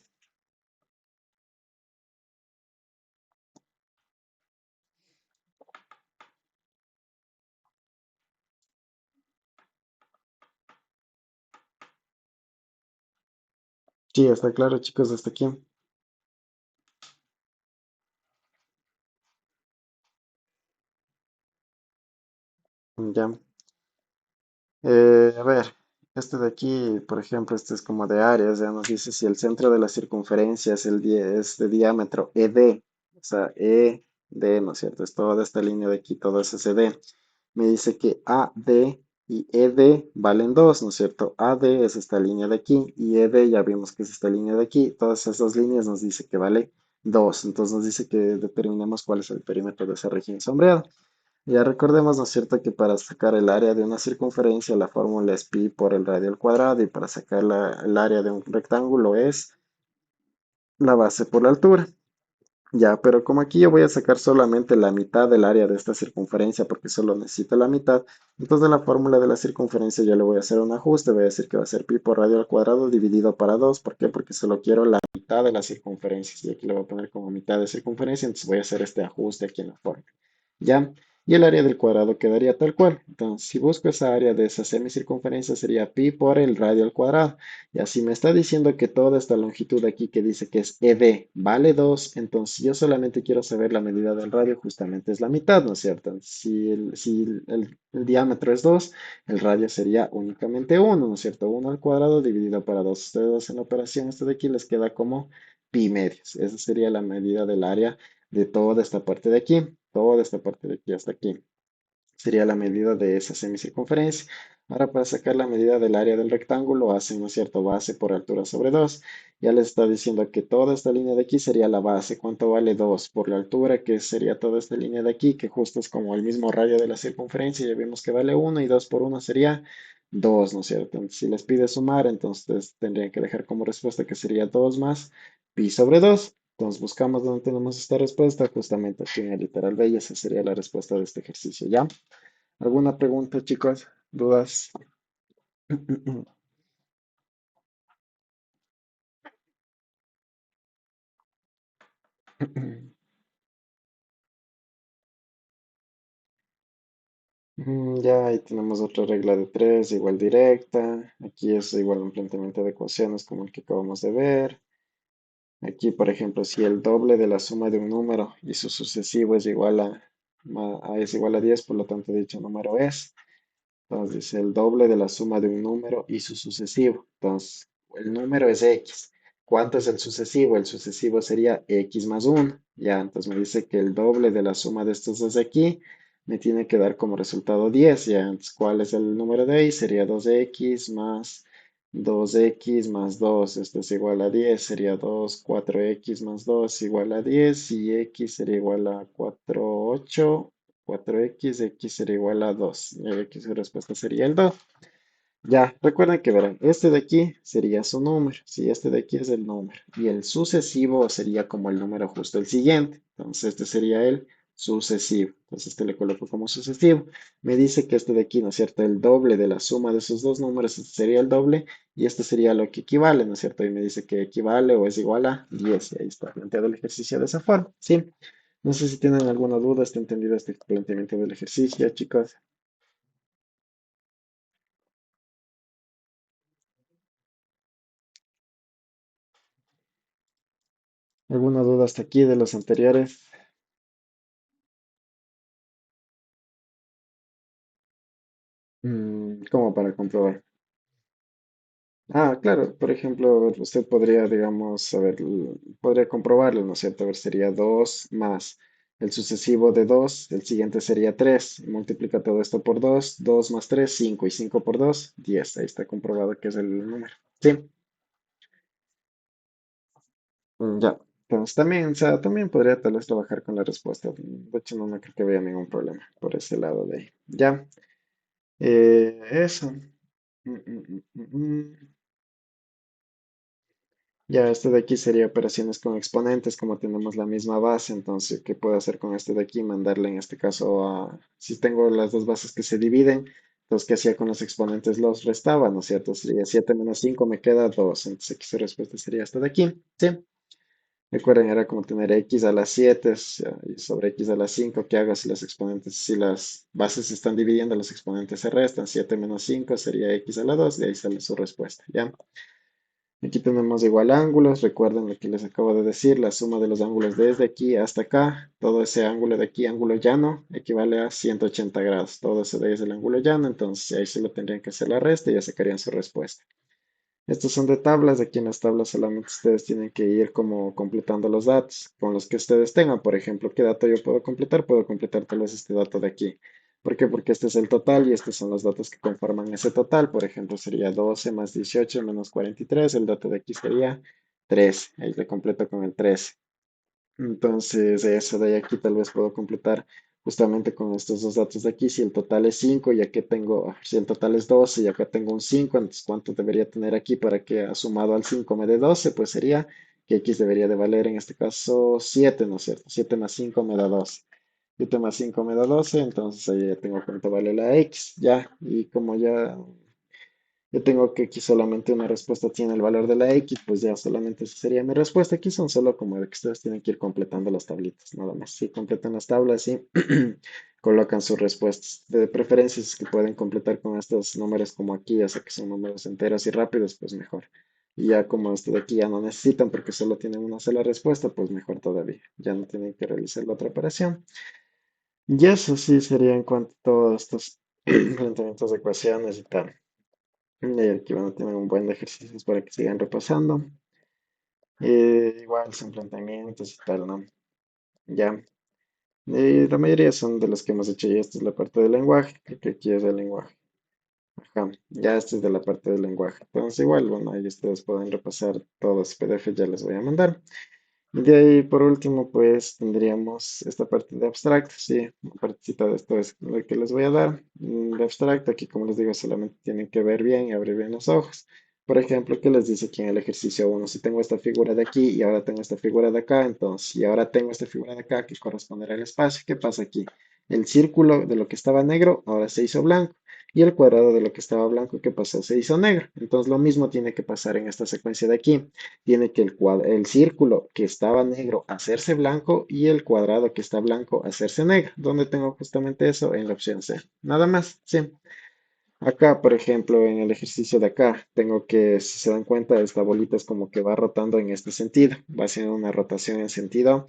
Sí, está claro, chicos, hasta aquí. Ya. A ver, este de aquí, por ejemplo, este es como de áreas, ya nos dice si el centro de la circunferencia es, es de diámetro ED, o sea, ED, ¿no es cierto? Es toda esta línea de aquí, todo es SD. Me dice que AD y ED valen 2, ¿no es cierto? AD es esta línea de aquí y ED ya vimos que es esta línea de aquí. Todas esas dos líneas nos dice que vale 2, entonces nos dice que determinemos cuál es el perímetro de esa región sombreada. Ya recordemos, ¿no es cierto?, que para sacar el área de una circunferencia, la fórmula es pi por el radio al cuadrado, y para sacar el área de un rectángulo es la base por la altura. Ya, pero como aquí yo voy a sacar solamente la mitad del área de esta circunferencia, porque solo necesito la mitad, entonces en la fórmula de la circunferencia yo le voy a hacer un ajuste, voy a decir que va a ser pi por radio al cuadrado dividido para 2. ¿Por qué? Porque solo quiero la mitad de la circunferencia, y aquí le voy a poner como mitad de circunferencia, entonces voy a hacer este ajuste aquí en la fórmula. ¿Ya? Y el área del cuadrado quedaría tal cual. Entonces, si busco esa área de esa semicircunferencia, sería pi por el radio al cuadrado. Y así me está diciendo que toda esta longitud aquí que dice que es ED vale 2, entonces yo solamente quiero saber la medida del radio, justamente es la mitad, ¿no es cierto? Si el diámetro es 2, el radio sería únicamente 1, ¿no es cierto? 1 al cuadrado dividido para 2. Ustedes hacen la operación, esto de aquí les queda como pi medios. Esa sería la medida del área de toda esta parte de aquí, toda esta parte de aquí hasta aquí. Sería la medida de esa semicircunferencia. Ahora para sacar la medida del área del rectángulo hacen, ¿no es cierto?, base por altura sobre 2. Ya les está diciendo que toda esta línea de aquí sería la base. ¿Cuánto vale 2 por la altura? Que sería toda esta línea de aquí, que justo es como el mismo radio de la circunferencia. Ya vimos que vale 1 y 2 por 1 sería 2, ¿no es cierto? Entonces, si les pide sumar, entonces tendrían que dejar como respuesta que sería 2 más pi sobre 2. Entonces buscamos dónde tenemos esta respuesta, justamente aquí en el literal B, y esa sería la respuesta de este ejercicio, ¿ya? ¿Alguna pregunta, chicos? ¿Dudas? Ya ahí tenemos otra regla de tres, igual directa. Aquí es igual un planteamiento de ecuaciones como el que acabamos de ver. Aquí, por ejemplo, si el doble de la suma de un número y su sucesivo es igual es igual a 10, por lo tanto dicho número es. Entonces dice el doble de la suma de un número y su sucesivo. Entonces, el número es x. ¿Cuánto es el sucesivo? El sucesivo sería x más 1. Ya, entonces me dice que el doble de la suma de estos dos de aquí me tiene que dar como resultado 10. Ya, entonces, ¿cuál es el número de ahí? Sería 2x más 2x más 2. Esto es igual a 10. Sería 2, 4x más 2 igual a 10. Y x sería igual a 4, 8. 4x sería igual a 2. Y aquí su respuesta sería el 2. Ya, recuerden que verán, este de aquí sería su número. Si este de aquí es el número. Y el sucesivo sería como el número justo el siguiente. Entonces este sería el sucesivo. Entonces este le coloco como sucesivo. Me dice que este de aquí, ¿no es cierto? El doble de la suma de esos dos números este sería el doble. Y este sería lo que equivale, ¿no es cierto? Y me dice que equivale o es igual a 10. Y ahí está planteado el ejercicio de esa forma. ¿Sí? No sé si tienen alguna duda, está entendido este planteamiento del ejercicio, chicos. ¿Alguna duda hasta aquí de los anteriores? ¿Cómo para comprobar? Ah, claro, por ejemplo, usted podría, digamos, a ver, podría comprobarlo, ¿no es cierto? A ver, sería 2 más el sucesivo de 2, el siguiente sería 3. Multiplica todo esto por 2, 2 más 3, 5 y 5 por 2, 10. Ahí está comprobado que es el número. Sí. Ya. Entonces también, o sea, también podría tal vez trabajar con la respuesta. De hecho, no creo que vea ningún problema por ese lado de ahí. Ya. Eso. Mm. Ya, este de aquí sería operaciones con exponentes, como tenemos la misma base, entonces, ¿qué puedo hacer con este de aquí? Mandarle en este caso si tengo las dos bases que se dividen, entonces, ¿qué hacía con los exponentes? Los restaba, ¿no es cierto? Sería 7 menos 5 me queda 2, entonces aquí su respuesta sería esta de aquí, ¿sí? Recuerden, era como tener x a las 7 y sobre x a las 5, ¿qué hago si los exponentes, si las bases se están dividiendo, los exponentes se restan? 7 menos 5 sería x a la 2, de ahí sale su respuesta, ¿ya? Aquí tenemos igual ángulos, recuerden lo que les acabo de decir, la suma de los ángulos desde aquí hasta acá, todo ese ángulo de aquí, ángulo llano, equivale a 180 grados, todo eso de ahí es el ángulo llano, entonces ahí solo tendrían que hacer la resta y ya sacarían su respuesta. Estos son de tablas, aquí en las tablas solamente ustedes tienen que ir como completando los datos con los que ustedes tengan. Por ejemplo, ¿qué dato yo puedo completar? Puedo completar tal vez este dato de aquí. ¿Por qué? Porque este es el total y estos son los datos que conforman ese total. Por ejemplo, sería 12 más 18 menos 43. El dato de aquí sería 13. Ahí le completo con el 13. Entonces, eso de ahí aquí tal vez puedo completar justamente con estos dos datos de aquí. Si el total es 5 y aquí tengo, si el total es 12 y acá tengo un 5, entonces ¿cuánto debería tener aquí para que sumado al 5 me dé 12? Pues sería que x debería de valer en este caso 7, ¿no es cierto? 7 más 5 me da 12. 7 más 5 me da 12, entonces ahí ya tengo cuánto vale la x, ya. Y como ya yo tengo que aquí solamente una respuesta tiene el valor de la X, pues ya solamente esa sería mi respuesta. Aquí son solo como de que ustedes tienen que ir completando las tablitas, nada más. Si completan las tablas y colocan sus respuestas. De preferencias que pueden completar con estos números como aquí, ya sea que son números enteros y rápidos, pues mejor. Y ya como este de aquí ya no necesitan porque solo tienen una sola respuesta, pues mejor todavía. Ya no tienen que realizar la otra operación. Y eso sí sería en cuanto a todos estos planteamientos de ecuaciones y tal. Y aquí van a tener un buen de ejercicios para que sigan repasando. Igual son planteamientos y tal, ¿no? Ya. La mayoría son de los que hemos hecho ya. Esta es la parte del lenguaje, que aquí es el lenguaje. Ajá. Ya esta es de la parte del lenguaje. Entonces, igual, bueno, ahí ustedes pueden repasar todos los PDF, ya les voy a mandar. Y de ahí, por último, pues tendríamos esta parte de abstracto, sí, una partecita de esto es lo que les voy a dar. De abstracto, aquí como les digo, solamente tienen que ver bien y abrir bien los ojos. Por ejemplo, ¿qué les dice aquí en el ejercicio uno? Si tengo esta figura de aquí y ahora tengo esta figura de acá, entonces, y ahora tengo esta figura de acá que corresponderá al espacio, ¿qué pasa aquí? El círculo de lo que estaba negro ahora se hizo blanco. Y el cuadrado de lo que estaba blanco que pasó se hizo negro. Entonces lo mismo tiene que pasar en esta secuencia de aquí. Tiene que el círculo que estaba negro hacerse blanco y el cuadrado que está blanco hacerse negro. ¿Dónde tengo justamente eso? En la opción C. Nada más, sí. Acá, por ejemplo, en el ejercicio de acá, tengo que, si se dan cuenta, esta bolita es como que va rotando en este sentido. Va haciendo una rotación en sentido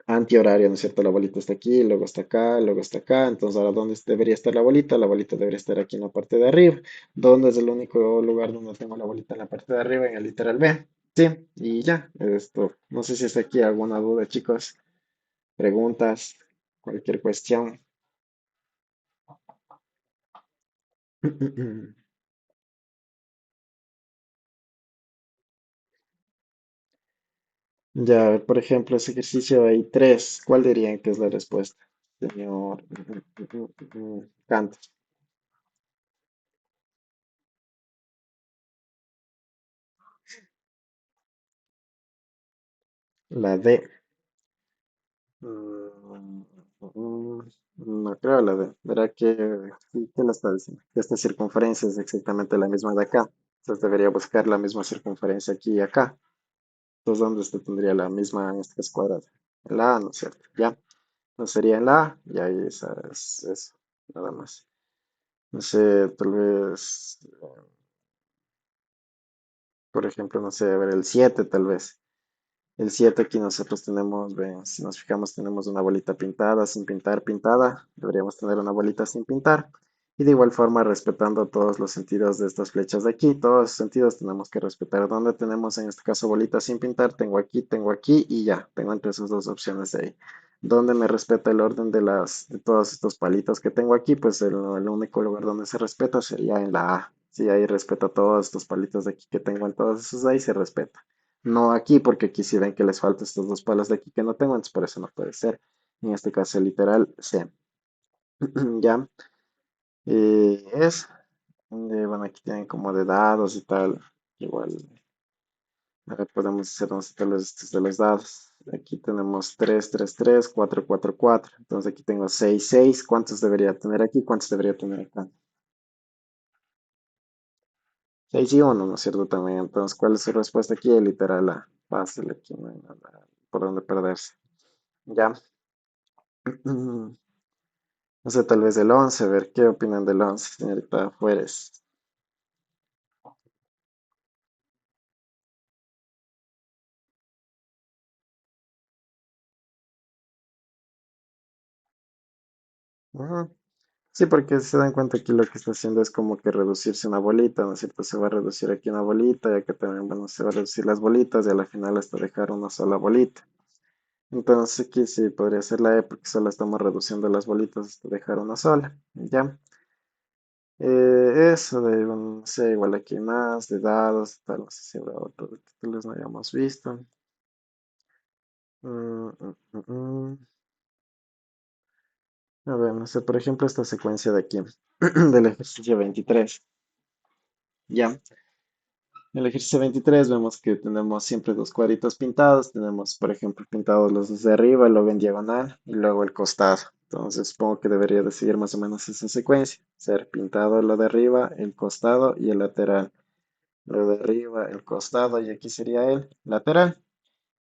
antihorario, ¿no es cierto? La bolita está aquí, luego está acá, luego está acá. Entonces, ahora, ¿dónde debería estar la bolita? La bolita debería estar aquí en la parte de arriba. ¿Dónde es el único lugar donde tengo la bolita en la parte de arriba? En el literal B. Sí, y ya, esto. No sé si está aquí alguna duda, chicos. Preguntas, cualquier cuestión. Ya, por ejemplo, ese ejercicio hay tres. ¿Cuál dirían que es la respuesta? Señor Kant. La D. Mm, mm, no creo la D. Verá que, sí, ¿qué le está diciendo? Que esta circunferencia es exactamente la misma de acá. Entonces debería buscar la misma circunferencia aquí y acá. Entonces, ¿dónde usted tendría la misma en este caso cuadrada? En la A, ¿no es cierto? Ya. No sería en la A y ahí esa es eso. Nada más. No sé, tal vez, por ejemplo, no sé, a ver, el 7 tal vez. El 7 aquí nosotros tenemos, ven, si nos fijamos, tenemos una bolita pintada, sin pintar, pintada. Deberíamos tener una bolita sin pintar. Y de igual forma, respetando todos los sentidos de estas flechas de aquí, todos los sentidos tenemos que respetar. ¿Dónde tenemos en este caso bolita sin pintar? Tengo aquí y ya. Tengo entre esas dos opciones de ahí. ¿Dónde me respeta el orden de todos estos palitos que tengo aquí? Pues el único lugar donde se respeta sería en la A. Sí, ahí respeta todos estos palitos de aquí que tengo en todos esos de ahí, se respeta. No aquí, porque aquí sí ven que les faltan estos dos palos de aquí que no tengo, entonces por eso no puede ser. En este caso, literal, C. Ya. Bueno, aquí tienen como de dados y tal. Igual, a ver, podemos hacer nosotros estos de los dados. Aquí tenemos 3 3 3 4 4 4. Entonces aquí tengo 6 6. ¿Cuántos debería tener aquí? ¿Cuántos debería tener acá? 6 y uno, ¿no es cierto? También. Entonces, ¿cuál es su respuesta aquí? Literal A. Fácil, aquí no hay nada por dónde perderse. Ya. No sé, tal vez el 11, a ver qué opinan del 11, señorita Juárez. Ujú. Sí, porque si se dan cuenta aquí lo que está haciendo es como que reducirse una bolita, ¿no es cierto? Se va a reducir aquí una bolita, y acá también, bueno, se va a reducir las bolitas y a la final hasta dejar una sola bolita. Entonces aquí sí podría ser la E porque solo estamos reduciendo las bolitas hasta dejar una sola. Ya. Eso de, bueno, no sé, igual aquí hay más, de dados, tal, no sé si habrá otro de que tal vez no hayamos visto. Mm, mm, mm, mm. A ver, no sé, por ejemplo, esta secuencia de aquí, del ejercicio 23. Ya, en el ejercicio 23 vemos que tenemos siempre dos cuadritos pintados. Tenemos, por ejemplo, pintados los dos de arriba, luego en diagonal y luego el costado. Entonces, supongo que debería de seguir más o menos esa secuencia. Ser pintado lo de arriba, el costado y el lateral. Lo de arriba, el costado y aquí sería el lateral.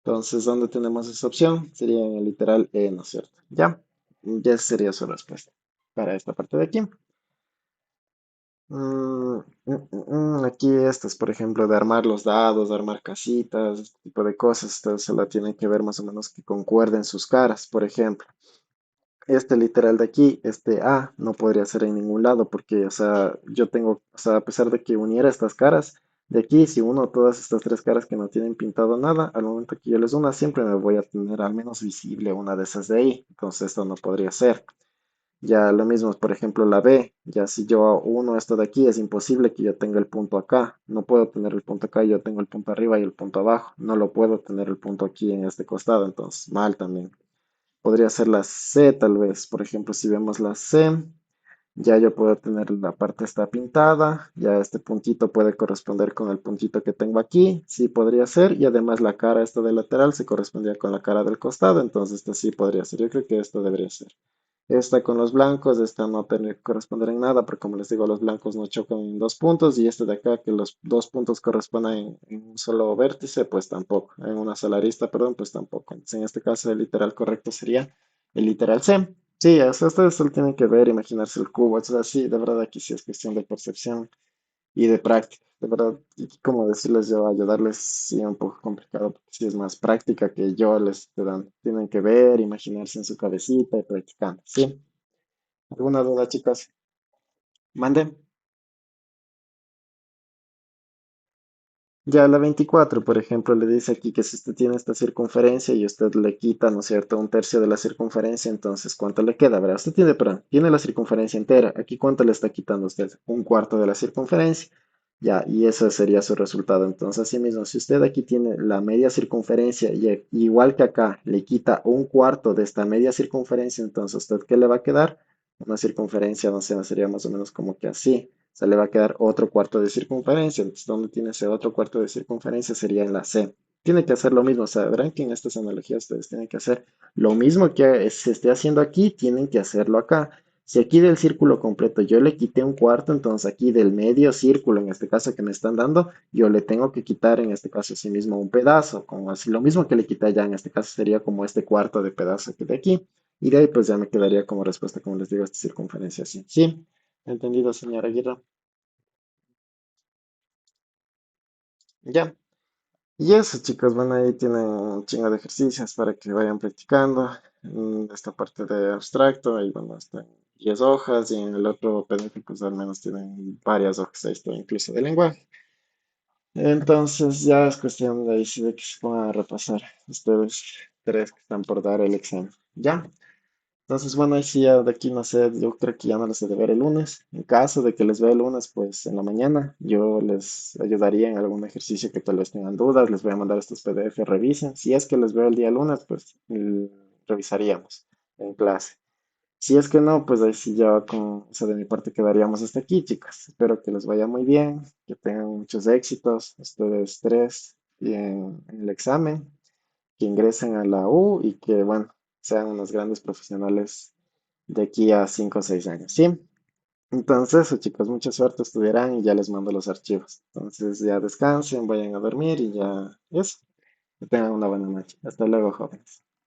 Entonces, ¿dónde tenemos esa opción? Sería en el literal E, ¿no es cierto? Ya, ya sería su respuesta para esta parte de aquí. Aquí estas, por ejemplo, de armar los dados, de armar casitas, este tipo de cosas, ustedes se la tienen que ver más o menos que concuerden sus caras. Por ejemplo, este literal de aquí, este A, no podría ser en ningún lado porque, o sea, yo tengo, o sea, a pesar de que uniera estas caras, de aquí, si uno todas estas tres caras que no tienen pintado nada, al momento que yo les una, siempre me voy a tener al menos visible una de esas de ahí. Entonces, esto no podría ser. Ya lo mismo, por ejemplo, la B. Ya si yo uno esto de aquí, es imposible que yo tenga el punto acá. No puedo tener el punto acá, yo tengo el punto arriba y el punto abajo. No lo puedo tener el punto aquí en este costado, entonces mal también. Podría ser la C tal vez. Por ejemplo, si vemos la C, ya yo puedo tener la parte está pintada. Ya este puntito puede corresponder con el puntito que tengo aquí. Sí podría ser. Y además la cara esta de lateral se correspondía con la cara del costado. Entonces esto sí podría ser. Yo creo que esto debería ser. Esta con los blancos, esta no tiene que corresponder en nada, porque como les digo, los blancos no chocan en dos puntos, y este de acá, que los dos puntos correspondan en un solo vértice, pues tampoco, en una sola arista, perdón, pues tampoco. Entonces, en este caso, el literal correcto sería el literal C. Sí, o sea, ustedes solo tienen que ver, imaginarse el cubo, o sea, sí, de verdad aquí sí es cuestión de percepción y de práctica. De verdad, y como decirles yo, ayudarles sí un poco complicado, porque sí es más práctica que yo les estoy dando. Tienen que ver, imaginarse en su cabecita y practicando, ¿sí? ¿Alguna duda, chicos? Mande. Ya la 24, por ejemplo, le dice aquí que si usted tiene esta circunferencia y usted le quita, ¿no es cierto?, un tercio de la circunferencia, entonces, ¿cuánto le queda? Verá, usted tiene, perdón, tiene la circunferencia entera. Aquí, ¿cuánto le está quitando usted? Un cuarto de la circunferencia. Ya, y ese sería su resultado. Entonces, así mismo, si usted aquí tiene la media circunferencia y igual que acá le quita un cuarto de esta media circunferencia, entonces, ¿usted qué le va a quedar? Una circunferencia, no sé, sería más o menos como que así. O sea, le va a quedar otro cuarto de circunferencia. Entonces, ¿dónde tiene ese otro cuarto de circunferencia? Sería en la C. Tiene que hacer lo mismo. O sea, verán que en estas analogías ustedes tienen que hacer lo mismo que se esté haciendo aquí, tienen que hacerlo acá. Si aquí del círculo completo yo le quité un cuarto, entonces aquí del medio círculo, en este caso que me están dando, yo le tengo que quitar en este caso sí mismo un pedazo, como así lo mismo que le quité allá, en este caso sería como este cuarto de pedazo que de aquí. Y de ahí pues ya me quedaría como respuesta, como les digo, esta circunferencia así. ¿Sí? ¿Entendido, señora Aguirre? Ya. Y eso, chicos, bueno, ahí tienen un chingo de ejercicios para que vayan practicando. En esta parte de abstracto, ahí bueno, están 10 hojas, y en el otro PDF, pues al menos tienen varias hojas, ahí está incluso de lenguaje. Entonces, ya es cuestión de ahí sí de que se pongan a repasar ustedes tres que están por dar el examen. ¿Ya? Entonces, bueno, ahí sí ya de aquí no sé, yo creo que ya no les he de ver el lunes. En caso de que les vea el lunes, pues en la mañana yo les ayudaría en algún ejercicio que tal vez tengan dudas, les voy a mandar estos PDF, revisen. Si es que les veo el día lunes, pues revisaríamos en clase. Si es que no, pues ahí sí ya con eso de mi parte quedaríamos hasta aquí, chicas. Espero que les vaya muy bien, que tengan muchos éxitos, ustedes tres, y en el examen, que ingresen a la U y que, bueno, sean unos grandes profesionales de aquí a 5 o 6 años, ¿sí? Entonces, eso, chicos, mucha suerte, estudiarán y ya les mando los archivos. Entonces, ya descansen, vayan a dormir y ya eso. Que tengan una buena noche. Hasta luego, jóvenes.